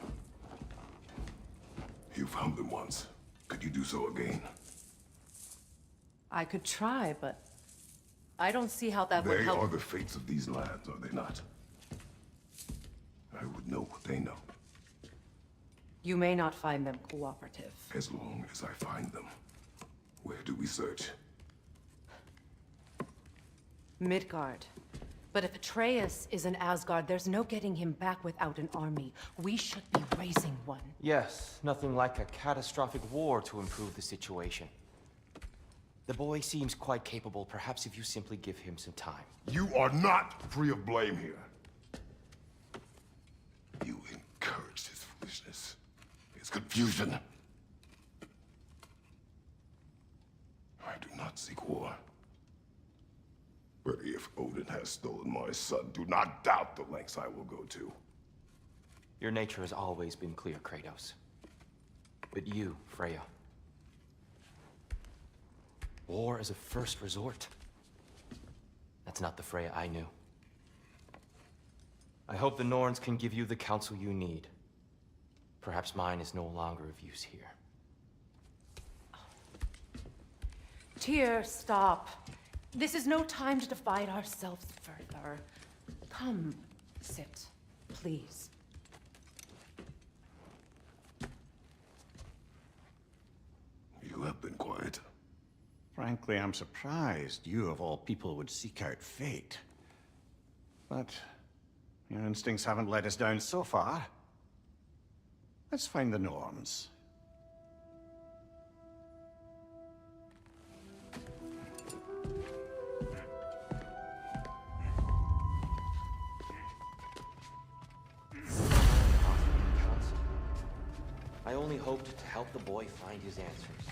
S3: You found them once. Could you do so again?
S2: I could try, but I don't see how that would
S3: They
S2: help.
S3: are the fates of these lands, are they not? I would know what they know.
S2: You may not find them cooperative.
S3: As long as I find them. Where do we search?
S2: Midgard. But if Atreus is in Asgard, there's no getting him back without an army. We should be raising one.
S11: Yes, nothing like a catastrophic war to improve the situation. The boy seems quite capable. Perhaps if you simply give him some time.
S3: You are not free of blame here. You encouraged his foolishness. His confusion. I do not seek war. But if Odin has stolen my son, do not doubt the lengths I will go to.
S11: Your nature has always been clear, Kratos. But you, Freya. War is a first resort. That's not the Freya I knew. I hope the Norns can give you the counsel you need. Perhaps mine is no longer of use here.
S2: Tyr, stop. This is no time to divide ourselves further. Come, sit, please.
S3: You have been quiet.
S7: Frankly, I'm surprised you, of all people, would seek out fate. But your instincts haven't let us down so far. Let's find the Norns.
S11: I only hoped to help the boy find his answers.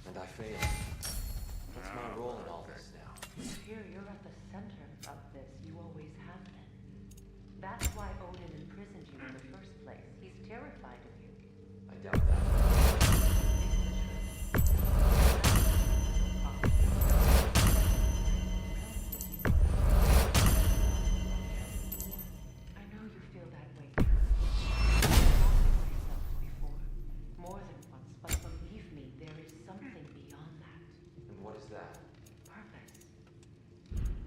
S11: And I failed. What's my role in all this now?
S2: Tyr, you're at the center of this. You always have been. That's why Odin imprisoned you in the first place. He's terrified of you.
S11: I doubt that.
S2: I know you feel that way too. I've talked to myself before, more than once, but believe me, there is something beyond that.
S11: And what is that?
S2: Purpose.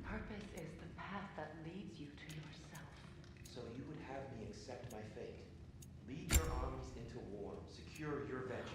S2: Purpose is the path that leads you to yourself.
S11: So you would have me accept my fate. Lead your armies into war. Secure your vengeance.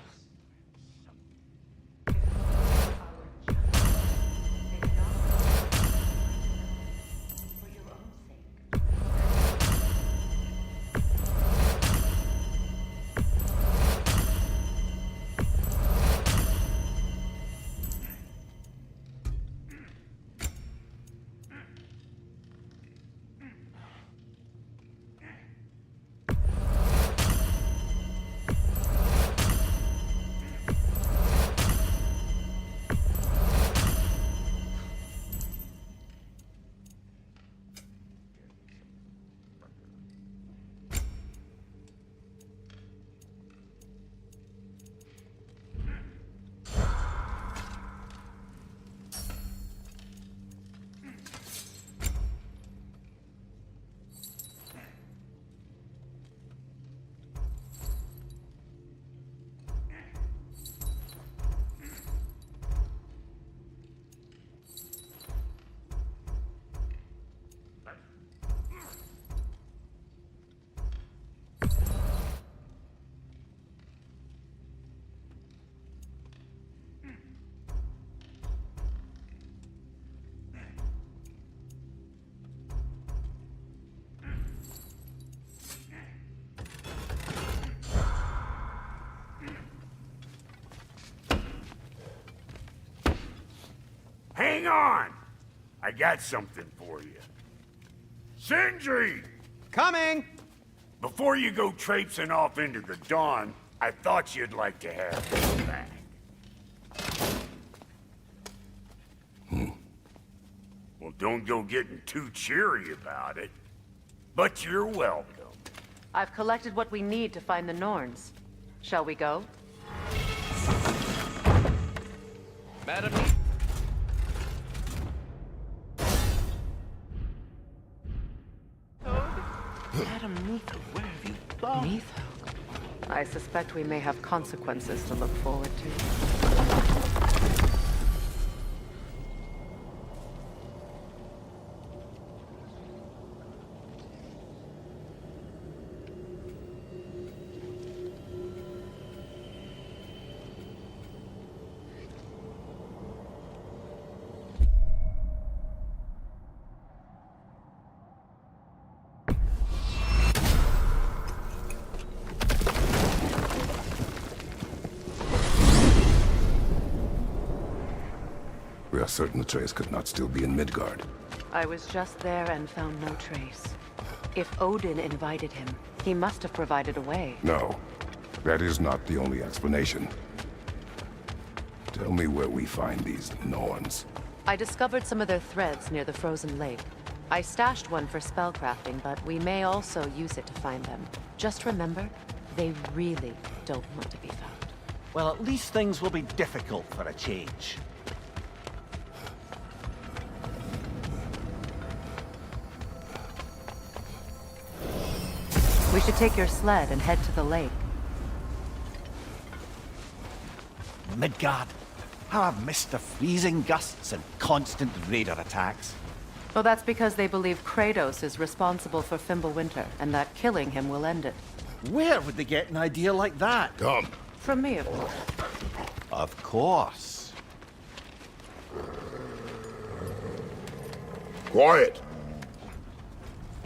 S6: Hang on! I got something for you. Sindri!
S11: Coming!
S6: Before you go traipsing off into the dawn, I thought you'd like to have this back. Well, don't go getting too cheery about it. But you're welcome.
S2: I've collected what we need to find the Norns. Shall we go?
S13: Madam.
S1: Madam Neitho, where have you gone?
S2: Neitho? I suspect we may have consequences to look forward to.
S3: We are certain the trace could not still be in Midgard.
S2: I was just there and found no trace. If Odin invited him, he must have provided a way.
S3: No, that is not the only explanation. Tell me where we find these Norns.
S2: I discovered some of their threads near the frozen lake. I stashed one for spellcrafting, but we may also use it to find them. Just remember, they really don't want to be found.
S17: Well, at least things will be difficult for a change.
S2: We should take your sled and head to the lake.
S17: Midgard. How I've missed the freezing gusts and constant raider attacks.
S2: Well, that's because they believe Kratos is responsible for Fimbulwinter, and that killing him will end it.
S17: Where would they get an idea like that?
S3: Come.
S2: From me, of course.
S17: Of course.
S3: Quiet!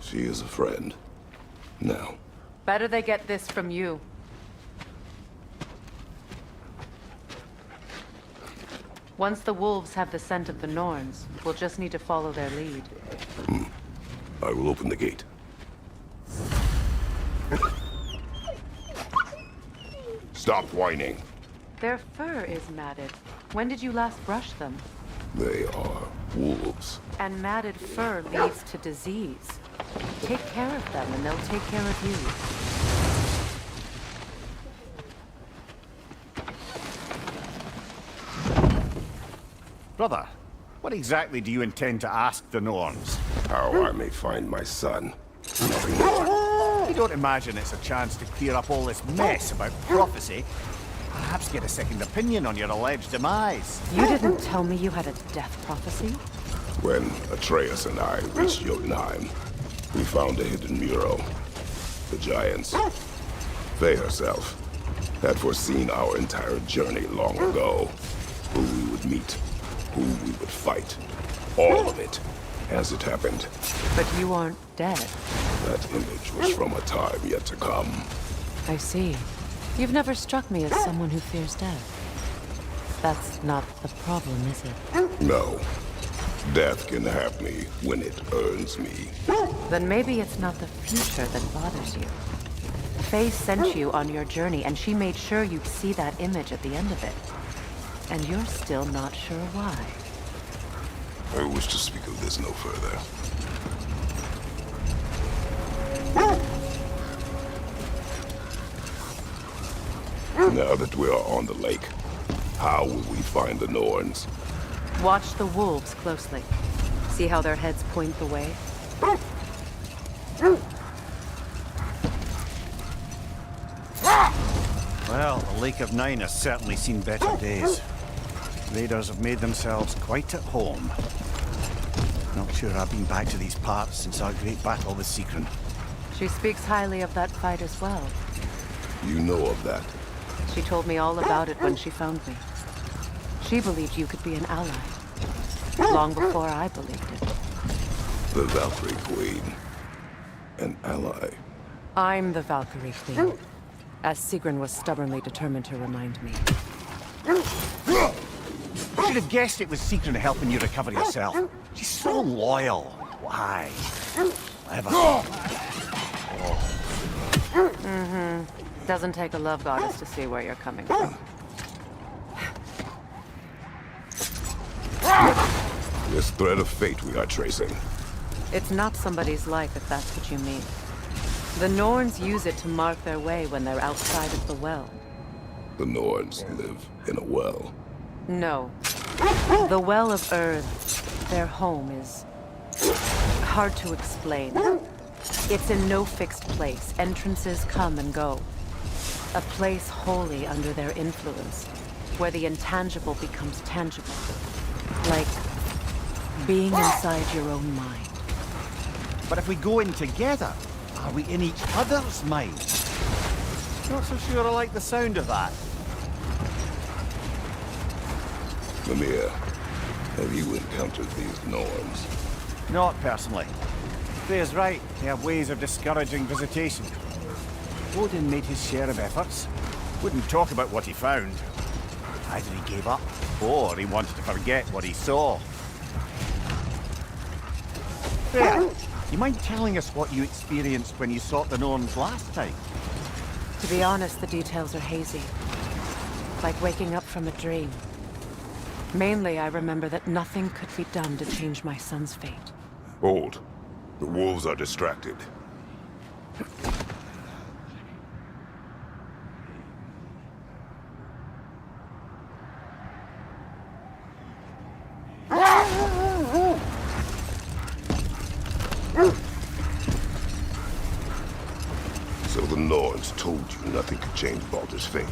S3: She is a friend. Now.
S2: Better they get this from you. Once the wolves have the scent of the Norns, we'll just need to follow their lead.
S3: I will open the gate. Stop whining.
S2: Their fur is matted. When did you last brush them?
S3: They are wolves.
S2: And matted fur leads to disease. Take care of them, and they'll take care of you.
S7: Brother, what exactly do you intend to ask the Norns?
S3: How I may find my son. Nothing more.
S7: You don't imagine it's a chance to clear up all this mess about prophecy? Perhaps get a second opinion on your alleged demise.
S2: You didn't tell me you had a death prophecy?
S3: When Atreus and I reached Jotunheim, We found a hidden mural. The Giants. Faye herself had foreseen our entire journey long ago. Who we would meet, who we would fight. All of it, as it happened.
S2: But you aren't dead.
S3: That image was from a time yet to come.
S2: I see. You've never struck me as someone who fears death. That's not the problem, is it?
S3: No. Death can have me when it earns me.
S2: Then maybe it's not the future that bothers you. Faye sent you on your journey, and she made sure you'd see that image at the end of it. And you're still not sure why.
S3: I wish to speak of this no further. Now that we are on the lake, how will we find the Norns?
S2: Watch the wolves closely. See how their heads point the way?
S7: Well, the Lake of Nine has certainly seen better days. Raiders have made themselves quite at home. Not sure I've been back to these parts since our great battle with Seekron.
S2: She speaks highly of that fight as well.
S3: You know of that?
S2: She told me all about it when she found me. She believed you could be an ally. Long before I believed it.
S3: The Valkyrie Queen. An ally.
S2: I'm the Valkyrie Queen. As Seekron was stubbornly determined to remind me.
S7: I should have guessed it was Seekron helping you recover yourself. She's so loyal. Why? Clever.
S2: Mm-hmm. Doesn't take a love goddess to see where you're coming from.
S3: This thread of fate we are tracing.
S2: It's not somebody's life, if that's what you mean. The Norns use it to mark their way when they're outside of the well.
S3: The Norns live in a well.
S2: No. The Well of Earth, their home, is hard to explain. It's in no fixed place. Entrances come and go. A place wholly under their influence, where the intangible becomes tangible. Like being inside your own mind.
S7: But if we go in together, are we in each other's minds? Not so sure I like the sound of that.
S3: Mimir, have you encountered these Norns?
S7: Not personally. Faye's right. They have ways of discouraging visitation. Odin made his share of efforts. Wouldn't talk about what he found. Either he gave up, or he wanted to forget what he saw. Faye, you mind telling us what you experienced when you sought the Norns last time?
S2: To be honest, the details are hazy. Like waking up from a dream. Mainly, I remember that nothing could be done to change my son's fate.
S3: Hold. The wolves are distracted. So the Norns told you nothing could change Baldur's fate.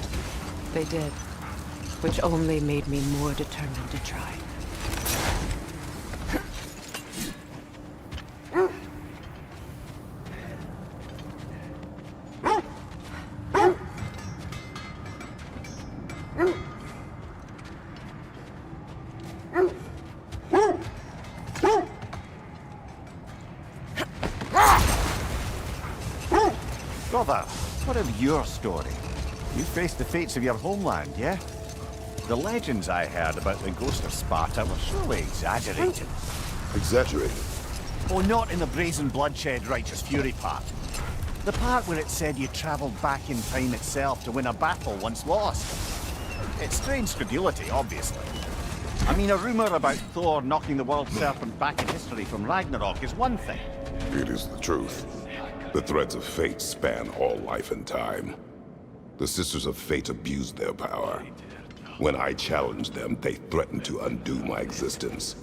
S2: They did. Which only made me more determined to try.
S7: Brother, what of your story? You faced the fates of your homeland, yeah? The legends I heard about the ghost of Sparta were surely exaggerated.
S3: Exaggerated?
S7: Oh, not in the brazen bloodshed righteous fury part. The part where it said you traveled back in time itself to win a battle once lost. It's strange credulity, obviously. I mean, a rumor about Thor knocking the world serpent back in history from Ragnarok is one thing.
S3: It is the truth. The threads of fate span all life and time. The Sisters of Fate abused their power. When I challenged them, they threatened to undo my existence.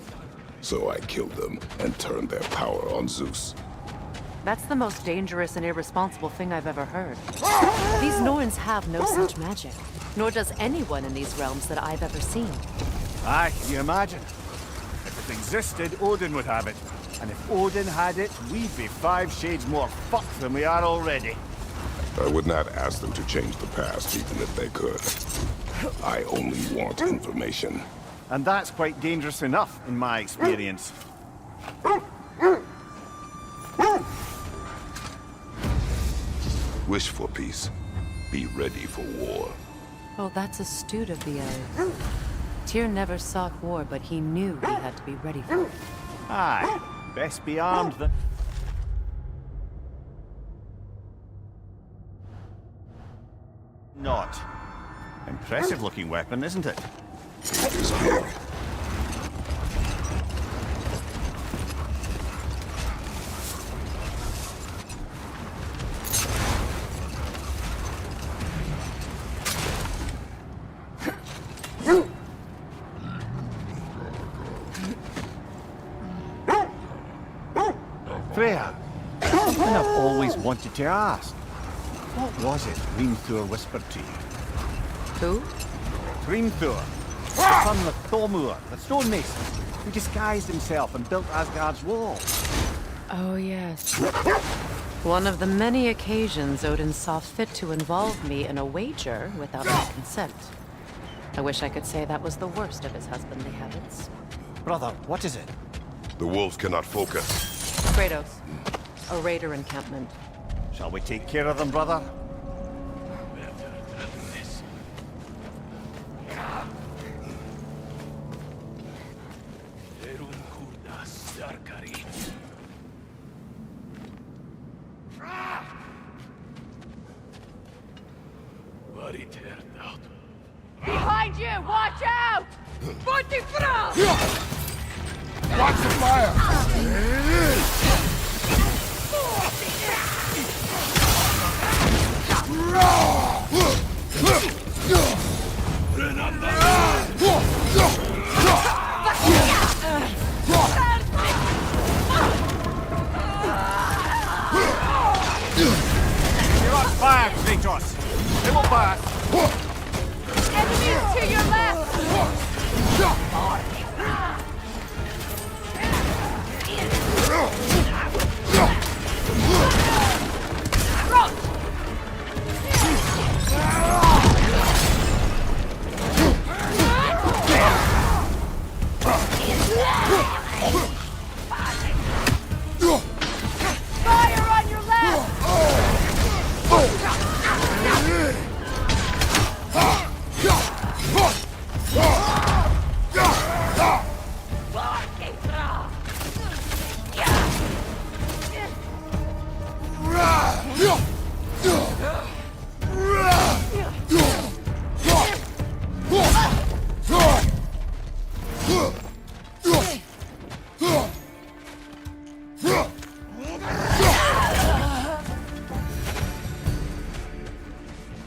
S3: So I killed them and turned their power on Zeus.
S2: That's the most dangerous and irresponsible thing I've ever heard. These Norns have no such magic, nor does anyone in these realms that I've ever seen.
S7: Aye, can you imagine? If it existed, Odin would have it.
S17: And if Odin had it, we'd be 5 shades more fucked than we are already.
S3: I would not ask them to change the past, even if they could. I only want information.
S17: And that's quite dangerous enough, in my experience.
S3: Wish for peace. Be ready for war.
S2: Oh, that's astute of the elves. Tyr never sought war, but he knew he had to be ready for it.
S17: Aye, best be armed than... Not. Impressive looking weapon, isn't it?
S3: It is big.
S17: Freya, something I've always wanted to ask. What was it Hrimthur whispered to you?
S2: Who?
S17: Hrimthur, the son of Thormur, the stonemason, who disguised himself and built Asgard's wall.
S2: Oh, yes. One of the many occasions Odin saw fit to involve me in a wager without my consent. I wish I could say that was the worst of his husbandly habits.
S17: Brother, what is it?
S3: The wolves cannot focus.
S2: Kratos, a raider encampment.
S17: Shall we take care of them, brother?
S19: Behind you! Watch out! Forty front!
S3: Watch the fire!
S17: You're on fire, Kratos! They will pass!
S19: Enemies to your left! Fire on your left!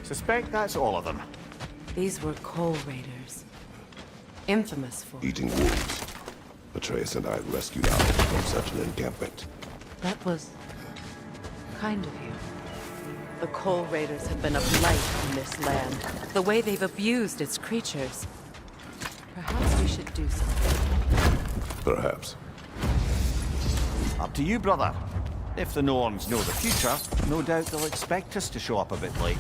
S17: Suspect that's all of them.
S2: These were coal raiders. Infamous for...
S3: Eating wolves. Atreus and I rescued out from such an encampment.
S2: That was... kind of you. The coal raiders have been a blight on this land. The way they've abused its creatures. Perhaps we should do something.
S3: Perhaps.
S17: Up to you, brother. If the Norns know the future, no doubt they'll expect us to show up a bit late.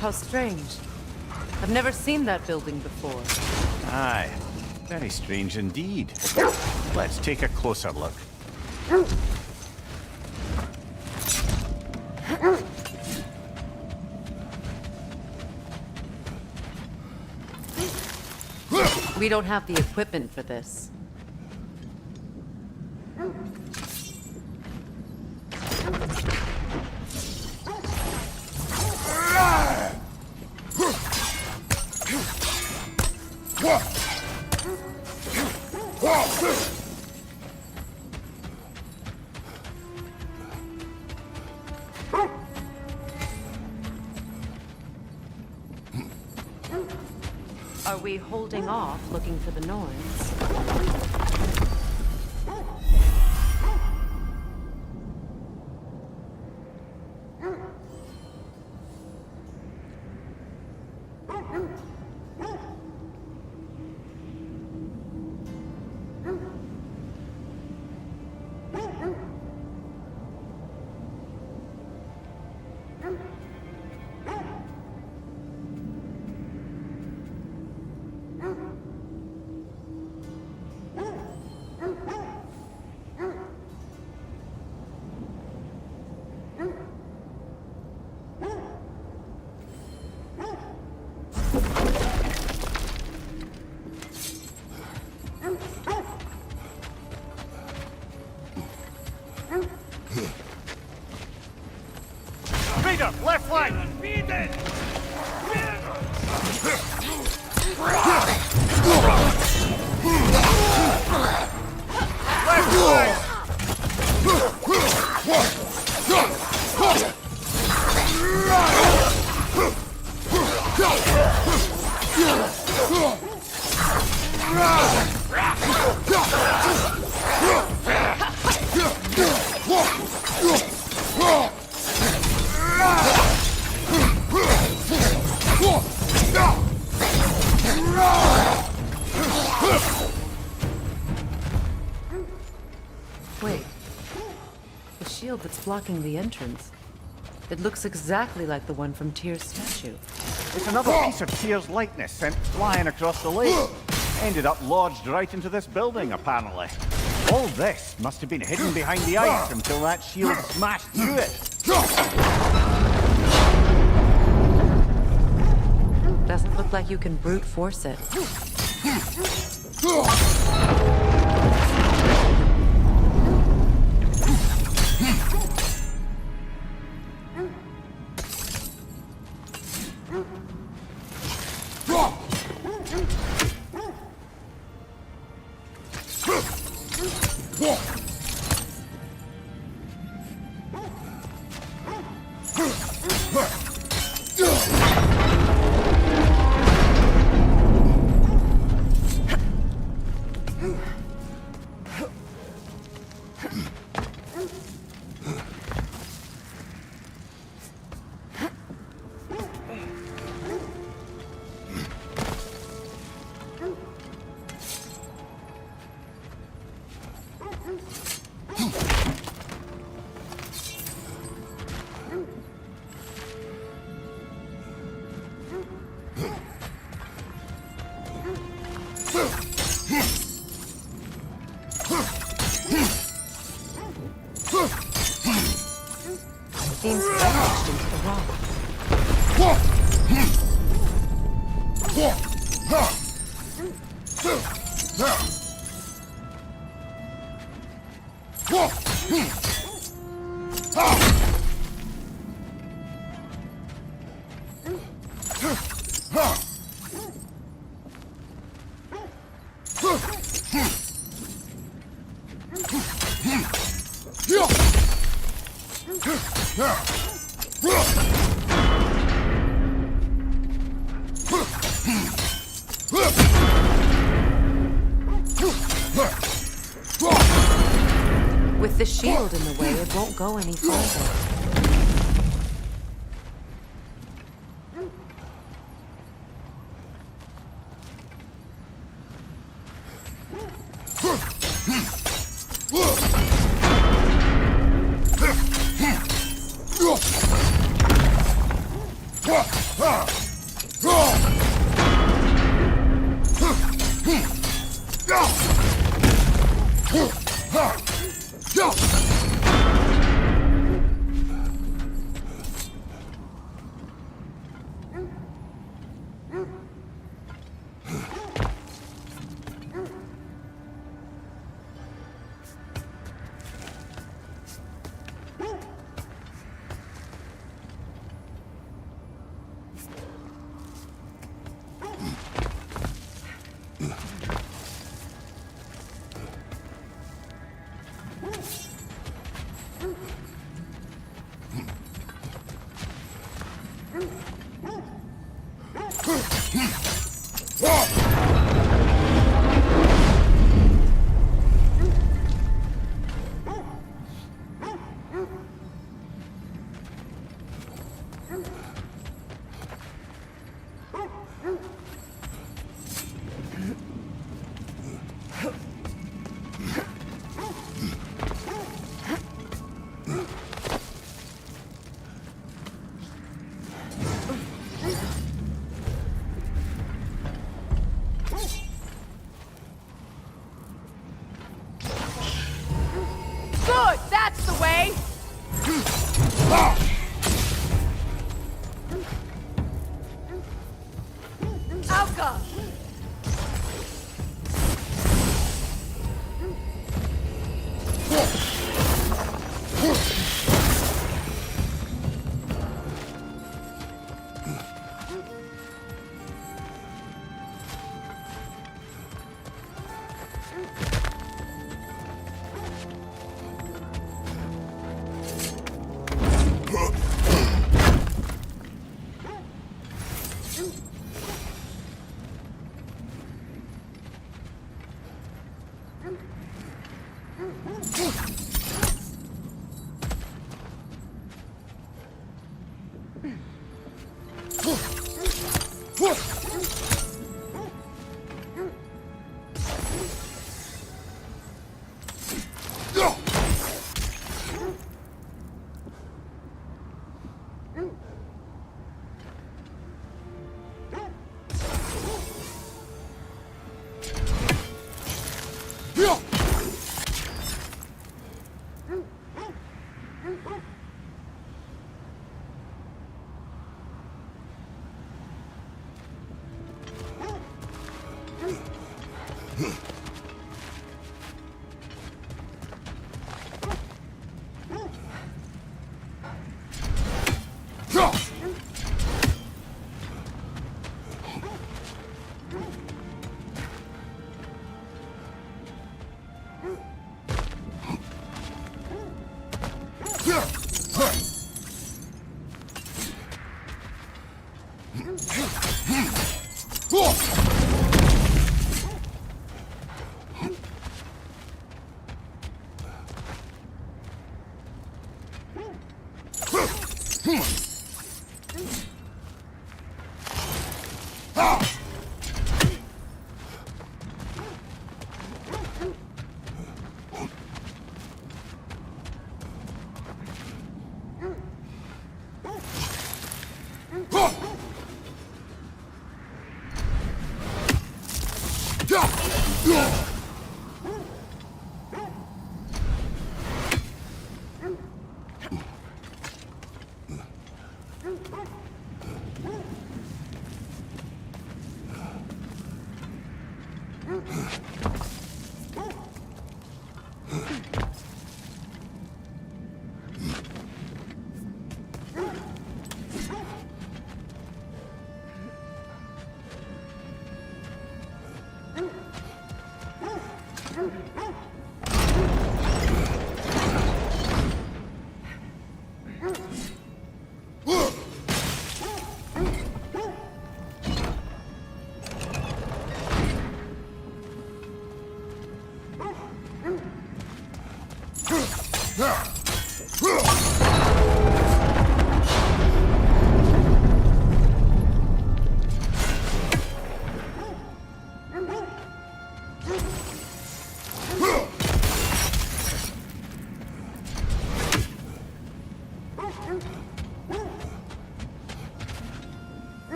S2: How strange. I've never seen that building before.
S17: Aye. Very strange indeed. Let's take a closer look.
S2: We don't have the equipment for this. Are we holding off looking for the Norns?
S17: Speeder, left flank! Left flank!
S2: Wait. The shield that's blocking the entrance. It looks exactly like the one from Tyr's statue.
S17: It's another piece of Tyr's likeness sent flying across the lake. Ended up lodged right into this building, apparently. All this must have been hidden behind the ice until that shield smashed through it.
S2: Doesn't look like you can brute force it. Seems sandwiched into the rock. With the shield in the way, it won't go any further.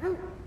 S18: Huh?